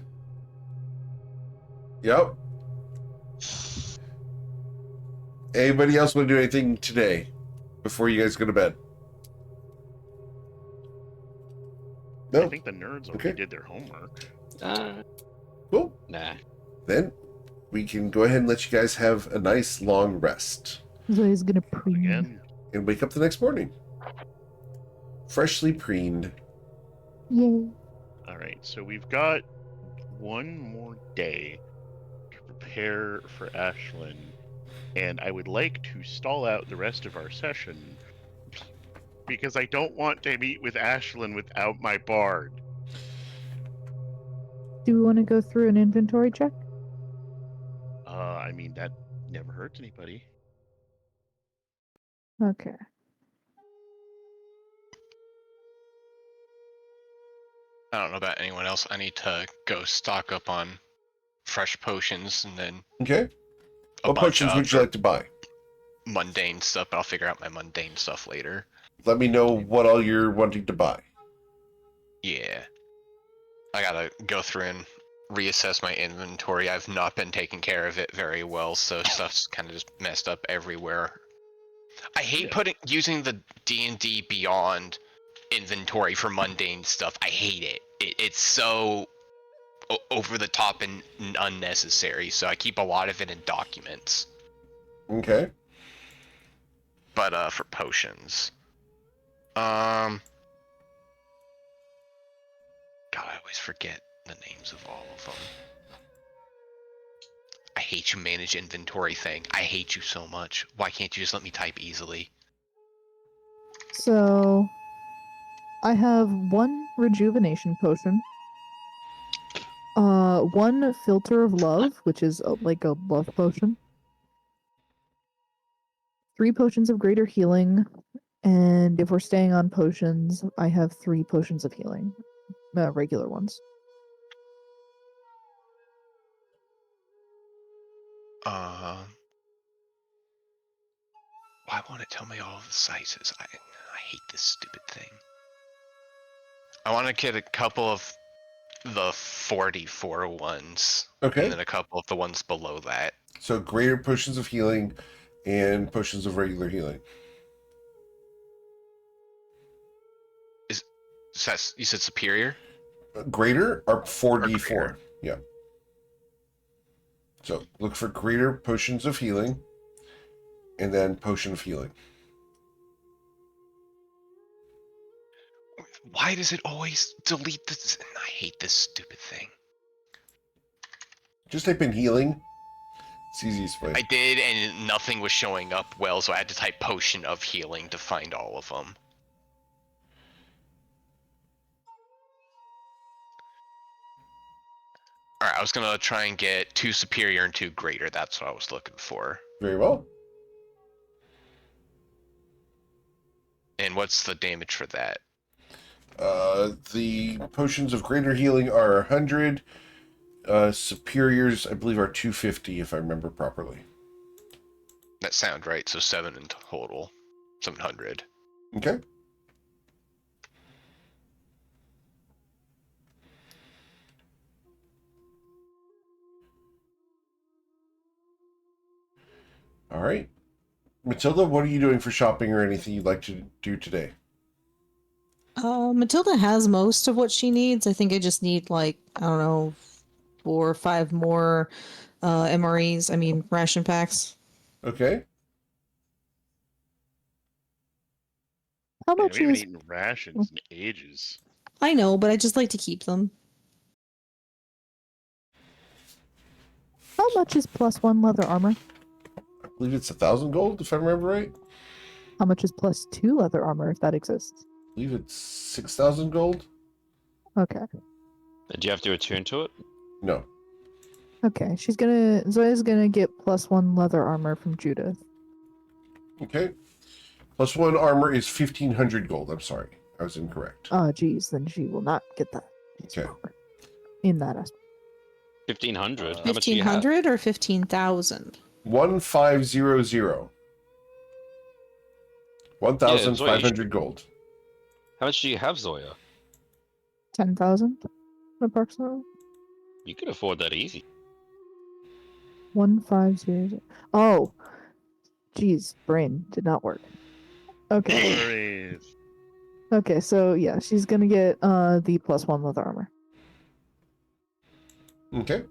Speaker 1: Yep. Anybody else want to do anything today before you guys go to bed? No?
Speaker 2: I think the nerds already did their homework.
Speaker 1: Cool.
Speaker 5: Nah.
Speaker 1: Then we can go ahead and let you guys have a nice long rest.
Speaker 3: Zoe's gonna preen.
Speaker 2: Again.
Speaker 1: And wake up the next morning. Freshly preened.
Speaker 3: Yay.
Speaker 2: Alright, so we've got one more day to prepare for Ashlyn, and I would like to stall out the rest of our session because I don't want to meet with Ashlyn without my bard.
Speaker 3: Do we want to go through an inventory check?
Speaker 2: I mean, that never hurts anybody.
Speaker 3: Okay.
Speaker 4: I don't know about anyone else. I need to go stock up on fresh potions and then
Speaker 1: Okay.
Speaker 4: a
Speaker 1: What
Speaker 4: bunch
Speaker 1: potions
Speaker 4: of
Speaker 1: would you like to buy?
Speaker 4: mundane stuff, but I'll figure out my mundane stuff later.
Speaker 1: Let me know what all you're wanting to buy.
Speaker 4: Yeah. I gotta go through and reassess my inventory. I've not been taking care of it very well, so stuff's kind of just messed up everywhere. I hate using the D&D Beyond inventory for mundane stuff. I hate it. It's so over the top and unnecessary, so I keep a lot of it in documents.
Speaker 1: Okay.
Speaker 4: But for potions, God, I always forget the names of all of them. I hate you manage inventory thing. I hate you so much. Why can't you just let me type easily?
Speaker 3: So I have 1 rejuvenation potion, 1 filter of love, which is like a love potion, 3 potions of greater healing, and if we're staying on potions, I have 3 potions of healing, regular ones.
Speaker 4: Why won't it tell me all of the sizes? I hate this stupid thing. I want to get a couple of the 44 ones,
Speaker 1: Okay.
Speaker 4: and then a couple of the ones below that.
Speaker 1: So greater potions of healing and potions of regular healing.
Speaker 4: You said superior?
Speaker 1: Greater are 4d4.
Speaker 4: greater.
Speaker 1: Yeah. So look for greater potions of healing and then potion of healing.
Speaker 4: Why does it always delete this? I hate this stupid thing.
Speaker 1: Just type in healing. It's the easiest way.
Speaker 4: I did, and nothing was showing up well, so I had to type potion of healing to find all of them. Alright, I was gonna try and get 2 superior and 2 greater. That's what I was looking for.
Speaker 1: Very well.
Speaker 4: And what's the damage for that?
Speaker 1: The potions of greater healing are 100. Superiors, I believe, are 250, if I remember properly.
Speaker 4: That sounds right, so 7 in total. 700.
Speaker 1: Okay. All right. Matilda, what are you doing for shopping or anything you'd like to do today?
Speaker 6: Matilda has most of what she needs. I think I just need like, I don't know, 4 or 5 more MREs. I mean, ration packs.
Speaker 1: Okay.
Speaker 3: How
Speaker 2: Yeah,
Speaker 3: much
Speaker 2: we haven't
Speaker 3: is
Speaker 2: eaten rations in ages.
Speaker 6: I know, but I just like to keep them.
Speaker 3: how much is +1 leather armor?
Speaker 1: I believe it's 1,000 gold, if I remember right.
Speaker 3: How much is +2 leather armor if that exists?
Speaker 1: I believe it's 6,000 gold.
Speaker 3: Okay.
Speaker 5: Do you have to attune to it?
Speaker 1: No.
Speaker 3: Okay. Zoya's gonna get +1 leather armor from Judith.
Speaker 1: Okay. +1 armor is 1,500 gold. I'm sorry. I was incorrect.
Speaker 3: Oh, geez, then she will not get that.
Speaker 1: Okay.
Speaker 3: In that aspect.
Speaker 5: 1,500? How much do you have?
Speaker 6: 1,500 or 15,000?
Speaker 1: 1,500. 1,500 gold.
Speaker 5: How much do you have, Zoya?
Speaker 3: 10,000, approximately.
Speaker 5: You could afford that easy.
Speaker 3: 1,500. Oh, geez, brain did not work. Okay.
Speaker 2: Worries.
Speaker 3: Okay, so yeah, she's gonna get the +1 leather armor.
Speaker 1: Okay.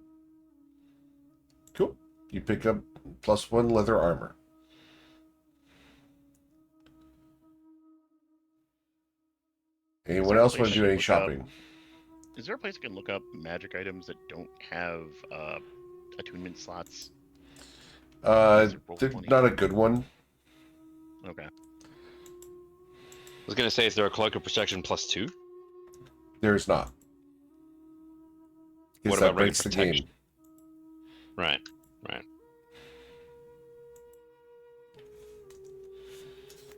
Speaker 1: Cool. You pick up +1 leather armor. Anyone else want to do any shopping?
Speaker 2: Is there a place I can look up magic items that don't have attunement slots?
Speaker 1: There's not a good one.
Speaker 2: Okay.
Speaker 5: I was gonna say, is there a cloak of protection +2?
Speaker 1: There's not.
Speaker 5: What
Speaker 1: That
Speaker 5: about regular
Speaker 1: breaks the
Speaker 5: protection?
Speaker 1: game.
Speaker 5: Right, right.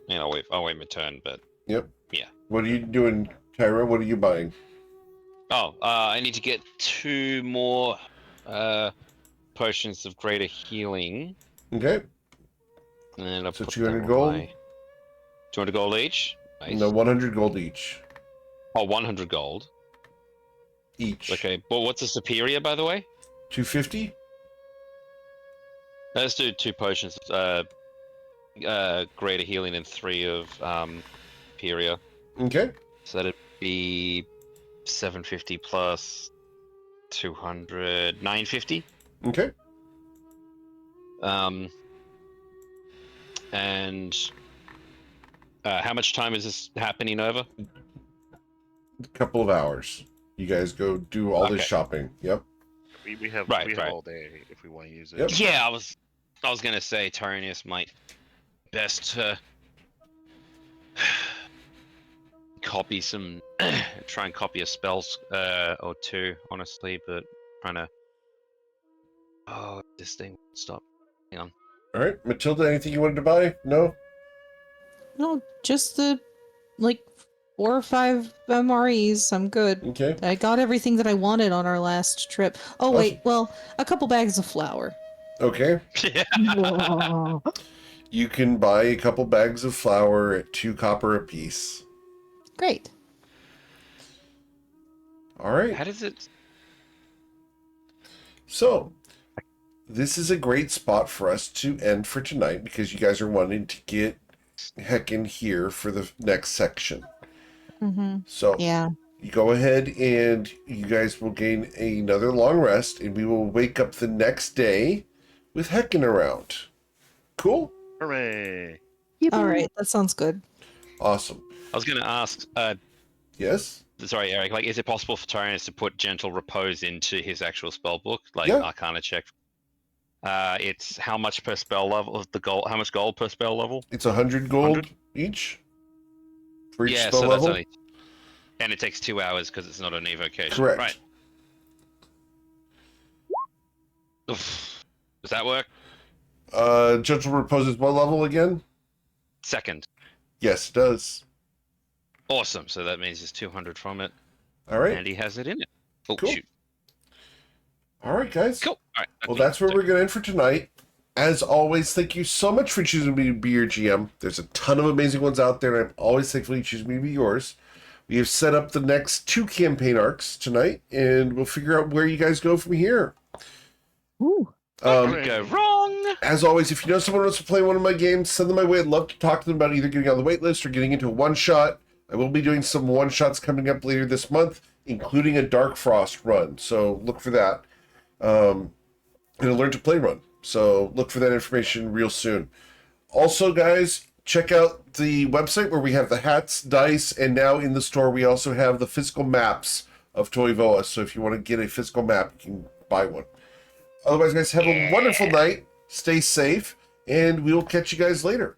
Speaker 5: Yeah, I'll wait my turn, but
Speaker 1: Yep.
Speaker 5: yeah.
Speaker 1: What are you doing, Tyra? What are you buying?
Speaker 5: Oh, I need to get 2 more potions of greater healing.
Speaker 1: Okay.
Speaker 5: And I'll
Speaker 1: So
Speaker 5: put
Speaker 1: 200
Speaker 5: them
Speaker 1: gold?
Speaker 5: away. 200 gold each? Nice.
Speaker 1: No, 100 gold each.
Speaker 5: Oh, 100 gold.
Speaker 1: Each.
Speaker 5: Okay, but what's a superior, by the way?
Speaker 1: 250?
Speaker 5: Let's do 2 potions. greater healing and 3 of Peria.
Speaker 1: Okay.
Speaker 5: So that'd be 750 plus 200, 950.
Speaker 1: Okay.
Speaker 5: And how much time is this happening over?
Speaker 1: A couple of hours. You guys go do all this
Speaker 5: Okay.
Speaker 1: shopping. Yep.
Speaker 2: We have
Speaker 5: Right,
Speaker 2: we have
Speaker 5: right.
Speaker 2: all day if we want to use it.
Speaker 1: Yep.
Speaker 5: Yeah, I was gonna say Tyranius might best to copy some, try and copy a spell or two, honestly, but trying to. Oh, this thing won't stop. Hang on.
Speaker 1: All right, Matilda. Anything you wanted to buy? No.
Speaker 6: No, just the like 4 or 5 MREs. I'm good.
Speaker 1: Okay.
Speaker 6: I got everything that I wanted on our last trip. Oh wait,
Speaker 1: Awesome.
Speaker 6: well, a couple bags of flour.
Speaker 1: Okay.
Speaker 3: Whoa.
Speaker 1: You can buy a couple bags of flour at 2 copper apiece.
Speaker 6: Great.
Speaker 1: All right.
Speaker 5: How does it?
Speaker 1: So, this is a great spot for us to end for tonight because you guys are wanting to get Heckin here for the next section.
Speaker 6: Mm-hmm.
Speaker 1: So,
Speaker 6: Yeah.
Speaker 1: you go ahead and you guys will gain another long rest, and we will wake up the next day with Heckin around. Cool?
Speaker 2: Hooray!
Speaker 6: All right, that sounds good.
Speaker 1: Awesome.
Speaker 5: I was gonna ask.
Speaker 1: Yes?
Speaker 5: Sorry, Eric. Like, is it possible for Tyranius to put Gentle Repose into his actual spell book, like
Speaker 1: Yeah.
Speaker 5: Arcana check? It's how much per spell level of the gold? How much gold per spell level?
Speaker 1: It's 100 gold
Speaker 5: 100?
Speaker 1: each for each
Speaker 5: Yeah,
Speaker 1: spell
Speaker 5: so
Speaker 1: level.
Speaker 5: that's only. And it takes 2 hours because it's not an evocation.
Speaker 1: Correct.
Speaker 5: Right. Oof. Does that work?
Speaker 1: Gentle Repose is what level again?
Speaker 5: Second.
Speaker 1: Yes, it does.
Speaker 5: Awesome. So that means there's 200 from it,
Speaker 1: All right.
Speaker 5: and he has it in it. Oh,
Speaker 1: Cool.
Speaker 5: shoot.
Speaker 1: All right, guys.
Speaker 5: Cool. All right.
Speaker 1: Well, that's where we're going to end for tonight. As always, thank you so much for choosing me to be your GM. There's a ton of amazing ones out there, and I'm always thankful you choose me to be yours. We have set up the next 2 campaign arcs tonight, and we'll figure out where you guys go from here.
Speaker 3: Ooh.
Speaker 5: Could go wrong.
Speaker 1: As always, if you know someone who wants to play one of my games, send them my way. I'd love to talk to them about either getting on the wait list or getting into a one-shot. I will be doing some one-shots coming up later this month, including a Dark Frost run, so look for that. And a Learn to Play run, so look for that information real soon. Also, guys, check out the website where we have the hats, dice, and now in the store we also have the physical maps of Toivoa, so if you want to get a physical map, you can buy one. Otherwise, guys, have a wonderful night, stay safe, and we will catch you guys later.